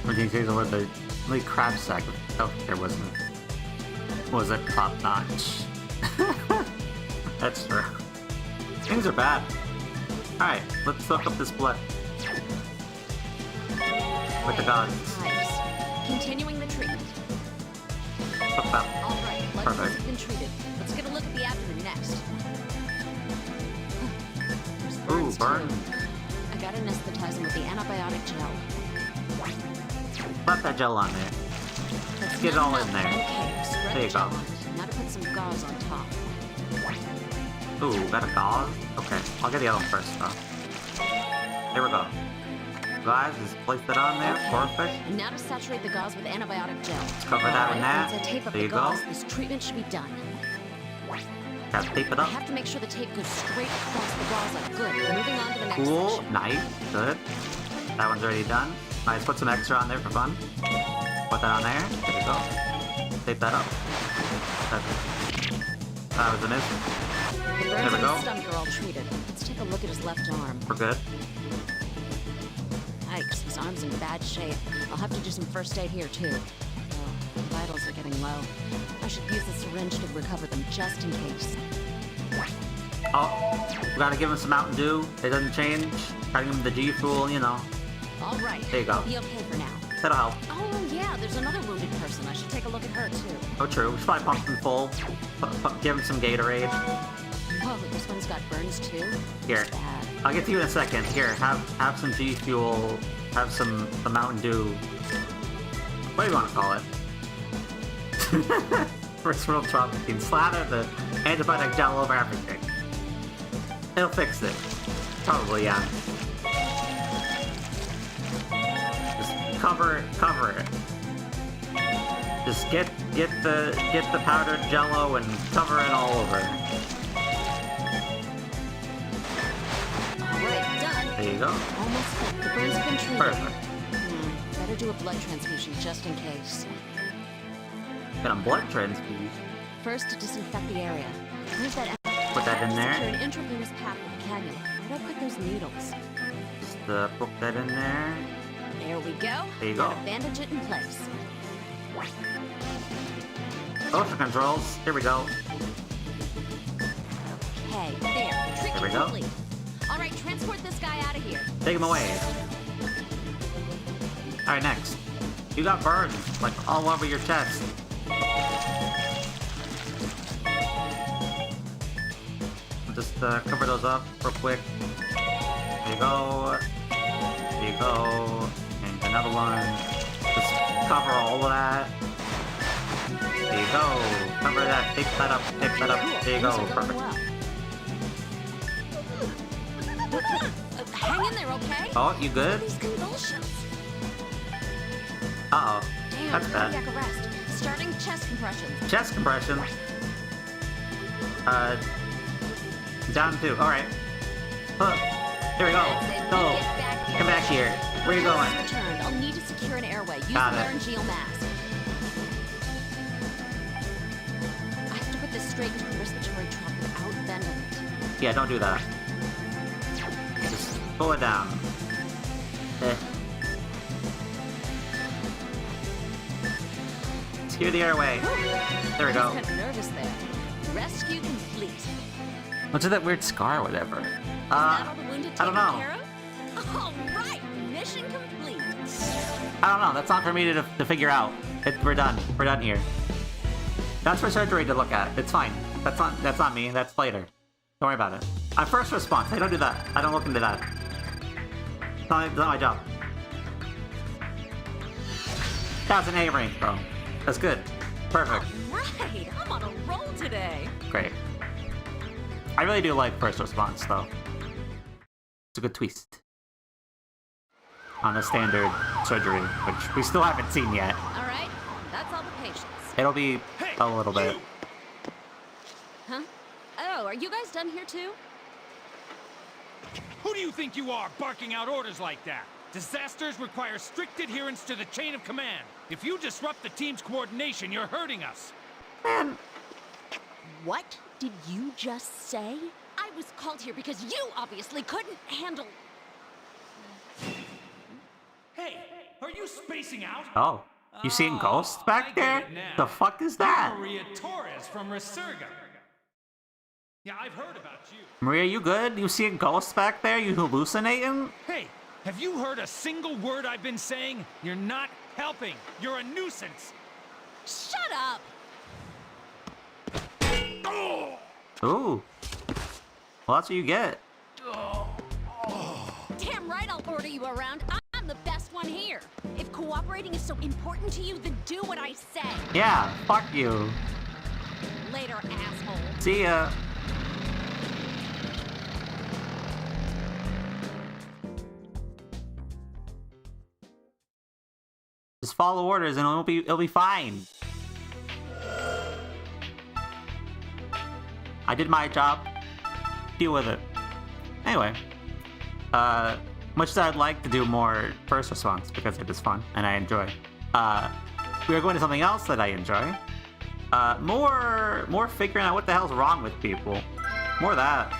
Speaker 1: emergency with the only crab sack of healthcare wasn't top notch. That's true. Things are bad. Alright, let's soak up this blood. With the guns.
Speaker 2: Nice. Continuing the treatment.
Speaker 1: Look up.
Speaker 2: All right, blood
Speaker 1: Perfect.
Speaker 2: has been treated. Let's get a look at the abdomen next. There's
Speaker 1: Ooh,
Speaker 2: burns,
Speaker 1: burn.
Speaker 2: too. I gotta anesthetize him with the antibiotic gel.
Speaker 1: Put that gel on there.
Speaker 2: That's
Speaker 1: Get it
Speaker 2: not
Speaker 1: all in
Speaker 2: enough.
Speaker 1: there.
Speaker 2: Okay, spread
Speaker 1: There you
Speaker 2: the gel
Speaker 1: go.
Speaker 2: out. Now to put some gauze on top.
Speaker 1: Ooh, got a gauze? Okay, I'll get the other one first, though. Here we go. Guys, just place it on there. Perfect.
Speaker 2: And now to saturate the gauze with antibiotic gel.
Speaker 1: Let's cover that in that.
Speaker 2: Once I tape up
Speaker 1: There
Speaker 2: the
Speaker 1: you go.
Speaker 2: gauze, this treatment should be done.
Speaker 1: Gotta tape it
Speaker 2: I
Speaker 1: up.
Speaker 2: have to make sure the tape goes straight across the gauze like good. Moving on to the next
Speaker 1: Cool.
Speaker 2: section.
Speaker 1: Nice. Good. That one's already done. Nice. Put some extra on there for fun. Put that on there. There we go. Tape that up. That was a miss.
Speaker 2: The burns
Speaker 1: There we
Speaker 2: in
Speaker 1: go.
Speaker 2: his stomach are all treated. Let's take a look at his left arm.
Speaker 1: We're good.
Speaker 2: Yikes, his arm's in bad shape. I'll have to do some first aid here, too. Oh, the vitals are getting low. I should use the syringe to recover them just in case.
Speaker 1: Oh, we gotta give him some Mountain Dew. It doesn't change. Gotta give him the G Fuel, you know.
Speaker 2: All right.
Speaker 1: There you go.
Speaker 2: He'll be okay for now.
Speaker 1: That'll help.
Speaker 2: Oh, yeah, there's another wounded person. I should take a look at her, too.
Speaker 1: Oh, true. We should probably pump him full. Give him some Gatorade.
Speaker 2: Oh, this one's got burns, too?
Speaker 1: Here.
Speaker 2: It's bad.
Speaker 1: I'll get to you in a second. Here, have some G Fuel. Have some Mountain Dew. What do you want to call it? First world tropicine. Slather the antibiotic gel over everything. It'll fix it. Probably, yeah. Just cover it. Just get the powdered Jello and cover it all over.
Speaker 2: All right, done.
Speaker 1: There you go.
Speaker 2: Almost full. The burns have been treated.
Speaker 1: Perfect.
Speaker 2: Better do a blood transfusion just in case.
Speaker 1: Get a blood transfusion.
Speaker 2: First, to disinfect the area. Where's that?
Speaker 1: Put that in there.
Speaker 2: Secure an intravenous path with a cannula. Where'd I put those needles?
Speaker 1: Just put that in there.
Speaker 2: There we go.
Speaker 1: There you
Speaker 2: Now
Speaker 1: go.
Speaker 2: to bandage it in place.
Speaker 1: Motion controls. Here we go.
Speaker 2: Okay, there. Treatment
Speaker 1: There we go.
Speaker 2: complete. All right, transport this guy out of here.
Speaker 1: Take him away. Alright, next. You got burns, like, all over your chest. Just cover those up real quick. There you go. There you go. And another one. Just cover all of that. There you go. Cover that. Pick that up. Pick that up. There you go.
Speaker 2: Things are going
Speaker 1: Perfect.
Speaker 2: well. Hang in there, okay?
Speaker 1: Oh, you good?
Speaker 2: These convulsions.
Speaker 1: Uh-oh.
Speaker 2: Damn,
Speaker 1: That's bad.
Speaker 2: cardiac arrest. Starting chest compressions.
Speaker 1: Chest compression. Down 2. Alright. Here we go. Go.
Speaker 2: Get back here.
Speaker 1: Come back here. Where you going?
Speaker 2: Returned. I'll need to secure an airway. Use
Speaker 1: Got
Speaker 2: the
Speaker 1: it.
Speaker 2: laryngeal mask. I have to put this straight into the respiratory tract without bending it.
Speaker 1: Yeah, don't do that. Just pull it down. Secure the airway. There we go.
Speaker 2: I was kind of nervous there. Rescue complete.
Speaker 1: What's with that weird scar or whatever?
Speaker 2: Is that all the wounded
Speaker 1: I don't
Speaker 2: taken
Speaker 1: know.
Speaker 2: care of? All right, mission complete.
Speaker 1: I don't know. That's not for me to figure out. We're done. We're done here. That's for surgery to look at. It's fine. That's not me. That's later. Don't worry about it. I'm first response. I don't do that. I don't look into that. It's not my job. That's an A rank, bro. That's good. Perfect.
Speaker 2: Right, I'm on a roll today.
Speaker 1: Great. I really do like first response, though. It's a good twist on a standard surgery, which we still haven't seen yet.
Speaker 2: All right, that's all the patients.
Speaker 1: It'll be a little bit.
Speaker 2: Huh? Oh, are you guys done here too?
Speaker 14: Who do you think you are, barking out orders like that? Disasters require strict adherence to the chain of command. If you disrupt the team's coordination, you're hurting us.
Speaker 1: Man.
Speaker 2: What did you just say? I was called here because you obviously couldn't handle...
Speaker 14: Hey, are you spacing out?
Speaker 1: Oh, you seeing ghosts back there? The fuck is that?
Speaker 14: Maria Torres from Resurga. Yeah, I've heard about you.
Speaker 1: Maria, you good? You seeing ghosts back there? You hallucinating?
Speaker 14: Hey, have you heard a single word I've been saying? You're not helping. You're a nuisance.
Speaker 2: Shut up!
Speaker 1: Ooh. Well, that's what you get.
Speaker 2: Damn right I'll order you around. I'm the best one here. If cooperating is so important to you, then do what I say.
Speaker 1: Yeah, fuck you.
Speaker 2: Later, asshole.
Speaker 1: See ya. Just follow orders and it'll be fine. I did my job. Deal with it. Anyway, much as I'd like to do more first response because it is fun and I enjoy. We are going to something else that I enjoy. More figuring out what the hell's wrong with people. More of that.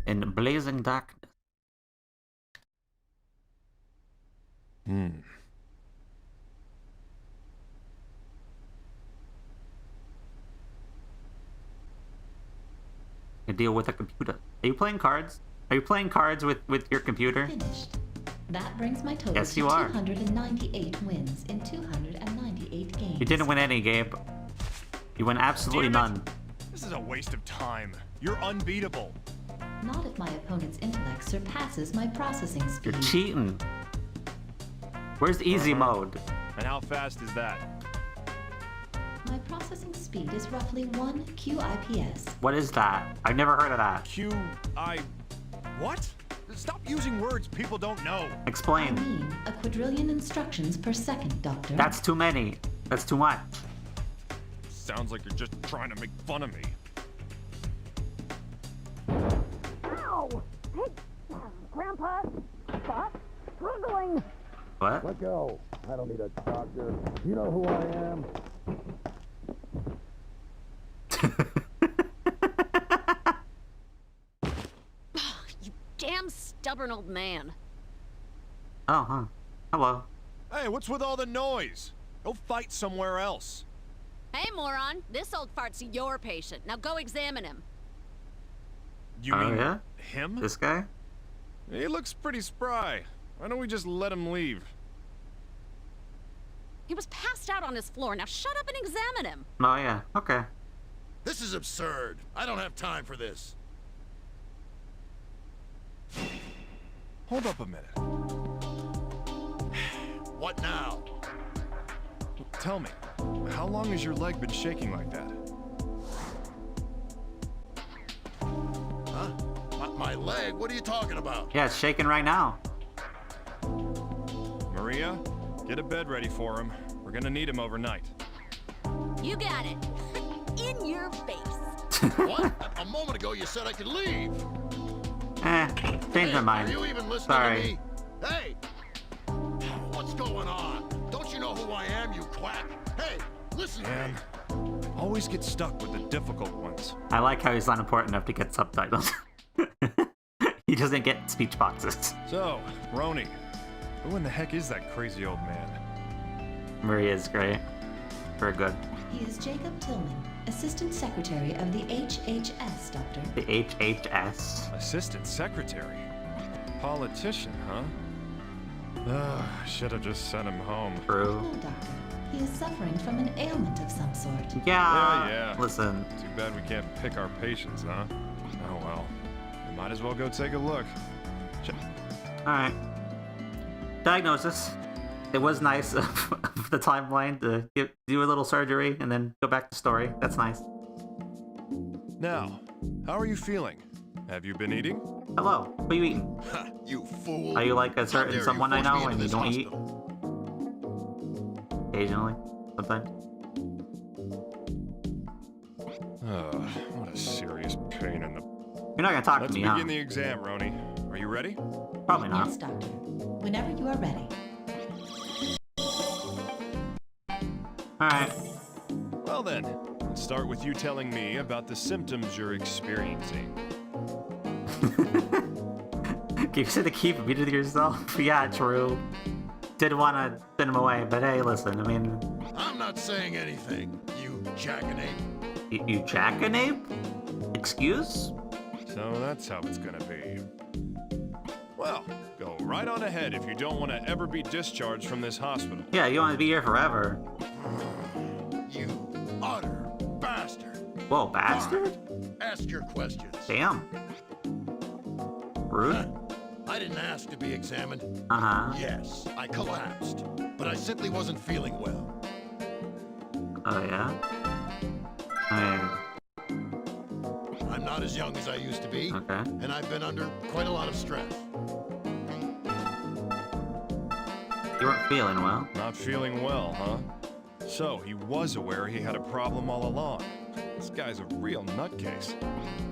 Speaker 1: In blazing darkness. I deal with a computer. Are you playing cards? Are you playing cards with your computer?
Speaker 15: Finished. That brings my total
Speaker 1: Yes,
Speaker 15: to
Speaker 1: you are.
Speaker 15: 298 wins in 298 games.
Speaker 1: You didn't win any, Gabe. You win absolutely none.
Speaker 16: This is a waste of time. You're unbeatable.
Speaker 15: Not if my opponent's intellect surpasses my processing speed.
Speaker 1: You're cheating. Where's the easy mode?
Speaker 16: And how fast is that?
Speaker 15: My processing speed is roughly 1 QIPS.
Speaker 1: What is that? I've never heard of that.
Speaker 16: What? Stop using words people don't know.
Speaker 1: Explain.
Speaker 15: I mean, a quadrillion instructions per second, Doctor.
Speaker 1: That's too many. That's too much.
Speaker 16: Sounds like you're just trying to make fun of me.
Speaker 17: Ow! Hey, Grandpa, stop struggling.
Speaker 1: What?
Speaker 18: Let go. I don't need a doctor. You know who I am.
Speaker 2: You damn stubborn old man.
Speaker 1: Oh, huh. Hello.
Speaker 16: Hey, what's with all the noise? Go fight somewhere else.
Speaker 2: Hey, moron. This old fart's your patient. Now go examine him.
Speaker 16: You
Speaker 1: Oh,
Speaker 16: mean
Speaker 1: yeah?
Speaker 16: him?
Speaker 1: This guy?
Speaker 16: He looks pretty spry. Why don't we just let him leave?
Speaker 2: He was passed out on his floor. Now shut up and examine him.
Speaker 1: Oh, yeah. Okay.
Speaker 11: This is absurd. I don't have time for this.
Speaker 16: Hold up a minute.
Speaker 11: What now?
Speaker 16: Tell me, how long has your leg been shaking like that?
Speaker 11: Huh? My leg? What are you talking about?
Speaker 1: Yeah, it's shaking right now.
Speaker 16: Maria, get a bed ready for him. We're gonna need him overnight.
Speaker 6: You got it. In your face.
Speaker 11: What? A moment ago you said I could leave.
Speaker 1: Changed my mind.
Speaker 11: Are you even listening
Speaker 1: Sorry.
Speaker 11: to me? Hey! What's going on? Don't you know who I am, you quack? Hey, listen to me.
Speaker 16: Always get stuck with the difficult ones.
Speaker 1: I like how he's not important enough to get subtitles. He doesn't get speech boxes.
Speaker 16: So, Roni, who in the heck is that crazy old man?
Speaker 1: Maria is great. Very good.
Speaker 15: He is Jacob Tillman, Assistant Secretary of the HHS, Doctor.
Speaker 1: The HHS.
Speaker 16: Assistant Secretary? Politician, huh? I should have just sent him home.
Speaker 1: True.
Speaker 15: Oh, Doctor. He is suffering from an ailment of some sort.
Speaker 16: Yeah.
Speaker 1: Listen.
Speaker 16: Too bad we can't pick our patients, huh? Oh well. We might as well go take a look.
Speaker 1: Alright. Diagnosis. It was nice of the timeline to do a little surgery and then go back to story. That's nice.
Speaker 16: Now, how are you feeling? Have you been eating?
Speaker 1: Hello. What are you eating?
Speaker 11: You fool.
Speaker 1: Are you like a certain someone I know and you don't eat? Occasionally. Sometimes.
Speaker 16: What a serious pain in the...
Speaker 1: You're not gonna talk
Speaker 16: Let's
Speaker 1: to me, huh?
Speaker 16: begin the exam, Roni. Are you ready?
Speaker 1: Probably not.
Speaker 15: Yes, Doctor. Whenever you are ready.
Speaker 1: Alright.
Speaker 16: Well then, let's start with you telling me about the symptoms you're experiencing.
Speaker 1: You said to keep it to yourself? Yeah, true. Didn't want to send him away, but hey, listen, I mean...
Speaker 11: I'm not saying anything, you jackanape.
Speaker 1: You jackanape? Excuse?
Speaker 16: So that's how it's gonna be. Well, go right on ahead if you don't want to ever be discharged from this hospital.
Speaker 1: Yeah, you want to be here forever.
Speaker 11: You utter bastard.
Speaker 1: Whoa, bastard?
Speaker 11: Ask your questions.
Speaker 1: Damn. Rude.
Speaker 11: I didn't ask to be examined.
Speaker 1: Uh-huh.
Speaker 11: Yes, I collapsed, but I simply wasn't feeling well.
Speaker 1: Oh, yeah? I mean...
Speaker 11: I'm not as young as I used to be,
Speaker 1: okay.
Speaker 11: And I've been under quite a lot of stress.
Speaker 1: You weren't feeling well.
Speaker 16: Not feeling well, huh? So, he was aware he had a problem all along. This guy's a real nutcase.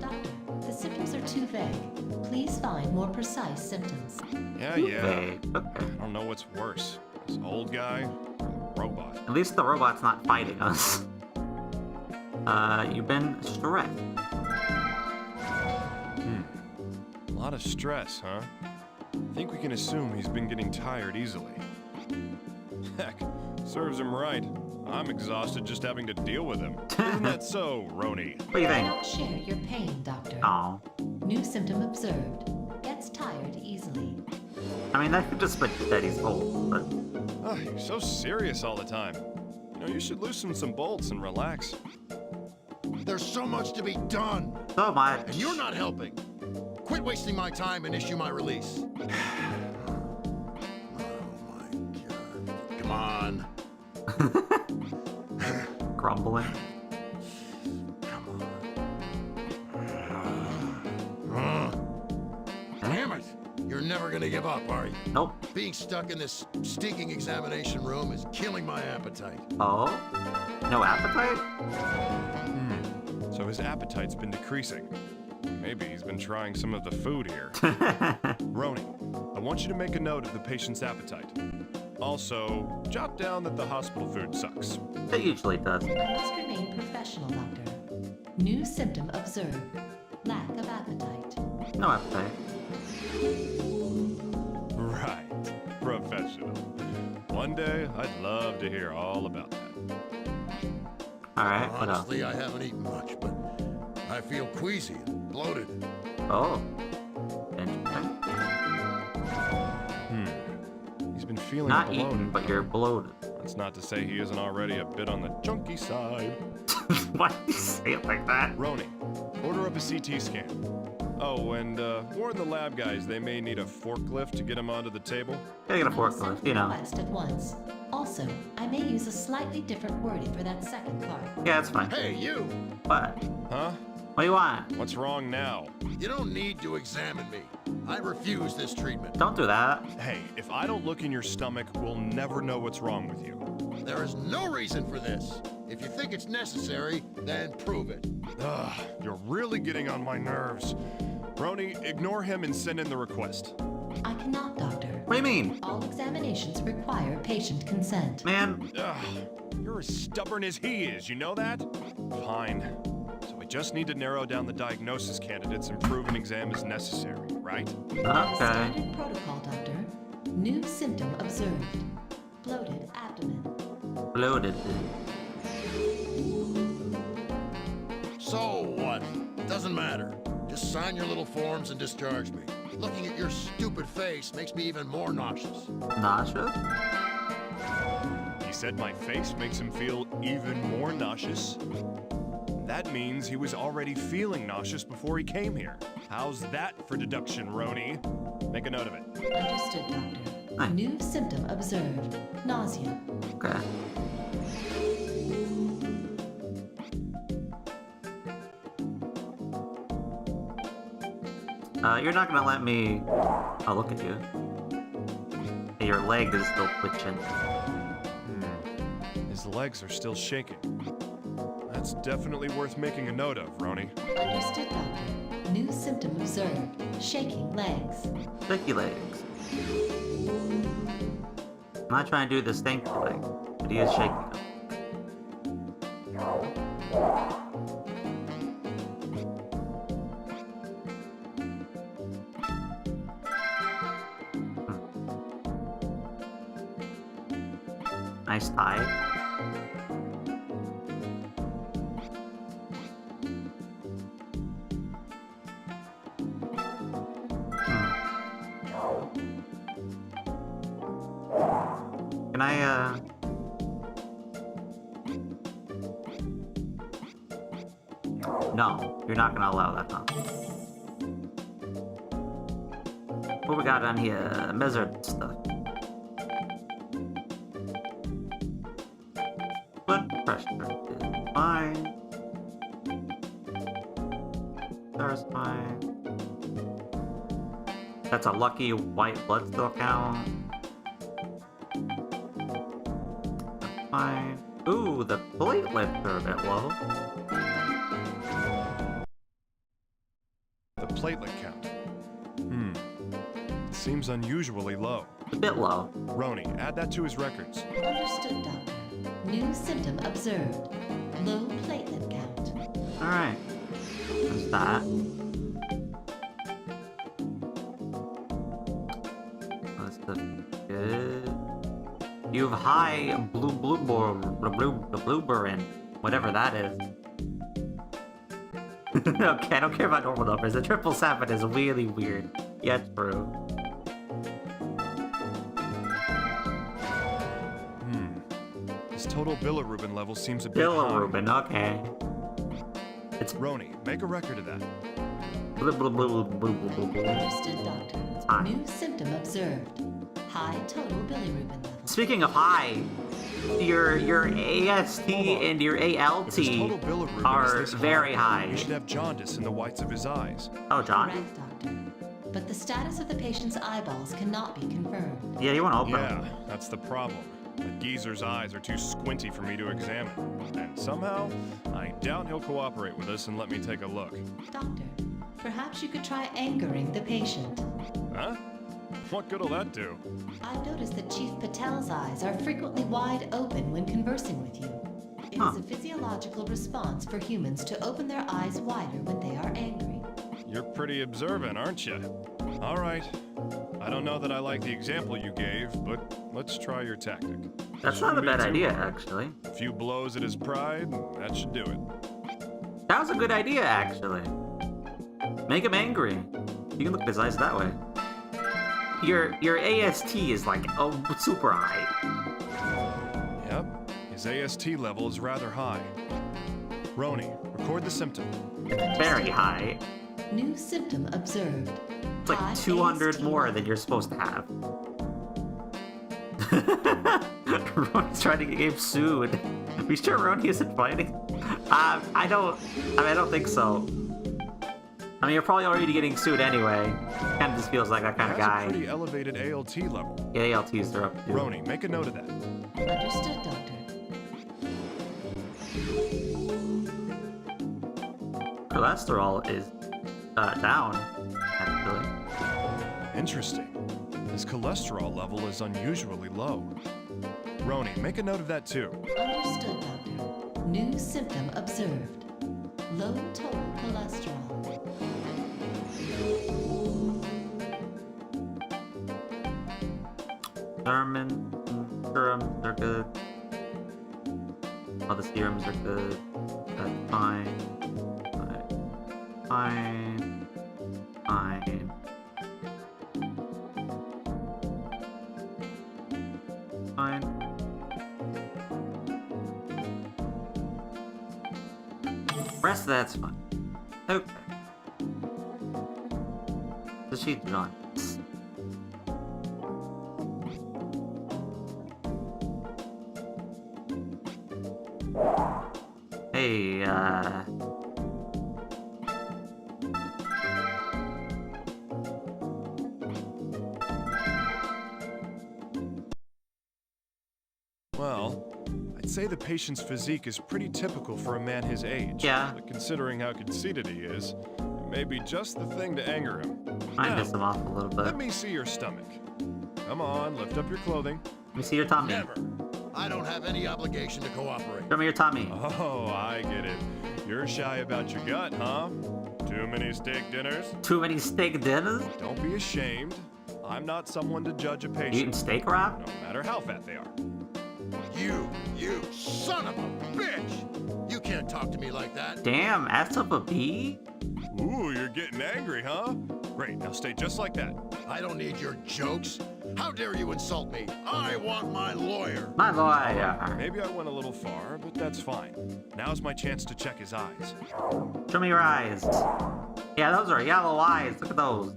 Speaker 15: Doctor, the symptoms are too vague. Please find more precise symptoms.
Speaker 16: Yeah.
Speaker 1: Okay.
Speaker 16: I don't know what's worse. This old guy or the robot?
Speaker 1: At least the robot's not fighting us. You've been stressed.
Speaker 16: A lot of stress, huh? I think we can assume he's been getting tired easily. Heck, serves him right. I'm exhausted just having to deal with him. Isn't that so, Roni?
Speaker 1: What do you think?
Speaker 15: Share your pain, Doctor.
Speaker 1: Oh.
Speaker 15: New symptom observed. Gets tired easily.
Speaker 1: I mean, that could just be that he's old, but...
Speaker 16: Oh, you're so serious all the time. You know, you should loosen some bolts and relax.
Speaker 11: There's so much to be done.
Speaker 1: So much.
Speaker 11: And you're not helping. Quit wasting my time and issue my release. Come on.
Speaker 1: Grumbling.
Speaker 11: Damn it! You're never gonna give up, are you?
Speaker 1: Nope.
Speaker 11: Being stuck in this stinking examination room is killing my appetite.
Speaker 1: Oh? No appetite?
Speaker 16: So his appetite's been decreasing. Maybe he's been trying some of the food here. Roni, I want you to make a note of the patient's appetite. Also, jot down that the hospital food sucks.
Speaker 1: It usually does.
Speaker 15: Must remain professional, Doctor. New symptom observed. Lack of appetite.
Speaker 1: No appetite.
Speaker 16: Right. Professional. One day, I'd love to hear all about that.
Speaker 1: Alright, what else?
Speaker 11: Honestly, I haven't eaten much, but I feel queasy and bloated.
Speaker 1: Oh. Interesting.
Speaker 16: He's been feeling
Speaker 1: Not
Speaker 16: bloated.
Speaker 1: eating, but you're bloated.
Speaker 16: That's not to say he isn't already a bit on the junky side.
Speaker 1: Why do you say it like that?
Speaker 16: Roni, order up a CT scan. Oh, and warn the lab guys they may need a forklift to get him onto the table.
Speaker 1: Gotta get a forklift, you know.
Speaker 15: Request at once. Also, I may use a slightly different wording for that second part.
Speaker 1: Yeah, that's fine.
Speaker 11: Hey, you!
Speaker 1: What?
Speaker 16: Huh?
Speaker 1: What do you want?
Speaker 16: What's wrong now?
Speaker 11: You don't need to examine me. I refuse this treatment.
Speaker 1: Don't do that.
Speaker 16: Hey, if I don't look in your stomach, we'll never know what's wrong with you.
Speaker 11: There is no reason for this. If you think it's necessary, then prove it.
Speaker 16: Ugh, you're really getting on my nerves. Roni, ignore him and send in the request.
Speaker 15: I cannot, Doctor.
Speaker 1: What do you mean?
Speaker 15: All examinations require patient consent.
Speaker 1: Man.
Speaker 16: Ugh, you're as stubborn as he is, you know that? Fine. So we just need to narrow down the diagnosis candidates and prove an exam is necessary, right?
Speaker 1: Okay.
Speaker 15: Standard protocol, Doctor. New symptom observed. Bloated abdomen.
Speaker 1: Bloated.
Speaker 11: So what? Doesn't matter. Just sign your little forms and discharge me. Looking at your stupid face makes me even more nauseous.
Speaker 1: Nauseous?
Speaker 16: He said my face makes him feel even more nauseous. That means he was already feeling nauseous before he came here. How's that for deduction, Roni? Make a note of it.
Speaker 15: Understood, Doctor. New symptom observed. Nausea.
Speaker 1: Okay. You're not gonna let me... Oh, look at you. Hey, your leg is still twitching.
Speaker 16: His legs are still shaking. That's definitely worth making a note of, Roni.
Speaker 15: Understood, Doctor. New symptom observed. Shaking legs.
Speaker 1: Shaky legs. I'm not trying to do this stanky leg, but he is shaking them. Nice tie. Can I, No, you're not gonna allow that, huh? What we got on here? Measured stuff. Blood pressure is fine. There's fine. That's a lucky white blood cell count. That's fine. Ooh, the platelets are a bit low.
Speaker 16: The platelet count. Seems unusually low.
Speaker 1: A bit low.
Speaker 16: Roni, add that to his records.
Speaker 15: Understood, Doctor. New symptom observed. Low platelet count.
Speaker 1: Alright. There's that. That's good. You have high blueberry, whatever that is. Okay, I don't care about normal numbers. The 777 is really weird. Yeah, it's true.
Speaker 16: His total bilirubin level seems a bit high.
Speaker 1: Bilirubin, okay. It's
Speaker 16: Roni, make a record of that.
Speaker 15: Understood, Doctor. New symptom observed. High total bilirubin level.
Speaker 1: Speaking of high, your AST and your ALT are very high.
Speaker 16: He should have jaundice in the whites of his eyes.
Speaker 1: Oh, jaundice?
Speaker 15: Correct, Doctor. But the status of the patient's eyeballs cannot be confirmed.
Speaker 1: Yeah, you want to open
Speaker 16: Yeah,
Speaker 1: them.
Speaker 16: that's the problem. The geezer's eyes are too squinty for me to examine. And somehow, I doubt he'll cooperate with us and let me take a look.
Speaker 15: Doctor, perhaps you could try angering the patient.
Speaker 16: Huh? What good'll that do?
Speaker 15: I've noticed that Chief Patel's eyes are frequently wide open when conversing with you. It is a physiological response for humans to open their eyes wider when they are angry.
Speaker 16: You're pretty observant, aren't you? All right. I don't know that I like the example you gave, but let's try your tactic.
Speaker 1: That's not a bad idea, actually.
Speaker 16: A few blows at his pride, that should do it.
Speaker 1: That was a good idea, actually. Make him angry. You can look at his eyes that way. Your AST is like, oh, super high.
Speaker 16: Yep, his AST level is rather high. Roni, record the symptom.
Speaker 1: It's very high.
Speaker 15: New symptom observed.
Speaker 1: It's like 200 more than you're supposed to have. Roni's trying to get Gabe sued. Are you sure Roni isn't fighting? I don't think so. I mean, you're probably already getting sued anyway. Kind of just feels like that kind of guy.
Speaker 16: That's a pretty elevated ALT level.
Speaker 1: Yeah, ALTs are up too.
Speaker 16: Roni, make a note of that.
Speaker 15: Understood, Doctor.
Speaker 1: Cholesterol is down, actually.
Speaker 16: Interesting. His cholesterol level is unusually low. Roni, make a note of that too.
Speaker 15: Understood, Doctor. New symptom observed. Low total cholesterol.
Speaker 1: Serums are good. All the serums are good. That's fine. Fine. Fine. Fine. Rest of that's fine. Okay. So she's done. Hey,
Speaker 16: Well, I'd say the patient's physique is pretty typical for a man his age.
Speaker 1: Yeah.
Speaker 16: But considering how conceited he is, it may be just the thing to anger him.
Speaker 1: I
Speaker 16: Now,
Speaker 1: piss him off a little bit.
Speaker 16: let me see your stomach. Come on, lift up your clothing.
Speaker 1: Let me see your tummy.
Speaker 11: Never. I don't have any obligation to cooperate.
Speaker 1: Show me your tummy.
Speaker 16: Oh, I get it. You're shy about your gut, huh? Too many steak dinners?
Speaker 1: Too many steak dinners?
Speaker 16: Don't be ashamed. I'm not someone to judge a patient.
Speaker 1: Eating steak wrap?
Speaker 16: No matter how fat they are.
Speaker 11: You son of a bitch! You can't talk to me like that.
Speaker 1: Damn, S of a B?
Speaker 16: Ooh, you're getting angry, huh? Great, now stay just like that.
Speaker 11: I don't need your jokes. How dare you insult me? I want my lawyer.
Speaker 1: My lawyer.
Speaker 16: Maybe I went a little far, but that's fine. Now's my chance to check his eyes.
Speaker 1: Show me your eyes. Yeah, those are yellow eyes. Look at those.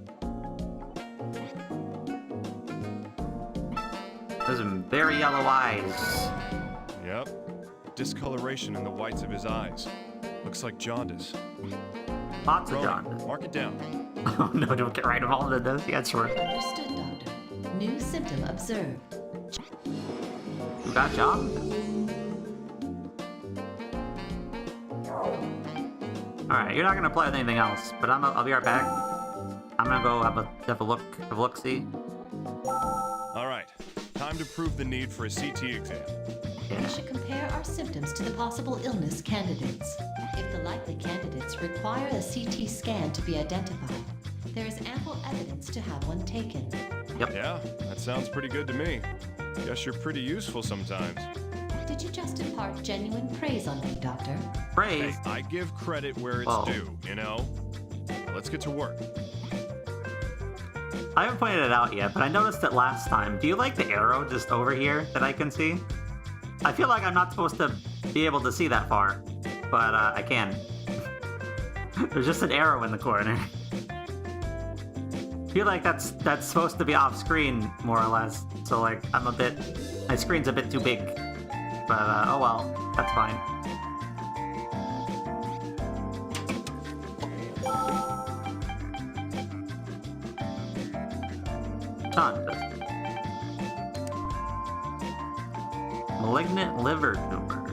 Speaker 1: Those are very yellow eyes.
Speaker 16: Yep. Discoloration in the whites of his eyes. Looks like jaundice.
Speaker 1: Lots of
Speaker 16: Roni,
Speaker 1: jaundice.
Speaker 16: mark it down.
Speaker 1: Oh no, don't get right involved in this. Yeah, sure.
Speaker 15: Understood, Doctor. New symptom observed.
Speaker 1: You got jaundice. Alright, you're not gonna play with anything else, but I'll be right back. I'm gonna go have a look-see.
Speaker 16: All right, time to prove the need for a CT exam.
Speaker 15: We should compare our symptoms to the possible illness candidates. If the likely candidates require a CT scan to be identified, there is ample evidence to have one taken.
Speaker 1: Yep.
Speaker 16: Yeah, that sounds pretty good to me. Guess you're pretty useful sometimes.
Speaker 15: Did you just impart genuine praise on me, Doctor?
Speaker 1: Praise?
Speaker 16: Hey, I give credit where it's due, you know? Now let's get to work.
Speaker 1: I haven't pointed it out yet, but I noticed it last time. Do you like the arrow just over here that I can see? I feel like I'm not supposed to be able to see that far, but I can. There's just an arrow in the corner. I feel like that's supposed to be off screen, more or less. So like, my screen's a bit too big. But oh well, that's fine. Jaundice. Malignant liver tumor.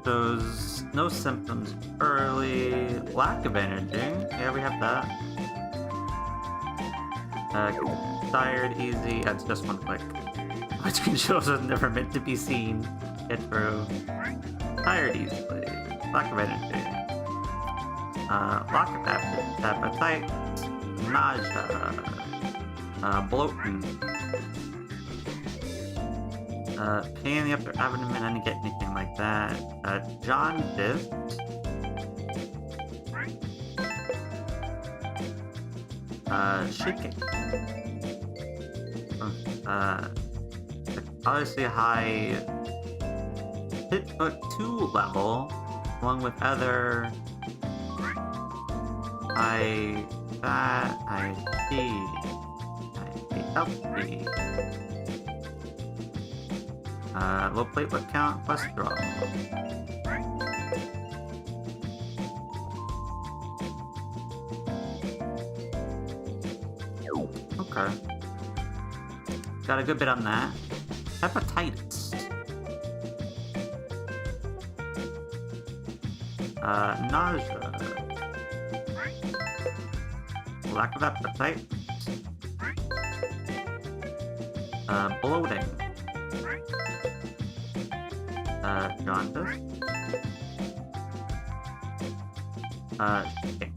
Speaker 1: Shows no symptoms early. Lack of energy. Yeah, we have that. Tired, easy. That's just one click. My screen shows was never meant to be seen. Get through. Tired easily. Lack of energy. Lack of appetite. Nausea. Bloating. Pain in the upper abdomen. I didn't get anything like that. Jaundice. Shaking. Obviously high Vtuber level, along with other high fat, high T, high healthy, low platelet count, cholesterol. Okay. Got a good bit on that. Hepatitis. Nausea. Lack of appetite. Bloating. Jaundice. Shaking.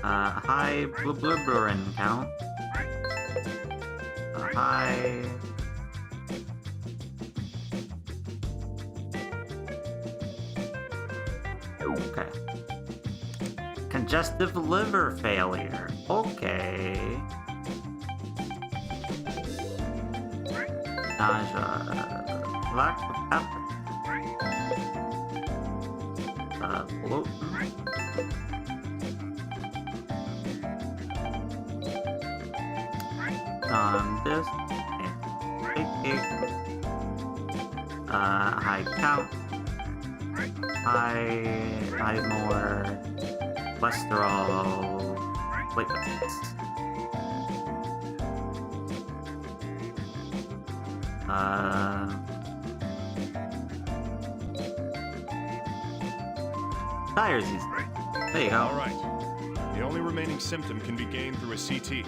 Speaker 1: High blubberin count. High... Okay. Congestive liver failure. Okay. Nausea. Lack of appetite. Bloating. This. High count. High more cholesterol platelets. Tires easy. There you go.
Speaker 16: All right. The only remaining symptom can be gained through a CT.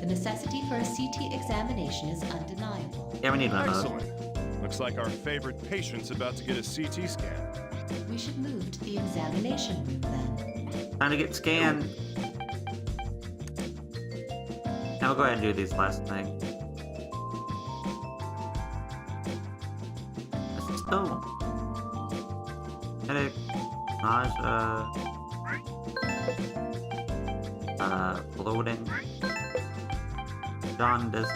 Speaker 15: The necessity for a CT examination is undeniable.
Speaker 1: Yeah, we need one of those.
Speaker 16: Excellent. Looks like our favorite patient's about to get a CT scan.
Speaker 15: We should move to the examination room then.
Speaker 1: Time to get scanned. Now we'll go ahead and do these last things. Oh. Headache. Nausea. Bloating. Jaundice.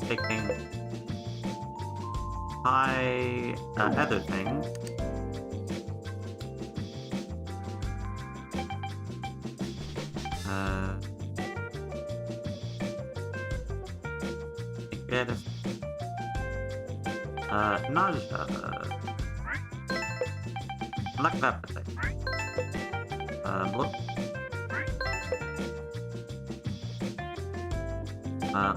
Speaker 1: Shaking. High other thing. Pancreatitis. Nausea. Lack of appetite.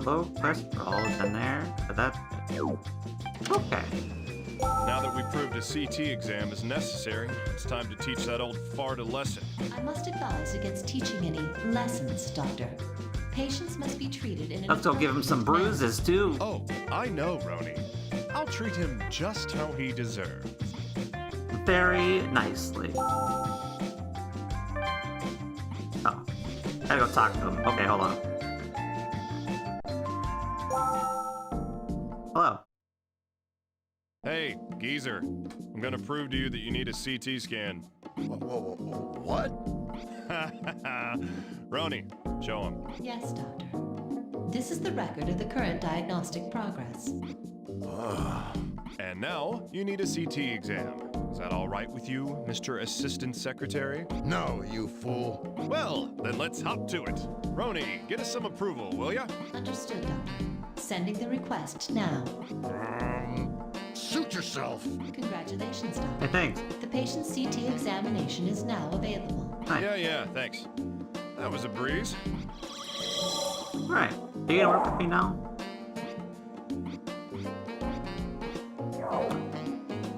Speaker 1: Low cholesterol is in there, but that's okay.
Speaker 16: Now that we proved a CT exam is necessary, it's time to teach that old fart a lesson.
Speaker 15: I must advise against teaching any lessons, Doctor. Patients must be treated in an
Speaker 1: Let's go give him some bruises, too.
Speaker 16: Oh, I know, Roni. I'll treat him just how he deserves.
Speaker 1: Very nicely. Oh. Gotta go talk to him. Okay, hold on. Hello.
Speaker 16: Hey, geezer. I'm gonna prove to you that you need a CT scan.
Speaker 11: What?
Speaker 16: Roni, show him.
Speaker 15: Yes, Doctor. This is the record of the current diagnostic progress.
Speaker 16: And now, you need a CT exam. Is that all right with you, Mr. Assistant Secretary?
Speaker 11: No, you fool.
Speaker 16: Well, then let's hop to it. Roni, get us some approval, will ya?
Speaker 15: Understood, Doctor. Sending the request now.
Speaker 11: Suit yourself.
Speaker 15: Congratulations, Doctor.
Speaker 1: Hey, thanks.
Speaker 15: The patient's CT examination is now available.
Speaker 1: Hi.
Speaker 16: Yeah, thanks. That was a breeze.
Speaker 1: Alright. Are you gonna work with me now?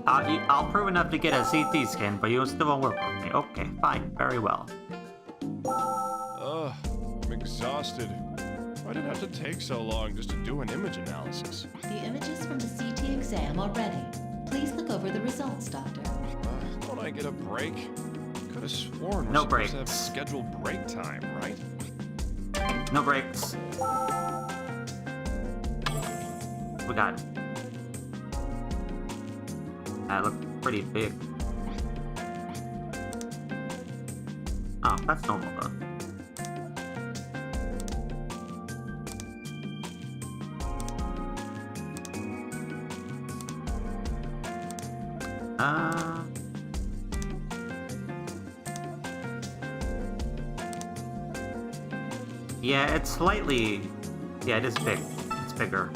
Speaker 1: I'll prove enough to get a CT scan, but you still won't work with me. Okay, fine. Very well.
Speaker 16: Ugh, I'm exhausted. Why did it have to take so long just to do an image analysis?
Speaker 15: The images from the CT exam are ready. Please look over the results, Doctor.
Speaker 16: Don't I get a break? Could have sworn we're
Speaker 1: No
Speaker 16: supposed to
Speaker 1: breaks.
Speaker 16: have scheduled break time, right?
Speaker 1: No breaks. We got it. That looked pretty big. Oh, that's normal though. Yeah, it's slightly... Yeah, it is big. It's bigger.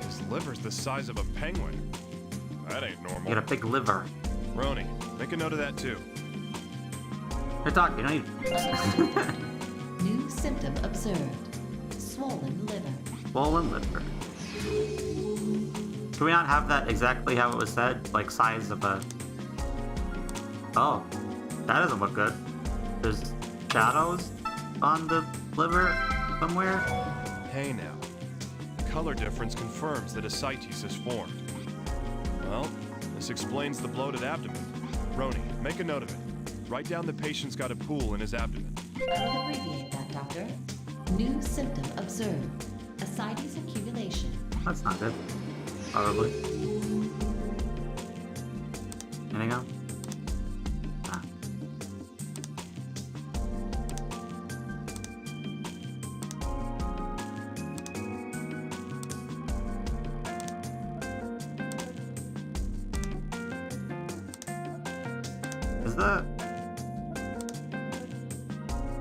Speaker 16: His liver's the size of a penguin. That ain't normal.
Speaker 1: You got a big liver.
Speaker 16: Roni, make a note of that too.
Speaker 1: You're talking, you don't need...
Speaker 15: New symptom observed. swollen liver.
Speaker 1: Swollen liver. Can we not have that exactly how it was said? Like size of a... Oh, that doesn't look good. There's shadows on the liver somewhere?
Speaker 16: Hey now. The color difference confirms that ascites is formed. Well, this explains the bloated abdomen. Roni, make a note of it. Write down the patient's got a pool in his abdomen.
Speaker 15: I will abbreviate that, Doctor. New symptom observed. Ascites accumulation.
Speaker 1: That's not good. Probably. Anything else? Ah. Is that...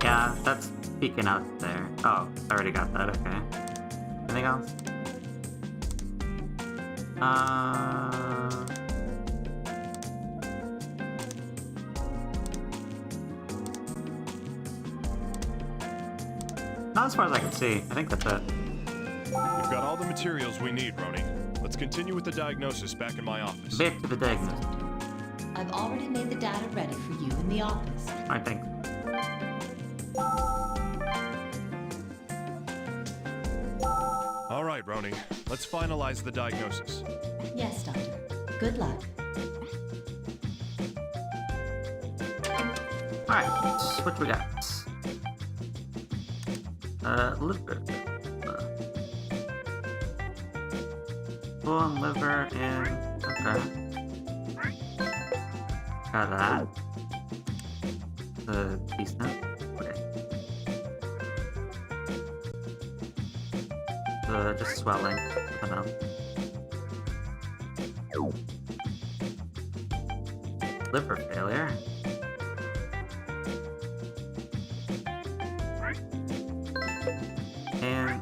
Speaker 1: Yeah, that's peeking out there. Oh, I already got that, okay. Anything else? Not as far as I can see. I think that's it.
Speaker 16: We've got all the materials we need, Roni. Let's continue with the diagnosis back in my office.
Speaker 1: Back to the diagnosis.
Speaker 15: I've already made the data ready for you in the office.
Speaker 1: I think.
Speaker 16: All right, Roni. Let's finalize the diagnosis.
Speaker 15: Yes, Doctor. Good luck.
Speaker 1: Alright, what we got? Liver. Full liver and... okay. Got that. The decent. Okay. Just swelling. I don't know. Liver failure. And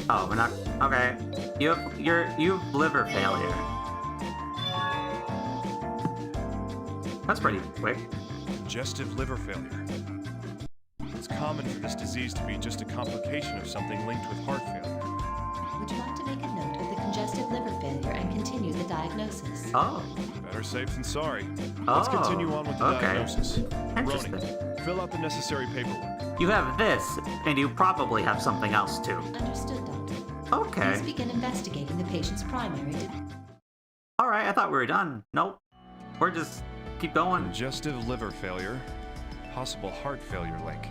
Speaker 1: oh, we're not okay. You have liver failure. That's pretty quick.
Speaker 16: Congestive liver failure. It's common for this disease to be just a complication of something linked with heart failure.
Speaker 15: Would you like to make a note of the congestive liver failure and continue the diagnosis?
Speaker 1: Oh.
Speaker 16: Better safe than sorry.
Speaker 1: Oh,
Speaker 16: Let's continue on with the diagnosis.
Speaker 1: Interesting.
Speaker 16: Roni, fill out the necessary paperwork.
Speaker 1: You have this, and you probably have something else too.
Speaker 15: Understood, Doctor.
Speaker 1: Okay.
Speaker 15: Please begin investigating the patient's primary.
Speaker 1: Alright, I thought we were done. Nope. We're just keep going.
Speaker 16: Congestive liver failure. Possible heart failure link.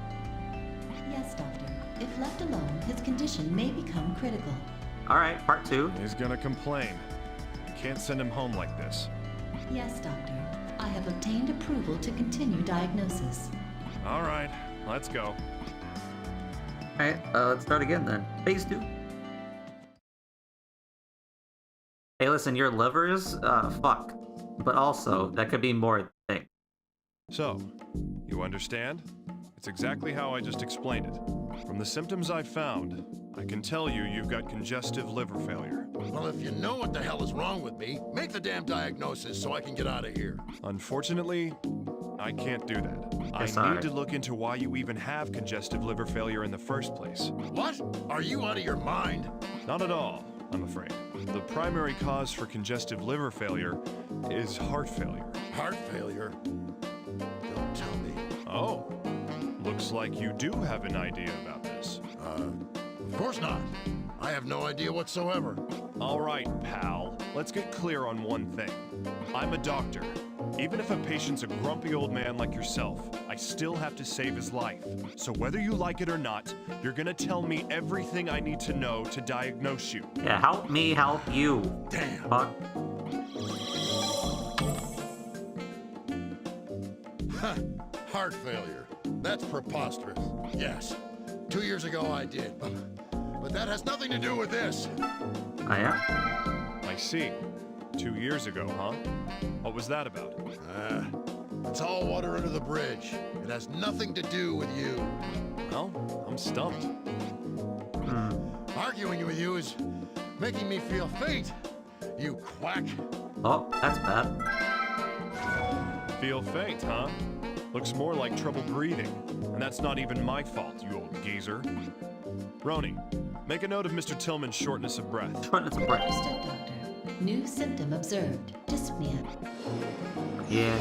Speaker 15: Yes, Doctor. If left alone, his condition may become critical.
Speaker 1: Alright, part 2.
Speaker 16: He's gonna complain. Can't send him home like this.
Speaker 15: Yes, Doctor. I have obtained approval to continue diagnosis.
Speaker 16: Alright, let's go.
Speaker 1: Alright, let's start again then. Phase 2. Hey, listen, your livers, fuck. But also, that could be more things.
Speaker 16: So, you understand? It's exactly how I just explained it. From the symptoms I found, I can tell you you've got congestive liver failure.
Speaker 11: Well, if you know what the hell is wrong with me, make the damn diagnosis so I can get out of here.
Speaker 16: Unfortunately, I can't do that. I need to look into why you even have congestive liver failure in the first place.
Speaker 11: What? Are you out of your mind?
Speaker 16: Not at all, I'm afraid. The primary cause for congestive liver failure is heart failure.
Speaker 11: Heart failure? Don't tell me.
Speaker 16: Oh, looks like you do have an idea about this.
Speaker 11: Of course not. I have no idea whatsoever.
Speaker 16: All right, pal. Let's get clear on one thing. I'm a doctor. Even if a patient's a grumpy old man like yourself, I still have to save his life. So whether you like it or not, you're gonna tell me everything I need to know to diagnose you.
Speaker 1: Yeah, help me help you.
Speaker 11: Damn.
Speaker 1: Fuck.
Speaker 11: Heart failure. That's preposterous. Yes. 2 years ago I did. But that has nothing to do with this.
Speaker 1: Oh, yeah?
Speaker 16: I see. 2 years ago, huh? What was that about?
Speaker 11: It's all water under the bridge. It has nothing to do with you.
Speaker 16: Well, I'm stumped.
Speaker 11: Arguing with you is making me feel faint. You quack.
Speaker 1: Oh, that's bad.
Speaker 16: Feel faint, huh? Looks more like trouble breathing, and that's not even my fault, you old geezer. Roni, make a note of Mr. Tillman's shortness of breath.
Speaker 1: Shortness of breath.
Speaker 15: Understood, Doctor. New symptom observed. Dyspnea.
Speaker 1: Yeah.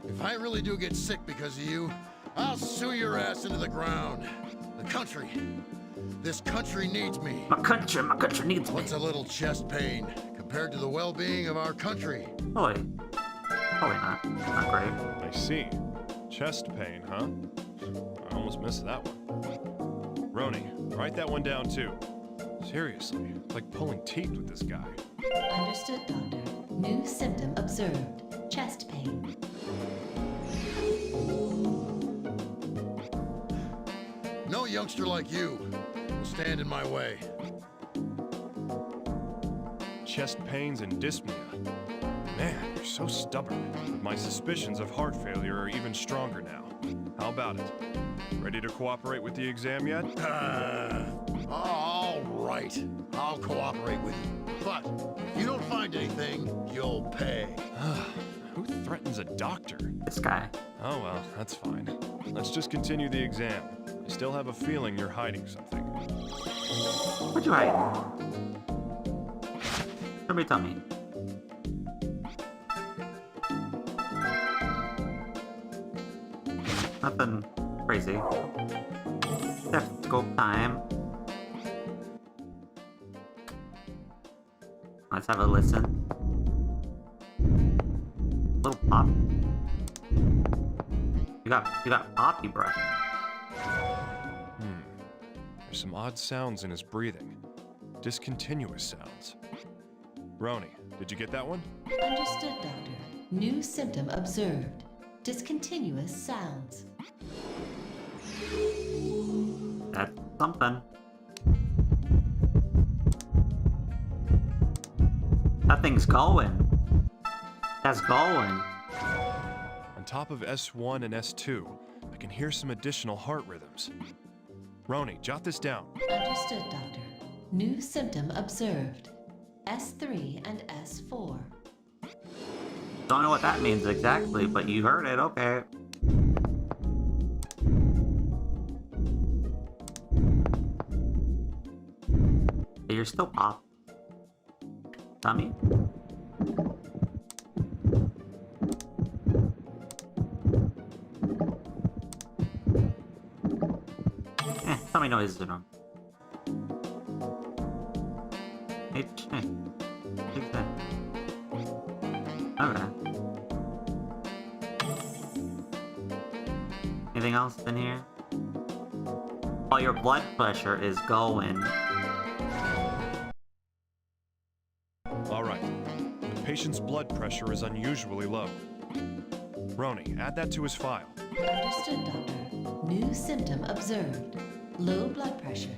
Speaker 18: If I really do get sick because of you, I'll sue your ass into the ground. The country. This country needs me.
Speaker 1: My country needs me.
Speaker 18: What's a little chest pain compared to the well-being of our country?
Speaker 1: Probably not. Not great.
Speaker 16: I see. Chest pain, huh? I almost missed that one. Roni, write that one down too. Seriously, it's like pulling teeth with this guy.
Speaker 15: Understood, Doctor. New symptom observed. Chest pain.
Speaker 18: No youngster like you will stand in my way.
Speaker 16: Chest pains and dyspnea. Man, you're so stubborn. My suspicions of heart failure are even stronger now. How about it? Ready to cooperate with the exam yet?
Speaker 18: All right. I'll cooperate with you. But if you don't find anything, you'll pay.
Speaker 16: Who threatens a doctor?
Speaker 1: This guy.
Speaker 16: Oh well, that's fine. Let's just continue the exam. I still have a feeling you're hiding something.
Speaker 1: What you hiding? Somebody tell me. Nothing crazy. Stethoscope time. Let's have a listen. Little pop. You got poppy breath.
Speaker 16: There's some odd sounds in his breathing. Discontinuous sounds. Roni, did you get that one?
Speaker 15: Understood, Doctor. New symptom observed. Discontinuous sounds.
Speaker 1: That's something. That thing's going. That's going.
Speaker 16: On top of S1 and S2, I can hear some additional heart rhythms. Roni, jot this down.
Speaker 15: Understood, Doctor. New symptom observed. S3 and S4.
Speaker 1: Don't know what that means exactly, but you heard it, okay. Hey, you're still pop. Dummy. Tell me noises in them. Okay. Anything else in here? Oh, your blood pressure is going.
Speaker 16: Alright. The patient's blood pressure is unusually low. Roni, add that to his file.
Speaker 15: Understood, Doctor. New symptom observed. Low blood pressure.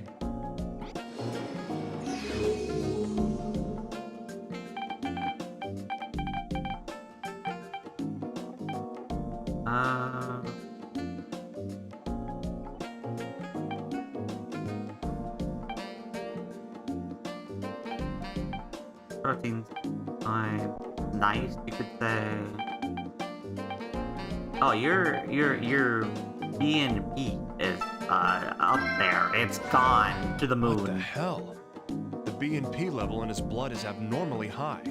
Speaker 1: Protein's fine. Nice, you could say. Oh, your B&P is up there. It's gone to the moon.
Speaker 16: What the hell? The B&P level in his blood is abnormally high.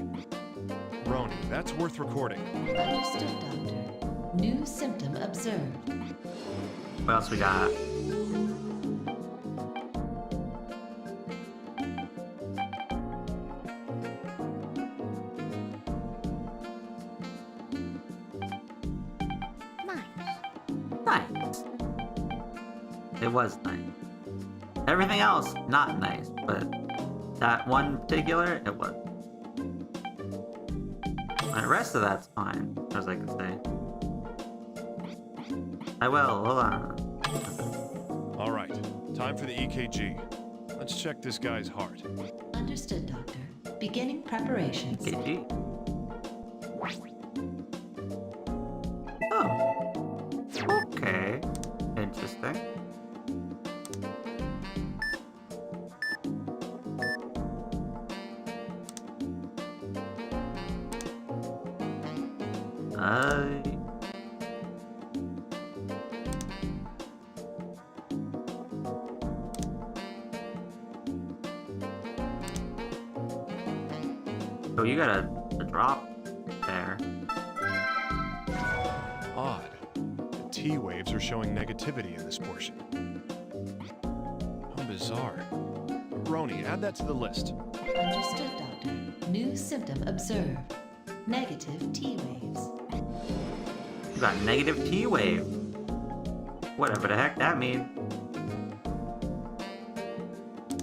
Speaker 16: Roni, that's worth recording.
Speaker 15: Understood, Doctor. New symptom observed.
Speaker 1: What else we got? Nice. It was nice. Everything else, not nice, but that one particular, it was. The rest of that's fine, as I can say. I will, hold on.
Speaker 16: Alright, time for the EKG. Let's check this guy's heart.
Speaker 15: Understood, Doctor. Beginning preparations.
Speaker 1: EKG. Oh. Okay. Interesting. Oh, you got a drop there.
Speaker 16: Odd. The T waves are showing negativity in this portion. How bizarre. Roni, add that to the list.
Speaker 15: Understood, Doctor. New symptom observed. Negative T waves.
Speaker 1: You got negative T wave. Whatever the heck that means.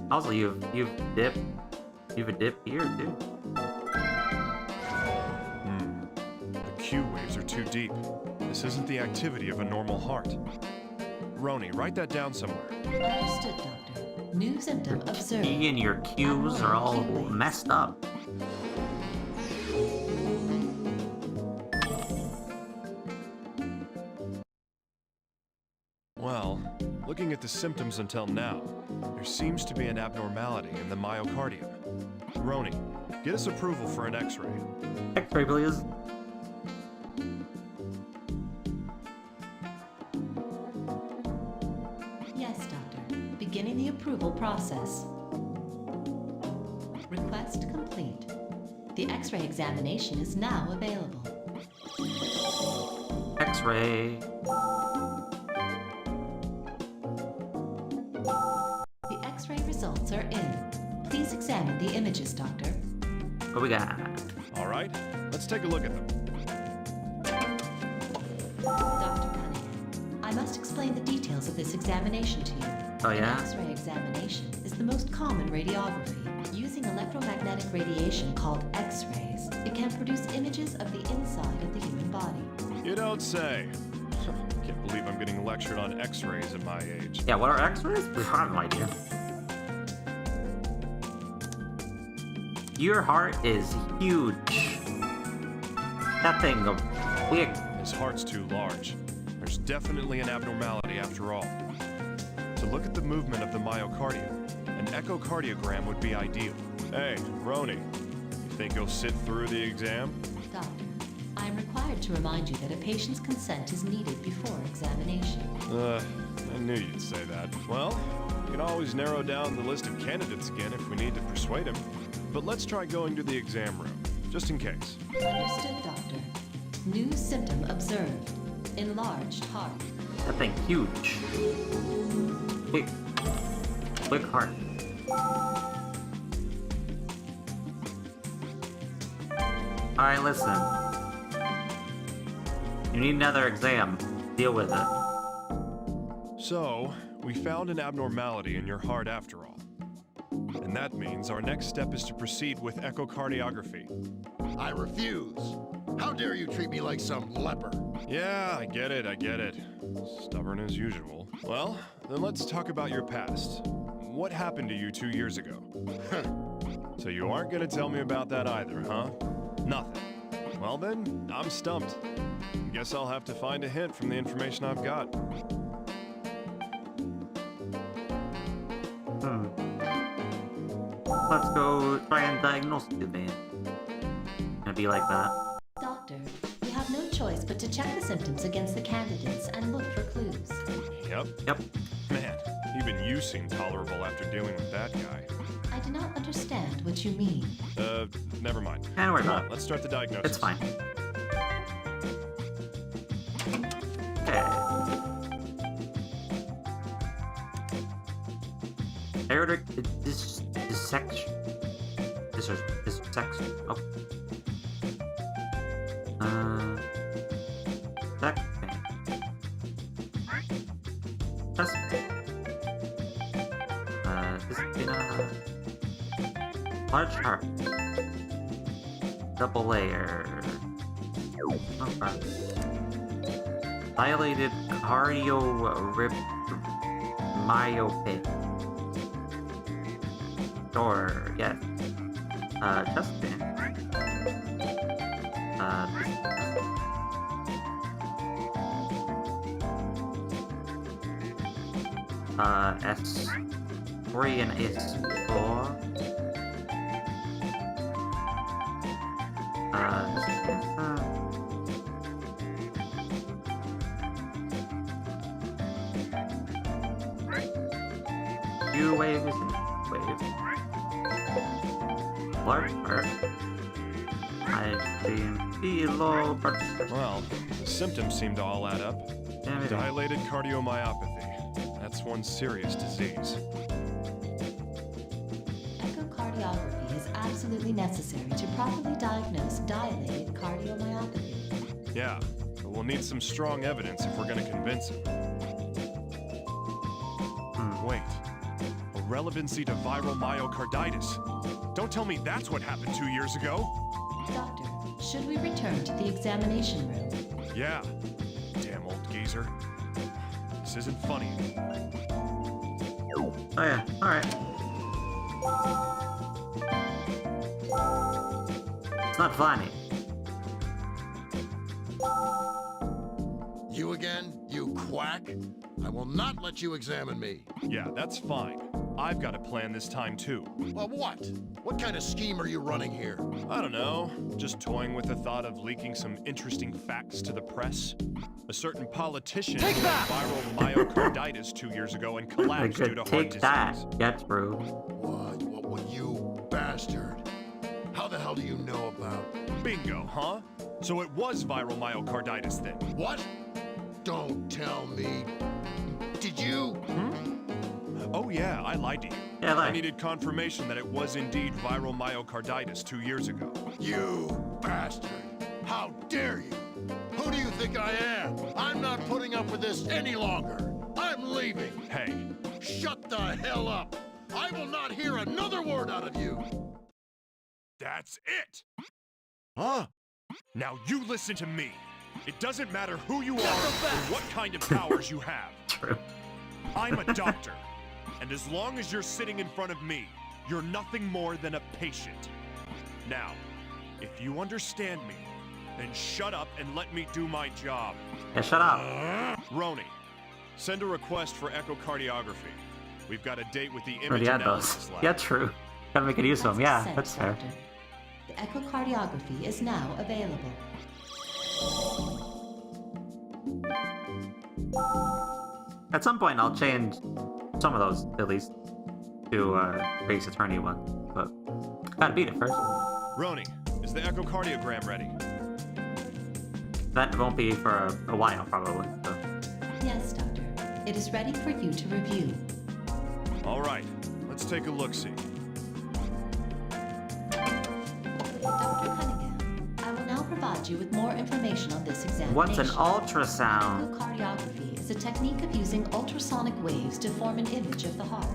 Speaker 1: Also, you've a dip here too.
Speaker 16: The Q waves are too deep. This isn't the activity of a normal heart. Roni, write that down somewhere.
Speaker 15: Understood, Doctor. New symptom observed.
Speaker 1: E and your Q's are all messed up.
Speaker 16: Well, looking at the symptoms until now, there seems to be an abnormality in the myocardium. Roni, get us approval for an X-ray.
Speaker 1: X-ray, please.
Speaker 15: Yes, Doctor. Beginning the approval process. Request complete. The X-ray examination is now available.
Speaker 1: X-ray.
Speaker 15: The X-ray results are in. Please examine the images, Doctor.
Speaker 1: What we got?
Speaker 16: All right, let's take a look at them.
Speaker 15: Dr. Cunningham, I must explain the details of this examination to you.
Speaker 1: Oh, yeah?
Speaker 15: An X-ray examination is the most common radiography. Using electromagnetic radiation called X-rays, it can produce images of the inside of the human body.
Speaker 16: You don't say. Can't believe I'm getting lectured on X-rays at my age.
Speaker 1: Yeah, what are X-rays? I have no idea. Your heart is huge. That thing of big.
Speaker 16: His heart's too large. There's definitely an abnormality after all. To look at the movement of the myocardium, an echocardiogram would be ideal. Hey, Roni, you think you'll sit through the exam?
Speaker 15: Doctor, I am required to remind you that a patient's consent is needed before examination.
Speaker 16: I knew you'd say that. Well, we can always narrow down the list of candidates again if we need to persuade him. But let's try going to the exam room, just in case.
Speaker 15: Understood, Doctor. New symptom observed. Enlarged heart.
Speaker 1: That thing huge. Big heart. Alright, listen. You need another exam. Deal with it.
Speaker 16: So, we found an abnormality in your heart after all. And that means our next step is to proceed with echocardiography.
Speaker 18: I refuse. How dare you treat me like some leper?
Speaker 16: Yeah, I get it. Stubborn as usual. Well, then let's talk about your past. What happened to you 2 years ago? So you aren't gonna tell me about that either, huh? Nothing. Well then, I'm stumped. Guess I'll have to find a hint from the information I've got.
Speaker 1: Let's go try and diagnose the man. Gonna be like that.
Speaker 15: Doctor, you have no choice but to check the symptoms against the candidates and look for clues.
Speaker 16: Yep. Man, even you seem tolerable after dealing with that guy.
Speaker 15: I do not understand what you mean.
Speaker 16: Never mind.
Speaker 1: Can't worry
Speaker 16: Come
Speaker 1: about
Speaker 16: on,
Speaker 1: it.
Speaker 16: let's start the diagnosis.
Speaker 1: It's fine. Okay. Aortic dissection. Dissection. Oh. That thing. Just. This in a large heart. Double layer. Okay. Dilated myopathy. Sure, yes. Justin. S3 and S4. U wave is in wave. Large part. I seem below.
Speaker 16: Well, the symptoms seem to all add up. Dilated cardiomyopathy. That's one serious disease.
Speaker 15: Echocardiography is absolutely necessary to properly diagnose dilated cardiomyopathy.
Speaker 16: Yeah, but we'll need some strong evidence if we're going to convince him. Wait. A relevancy to viral myocarditis. Don't tell me that's what happened 2 years ago.
Speaker 15: Doctor, should we return to the examination room?
Speaker 16: Yeah. Damn old geezer. This isn't funny.
Speaker 1: Oh yeah, alright. It's not funny.
Speaker 18: You again, you quack? I will not let you examine me.
Speaker 16: Yeah, that's fine. I've got a plan this time too.
Speaker 18: Well, what? What kind of scheme are you running here?
Speaker 16: I don't know. Just toying with the thought of leaking some interesting facts to the press. A certain politician had viral myocarditis 2 years ago and collapsed due to heart disease.
Speaker 1: Take that. Get through.
Speaker 18: What, you bastard? How the hell do you know about?
Speaker 16: Bingo, huh? So it was viral myocarditis then.
Speaker 18: What? Don't tell me. Did you?
Speaker 16: Oh yeah, I lied to you.
Speaker 1: Yeah,
Speaker 16: I needed confirmation that it was indeed viral myocarditis 2 years ago.
Speaker 18: You bastard! How dare you? Who do you think I am? I'm not putting up with this any longer. I'm leaving.
Speaker 16: Hey.
Speaker 18: Shut the hell up. I will not hear another word out of you.
Speaker 16: That's it! Huh? Now you listen to me. It doesn't matter who you are or what kind of powers you have.
Speaker 1: True.
Speaker 16: I'm a doctor. And as long as you're sitting in front of me, you're nothing more than a patient. Now, if you understand me, then shut up and let me do my job.
Speaker 1: Yeah, shut up.
Speaker 16: Roni, send a request for echocardiography. We've got a date with the image
Speaker 1: Already had
Speaker 16: analysis
Speaker 1: those.
Speaker 16: lab.
Speaker 1: Yeah, true. Gotta make it use of them. Yeah,
Speaker 15: Sent,
Speaker 1: that's fair.
Speaker 15: Doctor. The echocardiography is now available.
Speaker 1: At some point, I'll change some of those, at least, to Base Attorney one. But gotta beat it first.
Speaker 16: Roni, is the echocardiogram ready?
Speaker 1: That won't be for a while, probably. So.
Speaker 15: Yes, Doctor. It is ready for you to review.
Speaker 16: All right, let's take a look-see.
Speaker 15: Dr. Cunningham, I will now provide you with more information on this examination.
Speaker 1: What's an ultrasound?
Speaker 15: Echocardiography is a technique of using ultrasonic waves to form an image of the heart.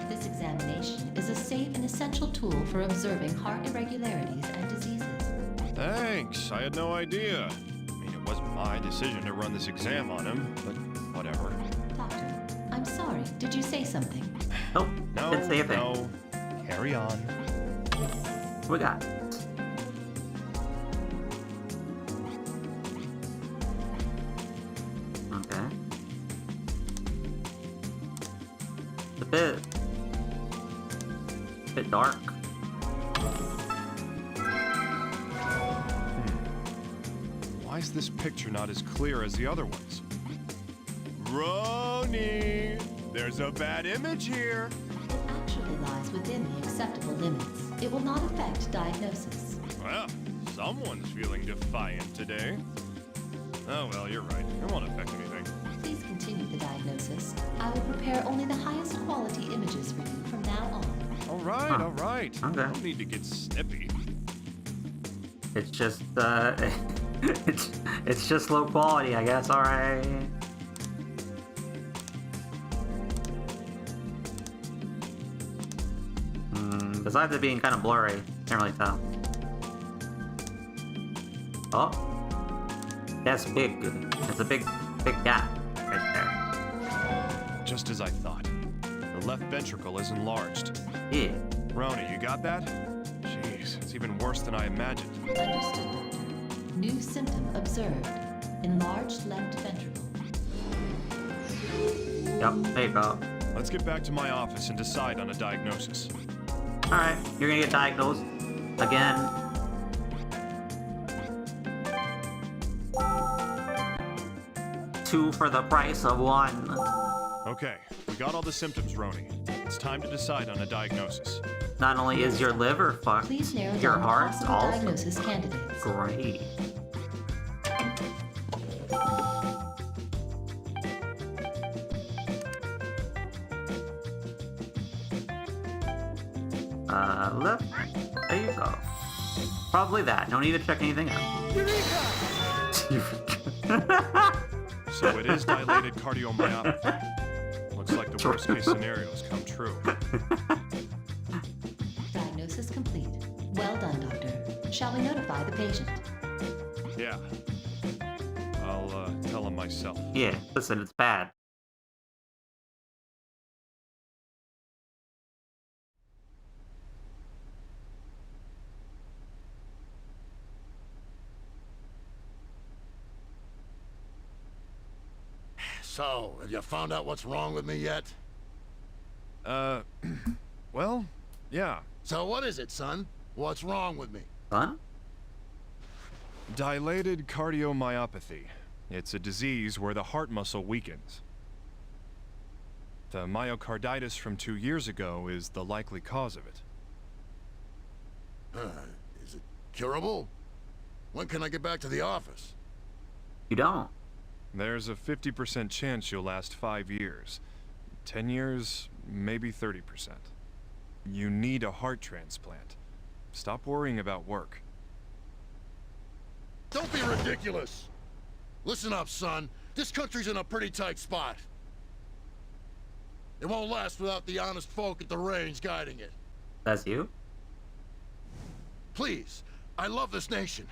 Speaker 15: This examination is a safe and essential tool for observing heart irregularities and diseases.
Speaker 16: Thanks, I had no idea. I mean, it wasn't my decision to run this exam on him, but whatever.
Speaker 15: Doctor, I'm sorry, did you say something?
Speaker 1: Nope,
Speaker 16: No,
Speaker 1: didn't say a thing.
Speaker 16: no. Carry on.
Speaker 1: We got. Okay. It's a bit dark.
Speaker 16: Why is this picture not as clear as the other ones? Roni, there's a bad image here.
Speaker 15: It actually lies within the acceptable limits. It will not affect diagnosis.
Speaker 16: Well, someone's feeling defiant today. Oh, well, you're right. It won't affect anything.
Speaker 15: Please continue the diagnosis. I will prepare only the highest quality images for you from now on.
Speaker 16: All right,
Speaker 1: Huh.
Speaker 16: all right.
Speaker 1: Okay.
Speaker 16: Don't need to get snippy.
Speaker 1: It's just it's just low quality, I guess. All right. Besides it being kind of blurry, can't really tell. Oh, that's big. It's a big gap right there.
Speaker 16: Just as I thought. The left ventricle is enlarged.
Speaker 1: Yeah.
Speaker 16: Roni, you got that? Jeez, it's even worse than I imagined.
Speaker 15: Understood, Doctor. New symptom observed. Enlarged left ventricle.
Speaker 1: Yep, there you go.
Speaker 16: Let's get back to my office and decide on a diagnosis.
Speaker 1: Alright, you're gonna get diagnosed again. Two for the price of one.
Speaker 16: Okay, we got all the symptoms, Roni. It's time to decide on a diagnosis.
Speaker 1: not only is your liver fucked,
Speaker 15: Please narrow
Speaker 1: your
Speaker 15: down the
Speaker 1: heart's
Speaker 15: possible
Speaker 1: also
Speaker 15: diagnosis candidates.
Speaker 1: great. Left. There you go. Probably that. No need to check anything out.
Speaker 16: So it is dilated cardiomyopathy. Looks like the worst case scenarios come true.
Speaker 15: Diagnosis complete. Well done, Doctor. Shall we notify the patient?
Speaker 16: Yeah. I'll tell him myself.
Speaker 1: Yeah, listen, it's bad.
Speaker 18: So, have you found out what's wrong with me yet?
Speaker 16: Well, yeah.
Speaker 18: So what is it, son? What's wrong with me?
Speaker 1: Son?
Speaker 16: Dilated cardiomyopathy. It's a disease where the heart muscle weakens. The myocarditis from 2 years ago is the likely cause of it.
Speaker 18: Is it curable? When can I get back to the office?
Speaker 1: You don't.
Speaker 16: There's a 50% chance you'll last 5 years. 10 years, maybe 30%. You need a heart transplant. Stop worrying about work.
Speaker 18: Don't be ridiculous! Listen up, son. This country's in a pretty tight spot. It won't last without the honest folk at the range guiding it.
Speaker 1: That's you?
Speaker 18: Please, I love this nation,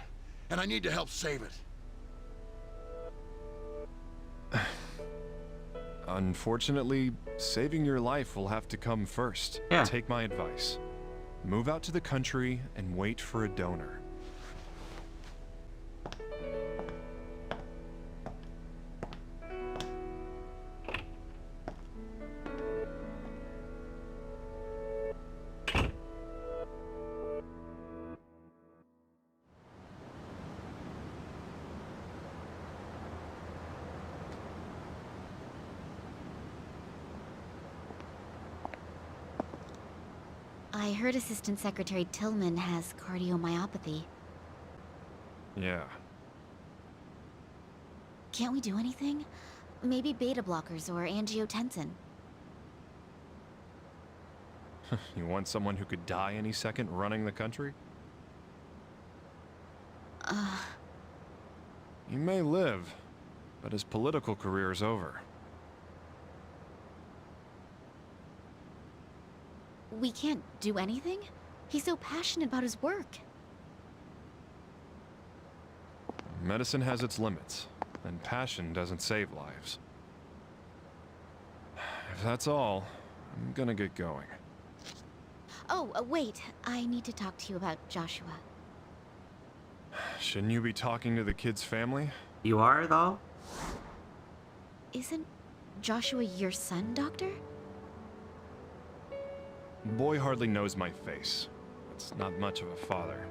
Speaker 18: and I need to help save it.
Speaker 16: Unfortunately, saving your life will have to come first.
Speaker 1: Yeah.
Speaker 16: Take my advice. Move out to the country and wait for a donor.
Speaker 6: I heard Assistant Secretary Tillman has cardiomyopathy.
Speaker 16: Yeah.
Speaker 6: Can't we do anything? Maybe beta blockers or angiotensin.
Speaker 16: You want someone who could die any second running the country? He may live, but his political career is over.
Speaker 6: We can't do anything? He's so passionate about his work.
Speaker 16: Medicine has its limits, and passion doesn't save lives. If that's all, I'm gonna get going.
Speaker 6: Oh, wait. I need to talk to you about Joshua.
Speaker 16: Shouldn't you be talking to the kid's family?
Speaker 1: You are, though?
Speaker 6: Isn't Joshua your son, Doctor?
Speaker 16: Boy hardly knows my face. It's not much of a father.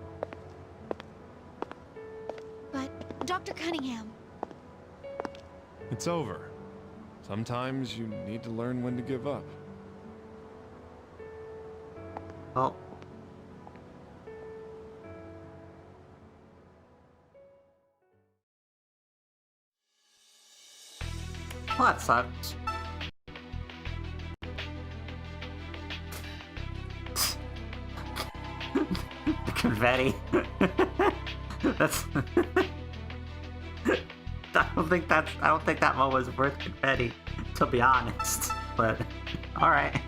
Speaker 6: But, Dr. Cunningham...
Speaker 16: It's over. Sometimes you need to learn when to give up.
Speaker 1: Oh. Well, that sucks. The confetti. That's. I don't think that one was worth confetti, to be honest. But all right.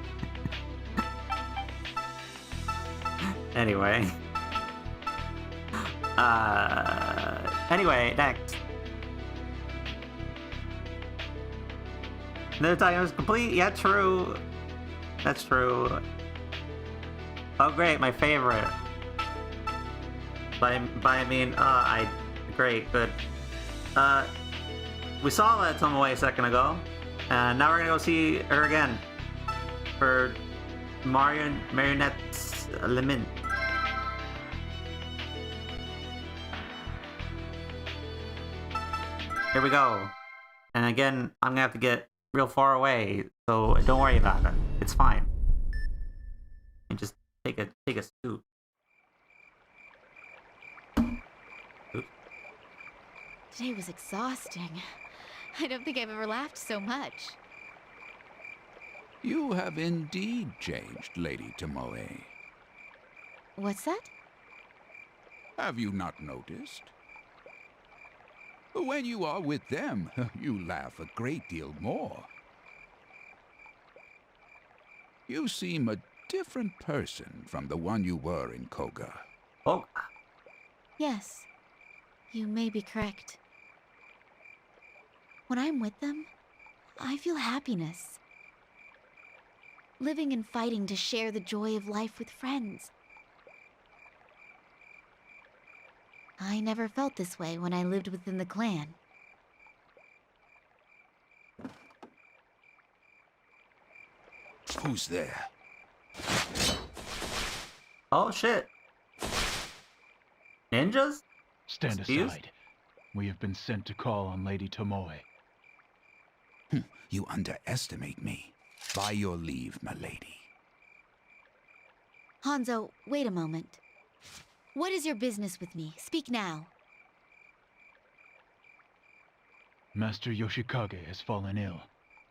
Speaker 1: Anyway. Anyway, next. No diagnosis complete? Yeah, true. That's true. Oh, great, my favorite. By I mean, great, good. We saw that Tomoe a second ago, and now we're gonna go see her again for Marionette's Lament. Here we go. And again, I'm gonna have to get real far away, so don't worry about it. It's fine. And just take a scoop.
Speaker 6: Today was exhausting. I don't think I've ever laughed so much.
Speaker 19: You have indeed changed, Lady Tomoe.
Speaker 6: What's that?
Speaker 19: Have you not noticed? When you are with them, you laugh a great deal more. You seem a different person from the one you were in Koga.
Speaker 1: Oh.
Speaker 6: Yes, you may be correct. When I'm with them, I feel happiness. Living and fighting to share the joy of life with friends. I never felt this way when I lived within the clan.
Speaker 19: Who's there?
Speaker 1: Oh shit. Ninjas?
Speaker 20: Stand
Speaker 1: Excuse?
Speaker 20: aside. We have been sent to call on Lady Tomoe.
Speaker 19: You underestimate me. By your leave, my lady.
Speaker 6: Hanzo, wait a moment. What is your business with me? Speak now.
Speaker 20: Master Yoshikage has fallen ill.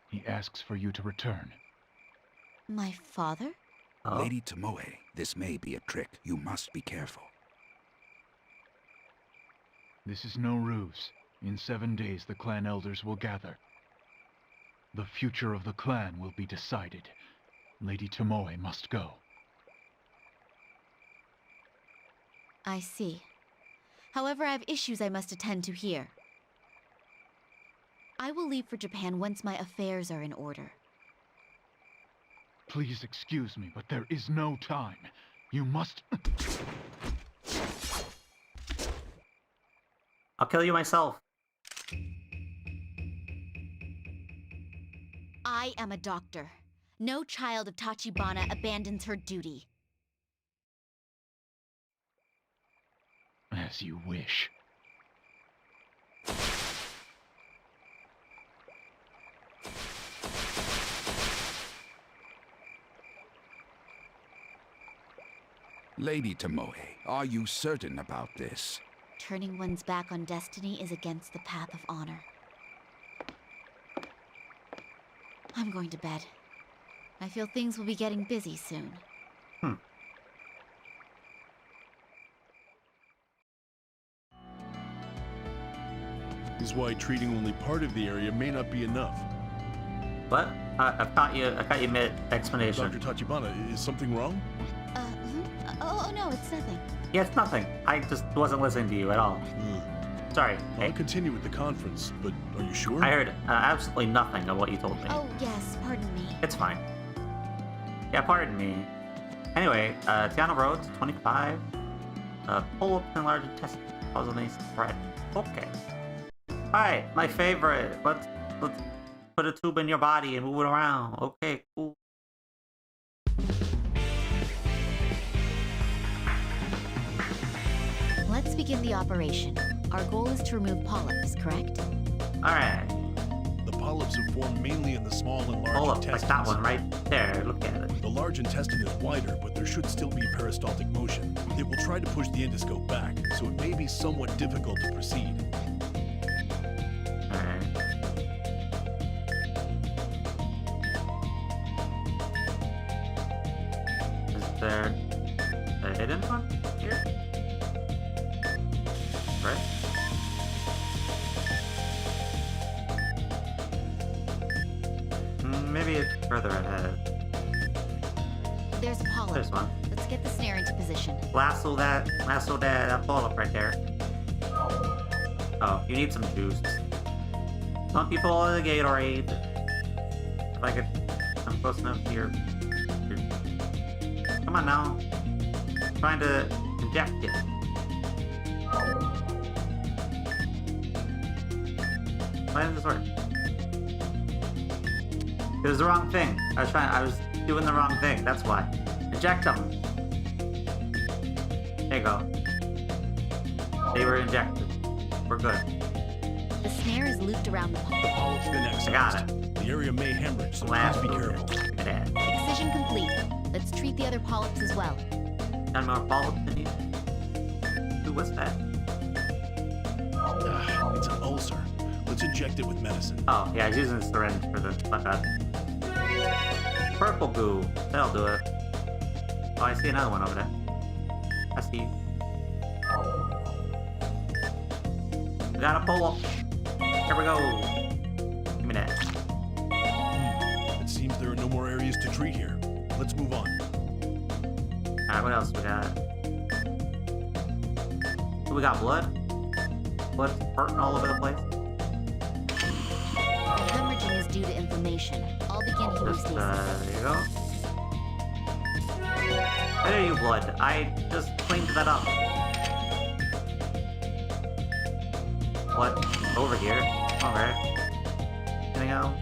Speaker 20: He asks for you to return.
Speaker 6: My father?
Speaker 19: Lady Tomoe, this may be a trick. You must be careful.
Speaker 20: This is no ruse. In 7 days, the clan elders will gather. The future of the clan will be decided. Lady Tomoe must go.
Speaker 6: I see. However, I have issues I must attend to here. I will leave for Japan once my affairs are in order.
Speaker 20: Please excuse me, but there is no time. You must...
Speaker 1: I'll kill you myself.
Speaker 6: I am a doctor. No child of Tachibana abandons her duty.
Speaker 20: As you wish.
Speaker 19: Lady Tomoe, are you certain about this?
Speaker 6: Turning one's back on destiny is against the path of honor. I'm going to bed. I feel things will be getting busy soon.
Speaker 3: This is why treating only part of the area may not be enough.
Speaker 1: What? I've caught you mid-explanation.
Speaker 3: Dr. Tachibana, is something wrong?
Speaker 6: Oh, no, it's nothing.
Speaker 1: Yeah, it's nothing. I just wasn't listening to you at all. Sorry.
Speaker 3: I'll continue with the conference, but are you sure?
Speaker 1: I heard absolutely nothing of what you told me.
Speaker 6: Oh, yes, pardon me.
Speaker 1: It's fine. Yeah, pardon me. Anyway, Tiana Road, 25. Pull up and enlarge intestine. Cause any spread. Okay. Alright, my favorite. Let's put a tube in your body and move it around. Okay, cool.
Speaker 6: Let's begin the operation. Our goal is to remove polyps, correct?
Speaker 1: Alright.
Speaker 3: The polyps have formed mainly in the small and large
Speaker 1: Hold up,
Speaker 3: intestines.
Speaker 1: like that one right there. Look at it.
Speaker 3: The large intestine is wider, but there should still be peristaltic motion. It will try to push the endoscope back, so it may be somewhat difficult to proceed.
Speaker 1: Alright. Is there a hidden one here? Right? Maybe it's further ahead.
Speaker 6: There's a polyp.
Speaker 1: There's one.
Speaker 6: Let's get the snare into position.
Speaker 1: Lasso that polyp right there. Oh, you need some juice. Some people in the Gatorade. If I could come close enough to your... Come on now. I'm trying to inject it. Why didn't this work? It was the wrong thing. I was doing the wrong thing, that's why. Inject them. There you go. They were injected. We're good.
Speaker 6: The snare is looped around the polyp.
Speaker 3: The polyp's been excised.
Speaker 1: I got it.
Speaker 3: The area may hemorrhage, so please be careful.
Speaker 6: Excision complete. Let's treat the other polyps as well.
Speaker 1: Got more polyps than you? Ooh, what's that?
Speaker 3: It's an ulcer. Let's inject it with medicine.
Speaker 1: Oh, yeah, he's using a syringe for this. My bad. Purple goo. That'll do it. Oh, I see another one over there. I see you. We gotta pull up. Here we go. Give me that.
Speaker 3: It seems there are no more areas to treat here. Let's move on.
Speaker 1: Alright, what else we got? So we got blood? Blood spurting all over the place?
Speaker 6: Hemorrhaging is due to inflammation. I'll begin hemostasis.
Speaker 1: There you go. There you blood. I just cleaned that up. What? Over here? Alright. Anything else?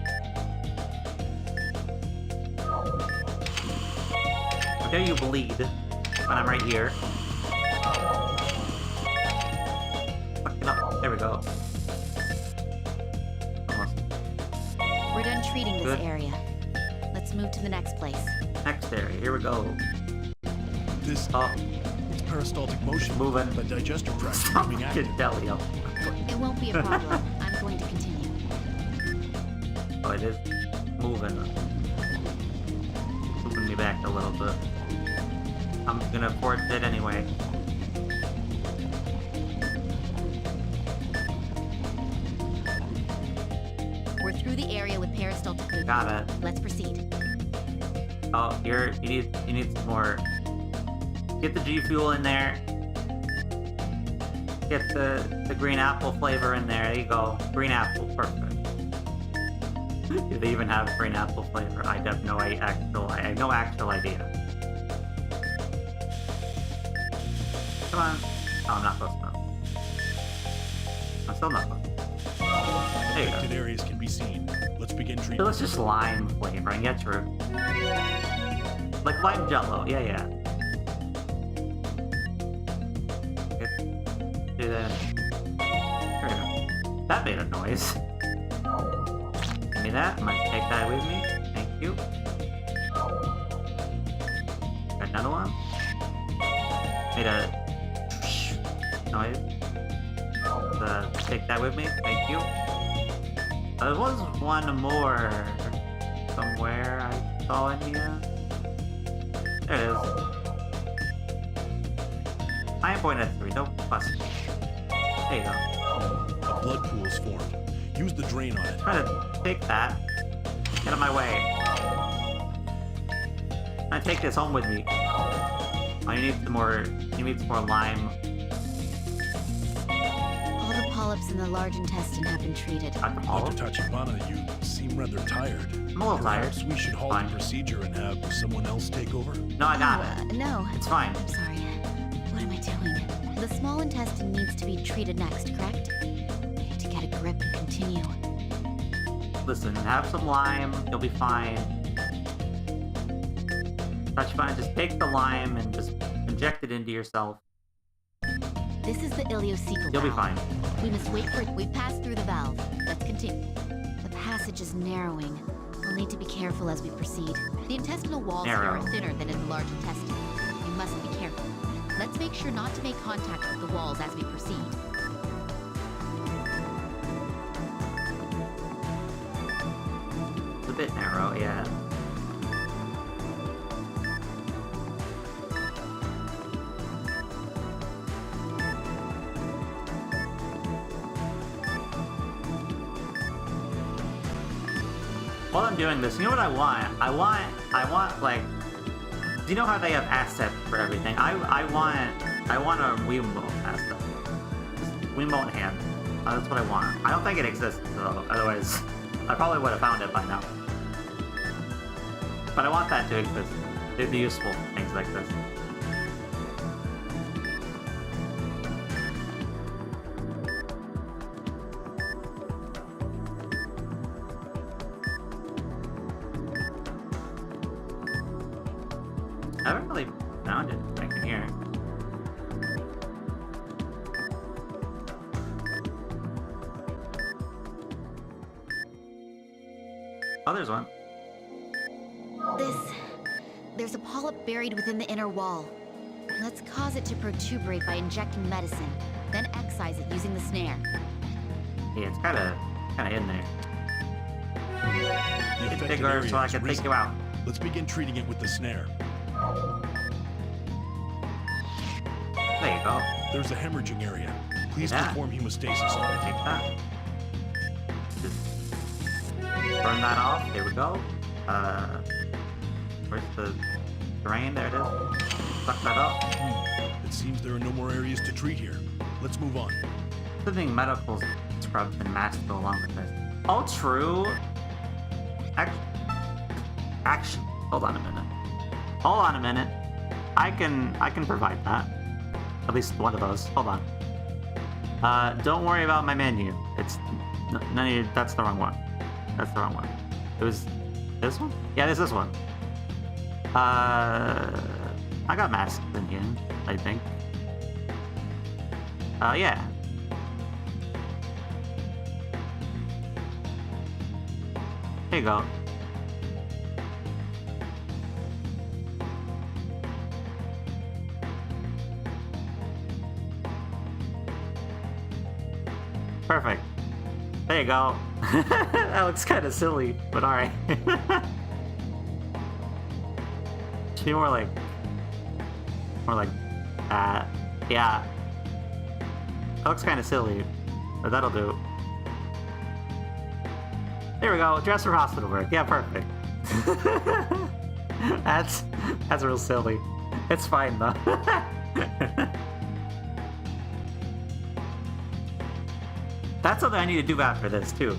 Speaker 1: How dare you bleed when I'm right here? Fucking up. There we go. Almost.
Speaker 6: We're done treating this
Speaker 1: Good.
Speaker 6: area. Let's move to the next place.
Speaker 1: Next area. Here we go.
Speaker 3: This it's peristaltic motion.
Speaker 1: Moving.
Speaker 3: The digestive tract is
Speaker 1: Stop
Speaker 3: being active.
Speaker 1: fucking belly up.
Speaker 6: It won't be a problem. I'm going to continue.
Speaker 1: Oh, it is moving. Moving me back a little bit. I'm gonna force it anyway.
Speaker 6: We're through the area with peristaltic movement.
Speaker 1: Got it.
Speaker 6: Let's proceed.
Speaker 1: Oh, you need some more. Get the G Fuel in there. Get the green apple flavor in there. There you go. Green apple, perfect. Do they even have green apple flavor? I have no actual idea. Come on. Oh, I'm not close enough. I'm still not close. There you go.
Speaker 3: Affected areas can be seen. Let's begin treatment.
Speaker 1: So it's just lime flavoring. Yeah, true. Like lime jello. Yeah, yeah. Do that. There we go. That made a noise. Give me that. I'm gonna take that with me. Thank you. Got another one. Made a noise. Take that with me. Thank you. There was one more somewhere I saw in here. There it is. I am pointing at 3. Don't fuss. There you go.
Speaker 3: A blood pool is formed. Use the drain on it.
Speaker 1: Try to take that. Get out of my way. I take this home with me. Oh, you need some more. You need some more lime.
Speaker 6: All the polyps in the large intestine have been treated.
Speaker 3: Dr. Tachibana, you seem rather tired.
Speaker 1: I'm a little tired.
Speaker 3: Perhaps we should halt the procedure and have someone else take over?
Speaker 1: No, I got it.
Speaker 6: No.
Speaker 1: It's fine.
Speaker 6: I'm sorry. What am I doing? The small intestine needs to be treated next, correct? I need to get a grip and continue.
Speaker 1: Listen, have some lime. You'll be fine. Tachibana, just take the lime and just inject it into yourself.
Speaker 6: This is the ileocecal
Speaker 1: You'll be
Speaker 6: valve.
Speaker 1: fine.
Speaker 6: We must wait for it. We've passed through the valve. Let's continue. The passage is narrowing. We'll need to be careful as we proceed. The intestinal walls here
Speaker 1: Narrow.
Speaker 6: are thinner than in the large intestine. We must be careful. Let's make sure not to make contact with the walls as we proceed.
Speaker 1: It's a bit narrow, yeah. While I'm doing this, you know what I want? I want like, do you know how they have assets for everything? I want a Wiimote asset. Wiimote hand. That's what I want. I don't think it exists though, otherwise I probably would have found it by now. But I want that to exist. It'd be useful, things like this. I haven't really found it back in here. Oh, there's one.
Speaker 6: There's a polyp buried within the inner wall. Let's cause it to protuberate by injecting medicine, then excise it using the snare.
Speaker 1: Yeah, it's kinda in there.
Speaker 3: The
Speaker 1: Get
Speaker 3: affected
Speaker 1: bigger
Speaker 3: area
Speaker 1: so I
Speaker 3: is
Speaker 1: can take
Speaker 3: risen.
Speaker 1: you out.
Speaker 3: Let's begin treating it with the snare.
Speaker 1: There you go.
Speaker 3: There's a hemorrhaging area. Please
Speaker 1: Yeah.
Speaker 3: perform hemostasis on it.
Speaker 1: Take that. Just burn that off. Here we go. Where's the drain? There it is. Suck that up.
Speaker 3: It seems there are no more areas to treat here. Let's move on.
Speaker 1: I think medical scrubs and masks go along with this. Oh, true. Actually, hold on a minute. Hold on a minute. I can provide that. At least one of those. Hold on. Don't worry about my menu. It's none of you. That's the wrong one. That's the wrong one. It was this one? Yeah, it's this one. I got masks in here, I think. Yeah. Here you go. Perfect. There you go. That looks kind of silly, but alright. Should be more like that. Yeah. That looks kind of silly, but that'll do. There we go. Dress for hospital work. Yeah, perfect. That's real silly. It's fine though. That's something I need to do after this too.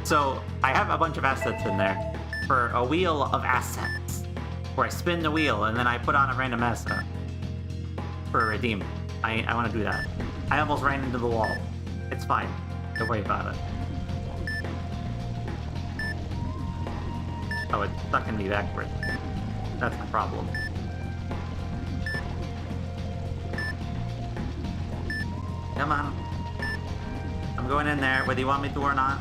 Speaker 1: So I have a bunch of assets in there for a wheel of assets, where I spin the wheel and then I put on a random asset for a redeem. I want to do that. I almost ran into the wall. It's fine. Don't worry about it. Oh, it's sucking me backward. That's the problem. Come on. I'm going in there, whether you want me to or not.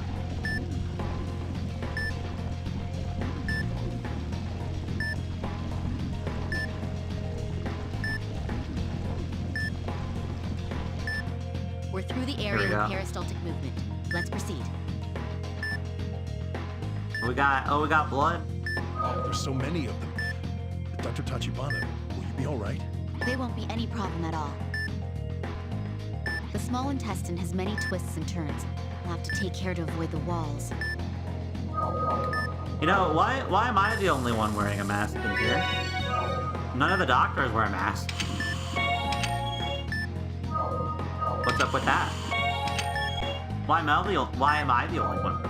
Speaker 6: We're through the area with peristaltic movement. Let's proceed.
Speaker 1: We got blood.
Speaker 3: Oh, there's so many of them. Dr. Tachibana, will you be all right?
Speaker 6: They won't be any problem at all. The small intestine has many twists and turns. We'll have to take care to avoid the walls.
Speaker 1: You know, why am I the only one wearing a mask in here? None of the doctors wear masks. What's up with that? Why am I the only one?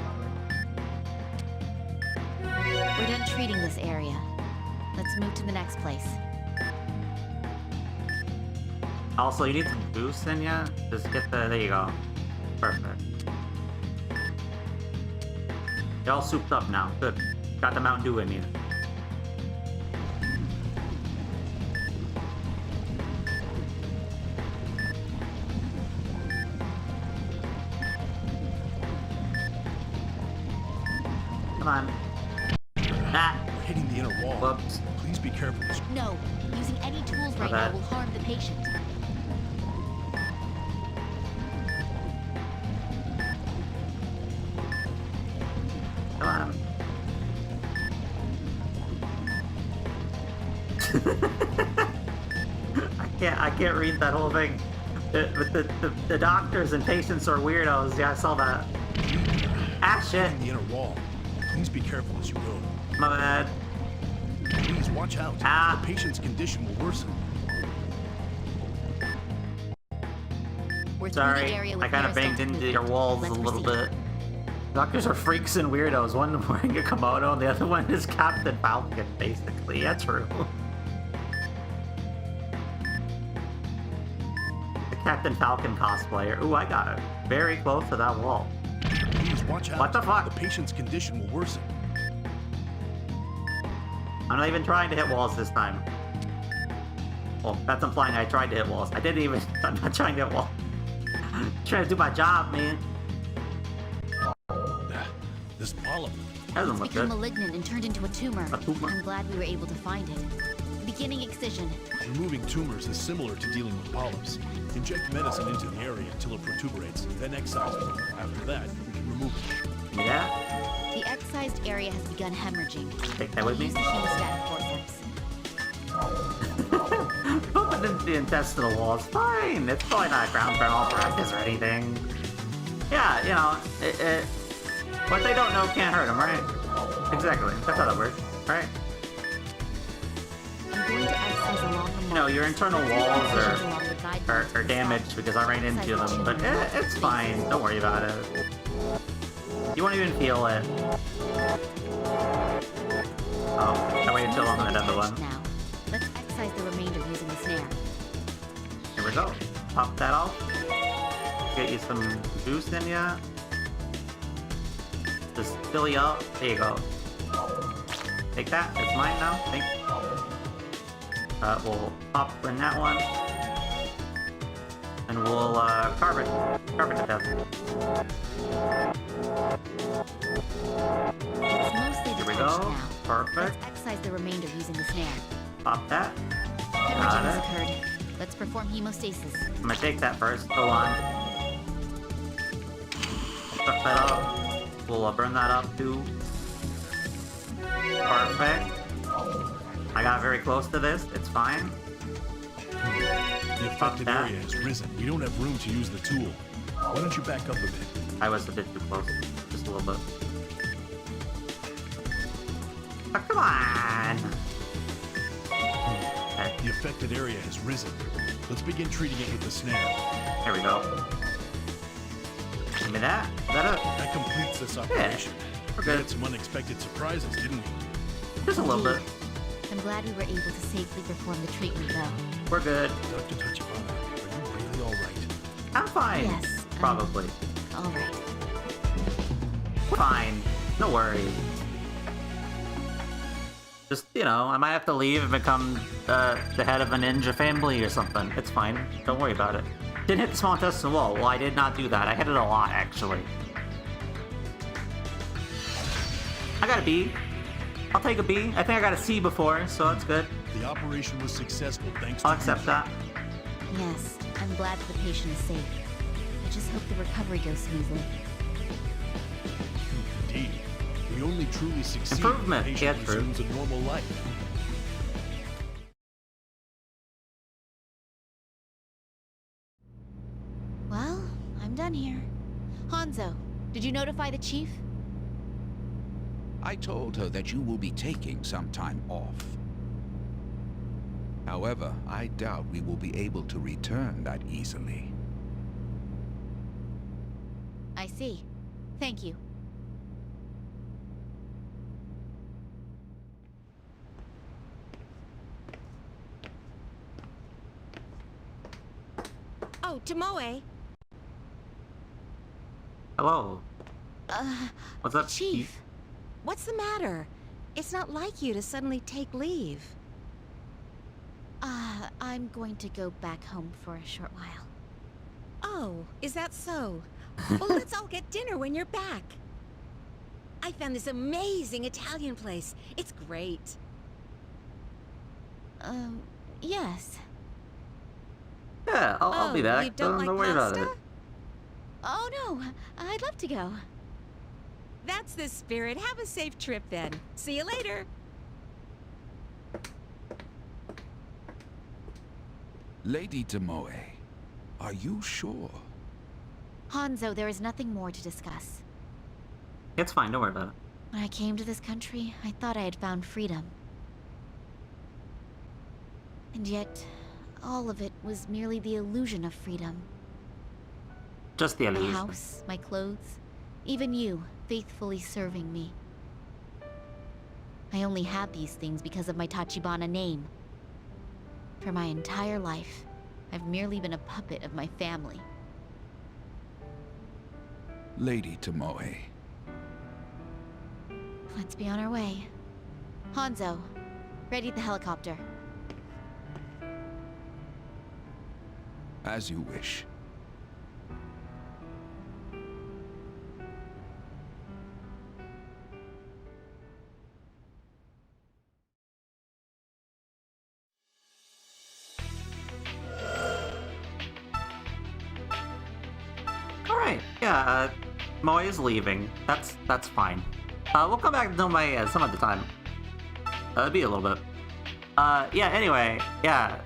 Speaker 6: We're done treating this area. Let's move to the next place.
Speaker 1: Also, you need some boost in ya? Just get the... There you go. Perfect. You're all souped up now. Good. Got the Mountain Dew in you. Come on. Ah!
Speaker 3: We're hitting the inner wall.
Speaker 1: Whoops.
Speaker 3: Please be careful.
Speaker 6: No. Using any tools right now will harm the patient.
Speaker 1: Come on. I can't read that whole thing. The doctors and patients are weirdos. Yeah, I saw that. Ah, shit.
Speaker 3: The inner wall. Please be careful as you go.
Speaker 1: My bad.
Speaker 3: Please watch out.
Speaker 1: Ah.
Speaker 3: The patient's condition will worsen.
Speaker 6: We're
Speaker 1: Sorry, I kind of banged into your walls a little bit. Doctors are freaks and weirdos. One wearing a kimono, and the other one is Captain Falcon, basically. Yeah, true. The Captain Falcon cosplayer. Ooh, I got very close to that wall.
Speaker 3: Please watch out.
Speaker 1: What the fuck?
Speaker 3: The patient's condition will worsen.
Speaker 1: I'm not even trying to hit walls this time. Well, that's implying I tried to hit walls. I didn't even... I'm not trying to hit walls. I'm trying to do my job, man.
Speaker 3: The This polyp.
Speaker 1: Doesn't
Speaker 6: It's
Speaker 1: look
Speaker 6: become
Speaker 1: good.
Speaker 6: malignant and turned into a tumor.
Speaker 1: A tumor?
Speaker 6: I'm glad we were able to find it. Beginning excision.
Speaker 3: Removing tumors is similar to dealing with polyps. Inject medicine into the area until it protuberates, then excise it. After that, we can remove it.
Speaker 1: Yeah.
Speaker 6: The excised area has begun hemorrhaging.
Speaker 1: Take that with me.
Speaker 6: Use the hemostatic forceps.
Speaker 1: Open into the intestinal wall. It's fine. It's probably not a ground for malpractice or anything. Yeah, you know, what they don't know can't hurt them, right? Exactly. That's how that works, right?
Speaker 6: I'm going to excise along the
Speaker 1: No, your internal walls
Speaker 6: along the guidelines
Speaker 1: are damaged because I ran into them, but it's fine. Don't worry about it. You won't even feel it. Oh, I waited too long on that other one.
Speaker 6: now. Let's excise the remainder using the snare.
Speaker 1: Here we go. Pop that off. Get you some juice in ya. Just fill you up. There you go. Take that. It's mine now. Thank you. We'll pop in that one. And we'll carve it to death.
Speaker 6: It's mostly
Speaker 1: Here we
Speaker 6: detached
Speaker 1: go.
Speaker 6: now.
Speaker 1: Perfect.
Speaker 6: Let's excise the remainder using the snare.
Speaker 1: Pop that.
Speaker 6: Hemorrhaging has
Speaker 1: Got it.
Speaker 6: occurred. Let's perform hemostasis.
Speaker 1: I'm gonna take that first. Hold on. Suck that up. We'll burn that up too. Perfect. I got very close to this. It's fine.
Speaker 3: The affected area has risen. We don't have room to use the tool. Why don't you back up a bit?
Speaker 1: I was a bit too close. Just a little bit. Oh, come on! Okay.
Speaker 3: The affected area has risen. Let's begin treating it with the snare.
Speaker 1: There we go. Give me that. Is that it?
Speaker 3: That completes this operation.
Speaker 1: We're
Speaker 3: We
Speaker 1: good.
Speaker 3: had some unexpected surprises, didn't we?
Speaker 1: Just a little bit.
Speaker 6: I'm glad we were able to safely perform the treatment, though.
Speaker 1: We're good.
Speaker 3: Dr. Tachibana, are you really all right?
Speaker 1: I'm fine.
Speaker 6: Yes.
Speaker 1: Probably.
Speaker 6: All right.
Speaker 1: Fine. No worries. Just, you know, I might have to leave and become the head of a ninja family or something. It's fine. Don't worry about it. Didn't hit the small intestinal wall. Well, I did not do that. I hit it a lot, actually. I got a B. I'll take a B. I think I got a C before, so that's good.
Speaker 3: The operation was successful thanks
Speaker 1: I'll
Speaker 3: to
Speaker 1: accept
Speaker 3: you.
Speaker 1: that.
Speaker 6: Yes, I'm glad the patient is safe. I just hope the recovery goes smoothly.
Speaker 3: Indeed. We only truly succeed
Speaker 1: Improvement.
Speaker 3: when the
Speaker 1: Yeah,
Speaker 3: patient
Speaker 1: true.
Speaker 3: resumes a normal life.
Speaker 6: Well, I'm done here. Hanzo, did you notify the chief?
Speaker 19: I told her that you will be taking some time off. However, I doubt we will be able to return that easily.
Speaker 6: I see. Thank you.
Speaker 21: Oh, Tomoe.
Speaker 1: Hello. What's up,
Speaker 21: Chief? What's the matter? It's not like you to suddenly take leave.
Speaker 6: I'm going to go back home for a short while.
Speaker 21: Oh, is that so? Well, let's all get dinner when you're back. I found this amazing Italian place. It's great.
Speaker 6: Yes.
Speaker 1: Yeah, I'll be back.
Speaker 21: You don't like
Speaker 1: worry about
Speaker 21: pasta?
Speaker 1: it.
Speaker 6: Oh, no. I'd love to go.
Speaker 21: That's the spirit. Have a safe trip then. See you later.
Speaker 19: Lady Tomoe, are you sure?
Speaker 6: Hanzo, there is nothing more to discuss.
Speaker 1: It's fine. Don't worry about it.
Speaker 6: When I came to this country, I thought I had found freedom. And yet, all of it was merely the illusion of freedom.
Speaker 1: Just the
Speaker 6: My
Speaker 1: illusion.
Speaker 6: house, my clothes, even you, faithfully serving me. I only had these things because of my Tachibana name. For my entire life, I've merely been a puppet of my family.
Speaker 19: Lady Tomoe.
Speaker 6: Let's be on our way. Hanzo, ready the helicopter.
Speaker 19: As you wish.
Speaker 1: yeah, Moe is leaving. That's fine. We'll come back to Moe some other time. That'll be a little bit. Yeah, anyway, yeah.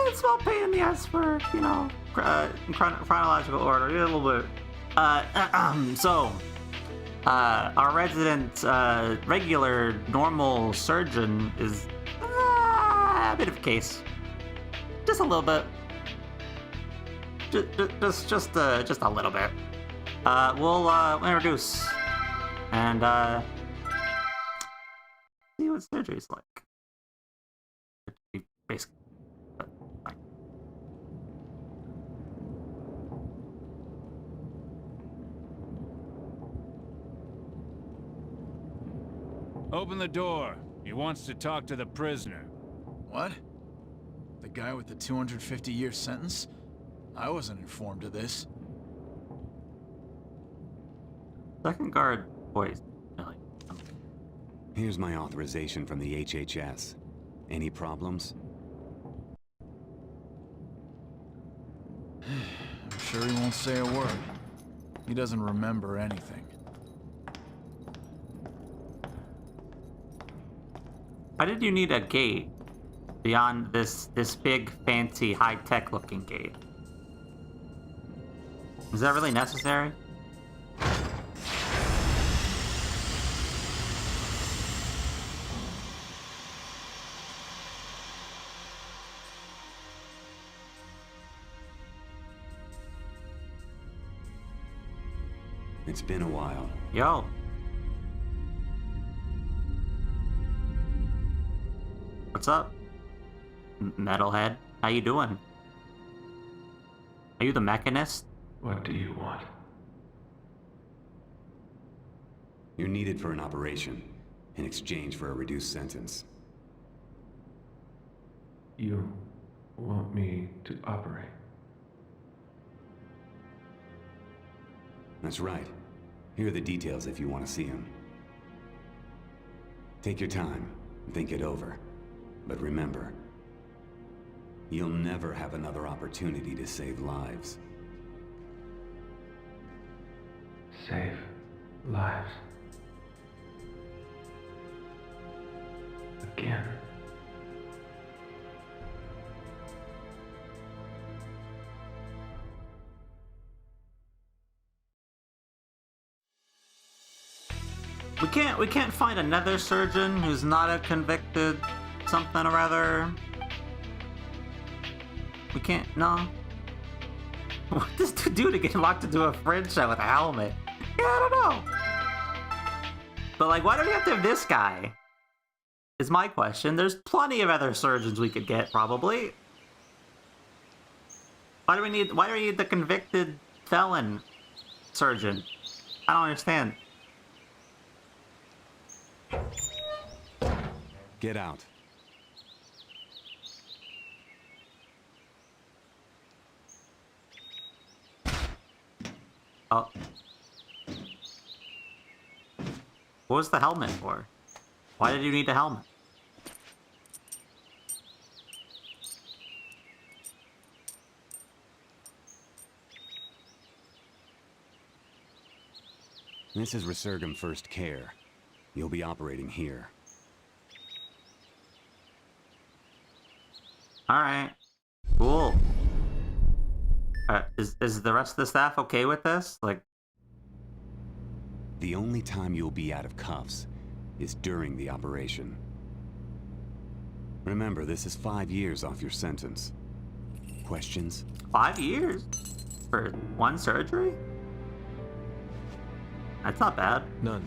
Speaker 1: It's a small pain in the ass for, you know, chronological order, a little bit. So, our resident, regular, normal surgeon is a bit of a case. Just a little bit. Just a little bit. We'll introduce and see what surgery's like. Basically.
Speaker 14: Open the door. He wants to talk to the prisoner.
Speaker 4: What? The guy with the 250-year sentence? I wasn't informed of this.
Speaker 1: Second guard voice.
Speaker 7: Here's my authorization from the HHS. Any problems?
Speaker 4: I'm sure he won't say a word. He doesn't remember anything.
Speaker 1: Why did you need a gate beyond this big, fancy, high-tech looking gate? Is that really necessary?
Speaker 7: It's been a while.
Speaker 1: Yo. What's up? Metalhead? How you doing? Are you the mechanist?
Speaker 20: What do you want?
Speaker 7: You're needed for an operation, in exchange for a reduced sentence.
Speaker 20: You want me to operate?
Speaker 7: That's right. Here are the details if you want to see them. Take your time, and think it over. But remember, you'll never have another opportunity to save lives.
Speaker 20: Save lives. Again.
Speaker 1: We can't find another surgeon who's not a convicted something or other. We can't, no. What does this do to get locked into a fridge with a helmet? Yeah, I don't know. But like, why do we have to have this guy? Is my question. There's plenty of other surgeons we could get, probably. Why do we need the convicted felon surgeon? I don't understand.
Speaker 7: Get out.
Speaker 1: Oh. What was the helmet for? Why did you need a helmet?
Speaker 7: This is Resurgam First Care. You'll be operating here.
Speaker 1: Alright. Cool. Is the rest of the staff okay with this? Like...
Speaker 7: The only time you'll be out of cuffs is during the operation. Remember, this is 5 years off your sentence. Questions?
Speaker 1: 5 years? For one surgery? That's not bad.
Speaker 13: None.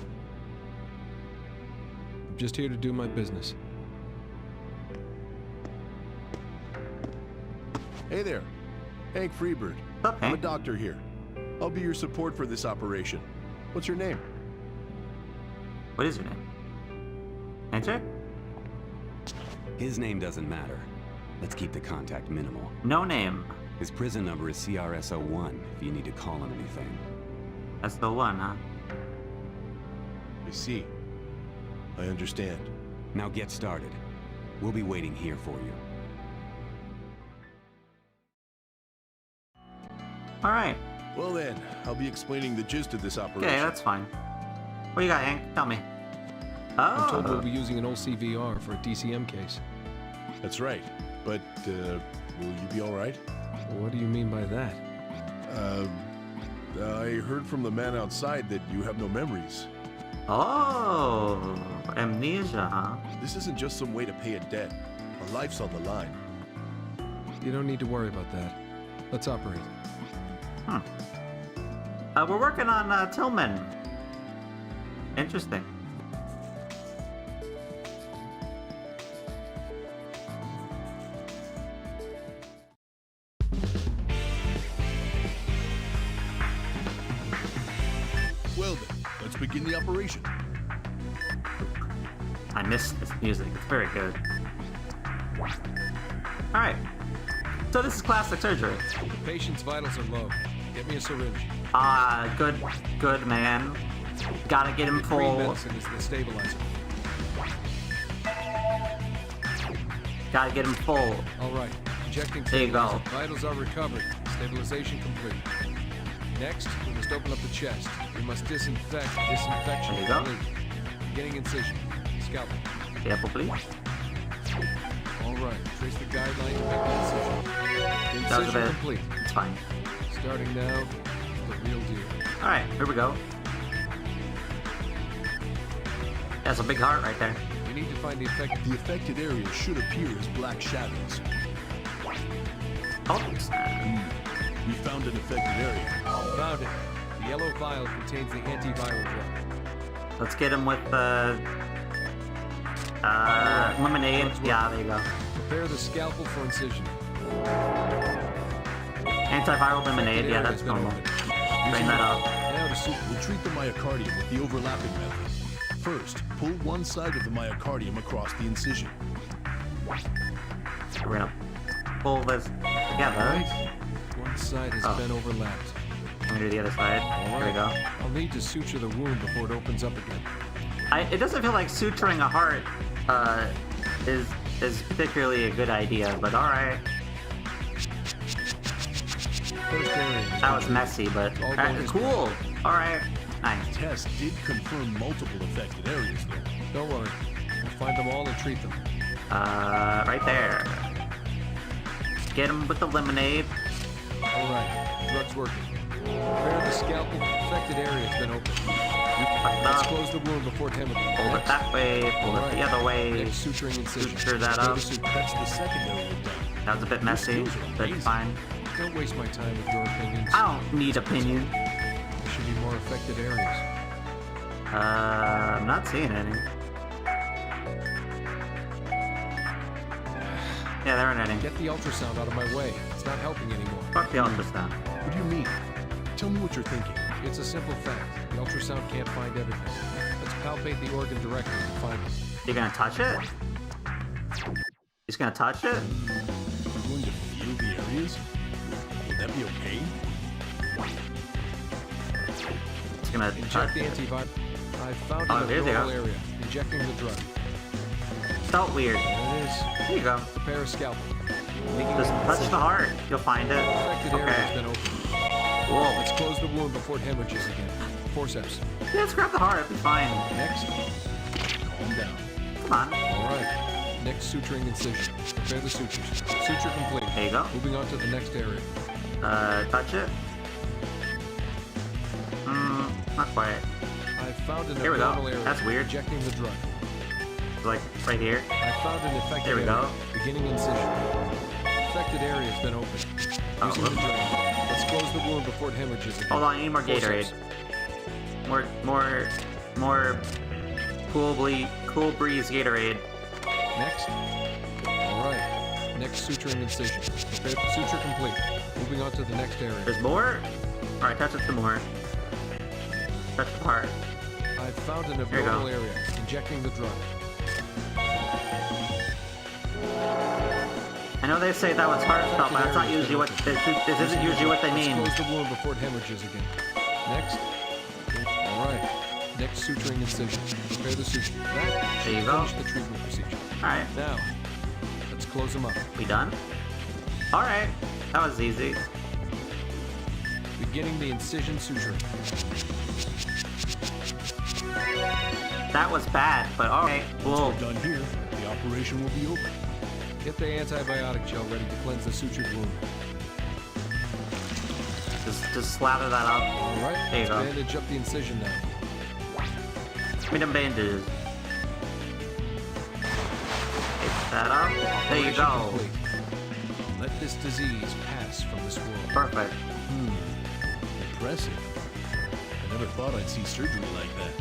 Speaker 13: I'm just here to do my business.
Speaker 3: Hey there. Hank Freebird.
Speaker 1: What's up, Hank?
Speaker 3: I'm a doctor here. I'll be your support for this operation. What's your name?
Speaker 1: What is your name? Handshake?
Speaker 7: His name doesn't matter. Let's keep the contact minimal.
Speaker 1: No name.
Speaker 7: His prison number is CRS-01 if you need to call him anything.
Speaker 1: That's the one, huh?
Speaker 3: I see. I understand.
Speaker 7: Now get started. We'll be waiting here for you.
Speaker 1: Alright.
Speaker 3: Well then, I'll be explaining the gist of this operation.
Speaker 1: Okay, that's fine. What you got, Hank? Tell me.
Speaker 13: I'm told
Speaker 1: Oh.
Speaker 13: we'll be using an OCVR for a DCM case.
Speaker 3: That's right. But, will you be alright?
Speaker 13: What do you mean by that?
Speaker 3: I heard from the man outside that you have no memories.
Speaker 1: Oh, amnesia, huh?
Speaker 3: This isn't just some way to pay a debt. A life's on the line.
Speaker 13: You don't need to worry about that. Let's operate.
Speaker 1: We're working on Tillman. Interesting.
Speaker 3: Well then, let's begin the operation.
Speaker 1: I miss this music. It's very good. Alright. So this is classic surgery.
Speaker 13: The patient's vitals are low. Get me a syringe.
Speaker 1: Good man. Gotta get him
Speaker 13: The green
Speaker 1: full.
Speaker 13: medicine is the stabilizer.
Speaker 1: Gotta get him full.
Speaker 13: All right. Injecting
Speaker 1: There you go.
Speaker 13: stabilizer. Vitals are recovered. Stabilization complete. Next, we must open up the chest. We must disinfect. Disinfection
Speaker 1: There you go.
Speaker 13: complete. Beginning incision. Scalpel.
Speaker 1: Careful, please.
Speaker 13: All right. Trace the guideline to make the incision.
Speaker 1: That was a
Speaker 13: Incision
Speaker 1: bit.
Speaker 13: complete.
Speaker 1: It's fine.
Speaker 13: Starting now, the real deal.
Speaker 1: Alright, here we go. That's a big heart right there.
Speaker 13: We need to find the affected.
Speaker 3: The affected areas should appear as black shadows.
Speaker 1: Oh,
Speaker 3: We found an affected area.
Speaker 13: Found it. The yellow vial contains the antiviral drug.
Speaker 1: let's get him with the lemonade. Yeah, there you go.
Speaker 13: Prepare the scalpel for incision.
Speaker 1: Antiviral lemonade. Yeah, that's normal. Bring that up.
Speaker 13: Now to suit.
Speaker 3: We'll treat the myocardium with the overlapping method. First, pull one side of the myocardium across the incision.
Speaker 1: We're gonna pull this together.
Speaker 13: One side has
Speaker 1: Oh.
Speaker 13: been overlapped.
Speaker 1: I'm gonna do the other side. There we go.
Speaker 13: I'll need to suture the wound before it opens up again.
Speaker 1: It doesn't feel like suturing a heart is particularly a good idea, but alright.
Speaker 13: First area.
Speaker 1: That was messy, but cool. Alright. Nice.
Speaker 3: The test did confirm multiple affected areas, though.
Speaker 13: Don't worry. We'll find them all and treat them.
Speaker 1: Right there. Get him with the lemonade.
Speaker 13: All right. Drug's working. Prepare the scalpel. Affected area has been opened. Let's close the wound before it hemorrhages.
Speaker 1: Pull it that way, pull it the other way.
Speaker 13: Next, suturing incision.
Speaker 1: Suture that up.
Speaker 3: That's the second area done.
Speaker 1: That was a bit messy, but fine.
Speaker 13: Don't waste my time with your opinions.
Speaker 1: I don't need opinion.
Speaker 13: There should be more affected areas.
Speaker 1: I'm not seeing any. Yeah, there aren't any.
Speaker 13: Get the ultrasound out of my way. It's not helping anymore.
Speaker 1: Fuck the ultrasound.
Speaker 3: What do you mean? Tell me what you're thinking.
Speaker 13: It's a simple fact. The ultrasound can't find everything. Let's palpate the organ directly and find it.
Speaker 1: You gonna touch it? He's gonna touch it?
Speaker 3: I'm going to feel the areas? Would that be okay?
Speaker 1: He's gonna
Speaker 13: Inject
Speaker 1: touch
Speaker 13: the antiviral. I found
Speaker 1: Oh,
Speaker 13: an
Speaker 1: here they
Speaker 13: abnormal
Speaker 1: go.
Speaker 13: area. Injecting the drug.
Speaker 1: Felt weird.
Speaker 13: There it is.
Speaker 1: There you go.
Speaker 13: Prepare a scalpel. Making
Speaker 1: Just
Speaker 13: an
Speaker 1: touch
Speaker 13: incision.
Speaker 1: the heart. You'll find it.
Speaker 13: Affected area has
Speaker 1: Okay.
Speaker 13: been opened.
Speaker 1: Cool.
Speaker 13: Let's close the wound before it hemorrhages again. Forceps.
Speaker 1: Yeah, let's grab the heart. It'll be fine.
Speaker 13: Next.
Speaker 3: Calm down.
Speaker 1: Come on.
Speaker 13: All right. Next suturing incision. Prepare the sutures. Suture complete.
Speaker 1: There you go.
Speaker 13: Moving on to the next area.
Speaker 1: Touch it. Not quite.
Speaker 13: I found an
Speaker 1: Here we go.
Speaker 13: abnormal area.
Speaker 1: That's weird.
Speaker 13: Injecting the drug.
Speaker 1: Like right here.
Speaker 13: I found an affected
Speaker 1: There we
Speaker 13: area.
Speaker 1: go.
Speaker 13: Beginning incision. Affected area has been opened.
Speaker 1: Oh,
Speaker 13: Using the drug. Let's close the wound before it hemorrhages again.
Speaker 1: Hold on, I need more Gatorade. More cool breeze Gatorade.
Speaker 13: Next. All right. Next suturing incision. Prepare suture complete. Moving on to the next area.
Speaker 1: There's more? Alright, touch it some more. Touch the heart.
Speaker 13: I found an
Speaker 1: Here you
Speaker 13: abnormal
Speaker 1: go.
Speaker 13: area. Injecting the drug.
Speaker 1: I know they say that was heartfelt, but that's not usually what this isn't usually what they mean.
Speaker 13: Let's close the wound before it hemorrhages again. Next. All right. Next suturing incision. Prepare the suture. That
Speaker 1: There you go.
Speaker 13: finish the treatment procedure.
Speaker 1: Alright,
Speaker 13: Now, let's close them up.
Speaker 1: we done? Alright, that was easy.
Speaker 13: We Beginning the incision suturing.
Speaker 1: That was bad, but alright,
Speaker 3: Once we're done here, the operation will be over.
Speaker 13: Get the antibiotic gel ready to cleanse the sutured wound.
Speaker 1: Just slather that up.
Speaker 13: Alright,
Speaker 1: There you go.
Speaker 13: bandage up the incision now.
Speaker 1: Give me them bandages. Take that up. There you
Speaker 13: Operation
Speaker 1: go.
Speaker 13: complete. Let this disease pass from this world.
Speaker 1: Perfect.
Speaker 3: Impressive. I never thought I'd see surgery like that.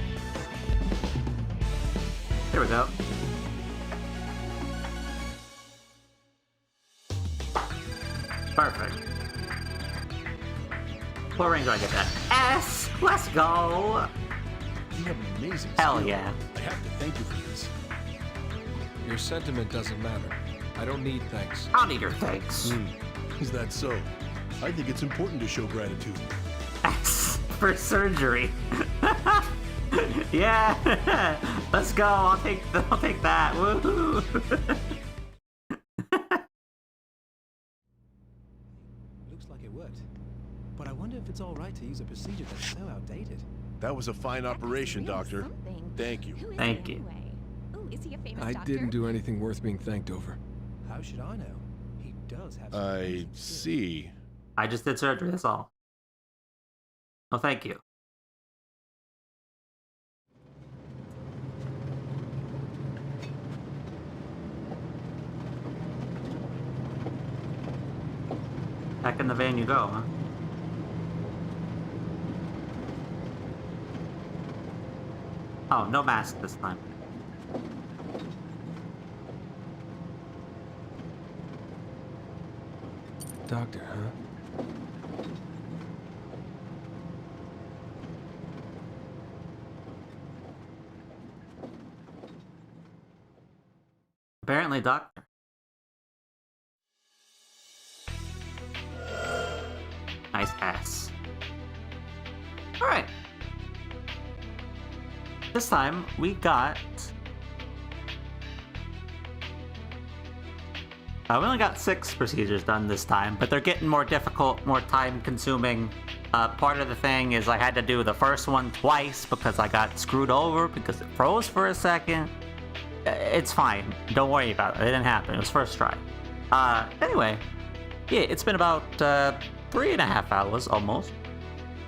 Speaker 1: Here we go. Perfect. What range do I get that? S! Let's go!
Speaker 3: You have an amazing
Speaker 1: Hell
Speaker 3: skill.
Speaker 1: yeah.
Speaker 3: I have to thank you for this.
Speaker 13: Your sentiment doesn't matter. I don't need thanks.
Speaker 1: I don't need your thanks.
Speaker 3: Is that so? I think it's important to show gratitude.
Speaker 1: S for surgery. Yeah! Let's go. I'll take that. Woohoo!
Speaker 5: Looks like it worked. But I wonder if it's all right to use a procedure that's so outdated.
Speaker 3: That was a fine operation, Doctor. Thank you.
Speaker 1: Thank you.
Speaker 21: Ooh, is he a famous
Speaker 13: I
Speaker 21: doctor?
Speaker 13: didn't do anything worth being thanked over.
Speaker 5: How should I know? He does have some
Speaker 3: I
Speaker 5: amazing skills.
Speaker 3: see.
Speaker 1: I just did surgery, that's all. Oh, thank you. Back in the van you go, huh? Oh, no mask this time.
Speaker 13: Doctor, huh?
Speaker 1: Apparently, doctor. Nice ass. Alright. This time, we got... we only got 6 procedures done this time, but they're getting more difficult, more time-consuming. Part of the thing is I had to do the first one twice because I got screwed over because it froze for a second. It's fine. Don't worry about it. It didn't happen. It was first try. Anyway, yeah, it's been about 3.5 hours almost.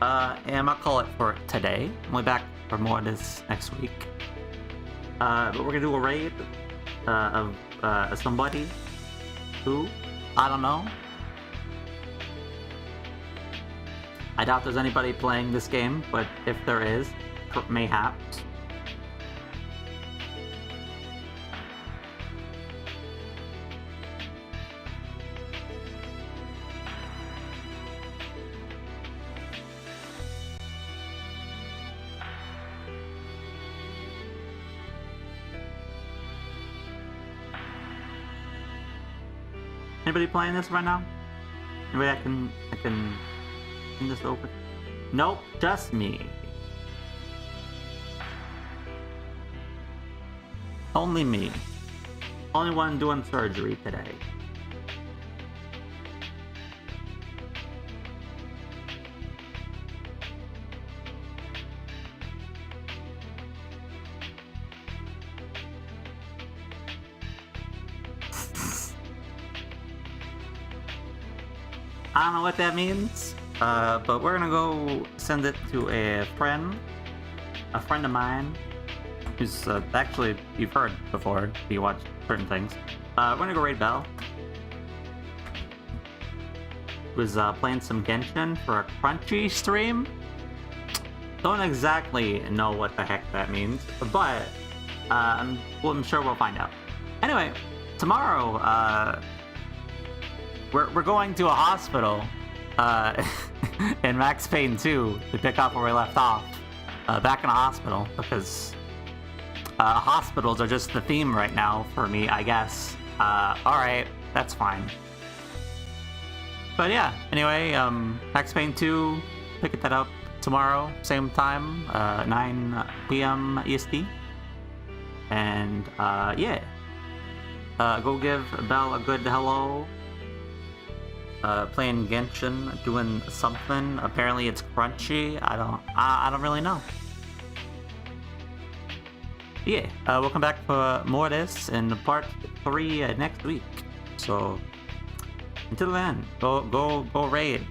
Speaker 1: And I'll call it for today. I'll be back for more of this next week. But we're gonna do a raid of somebody who, I don't know. I doubt there's anybody playing this game, but if there is, mayhaps. Anybody playing this right now? Anybody I can turn this open? Nope, just me. Only me. Only one doing surgery today. I don't know what that means, but we're gonna go send it to a friend of mine, who's actually, you've heard before, if you watch certain things. We're gonna go raid Bell. Was playing some Genshin for a Crunchy stream. Don't exactly know what the heck that means, but I'm sure we'll find out. Anyway, tomorrow, we're going to a hospital in Max Payne 2 to pick up where we left off. Back in a hospital, because hospitals are just the theme right now for me, I guess. Alright, that's fine. But yeah, anyway, Max Payne 2, pick that up tomorrow, same time, 9 p.m. EST. And yeah, go give Belle a good hello. playing Genshin, doing something. Apparently it's crunchy. I don't really know. Yeah, we'll come back for more of this in part 3 next week. So until then, go raid.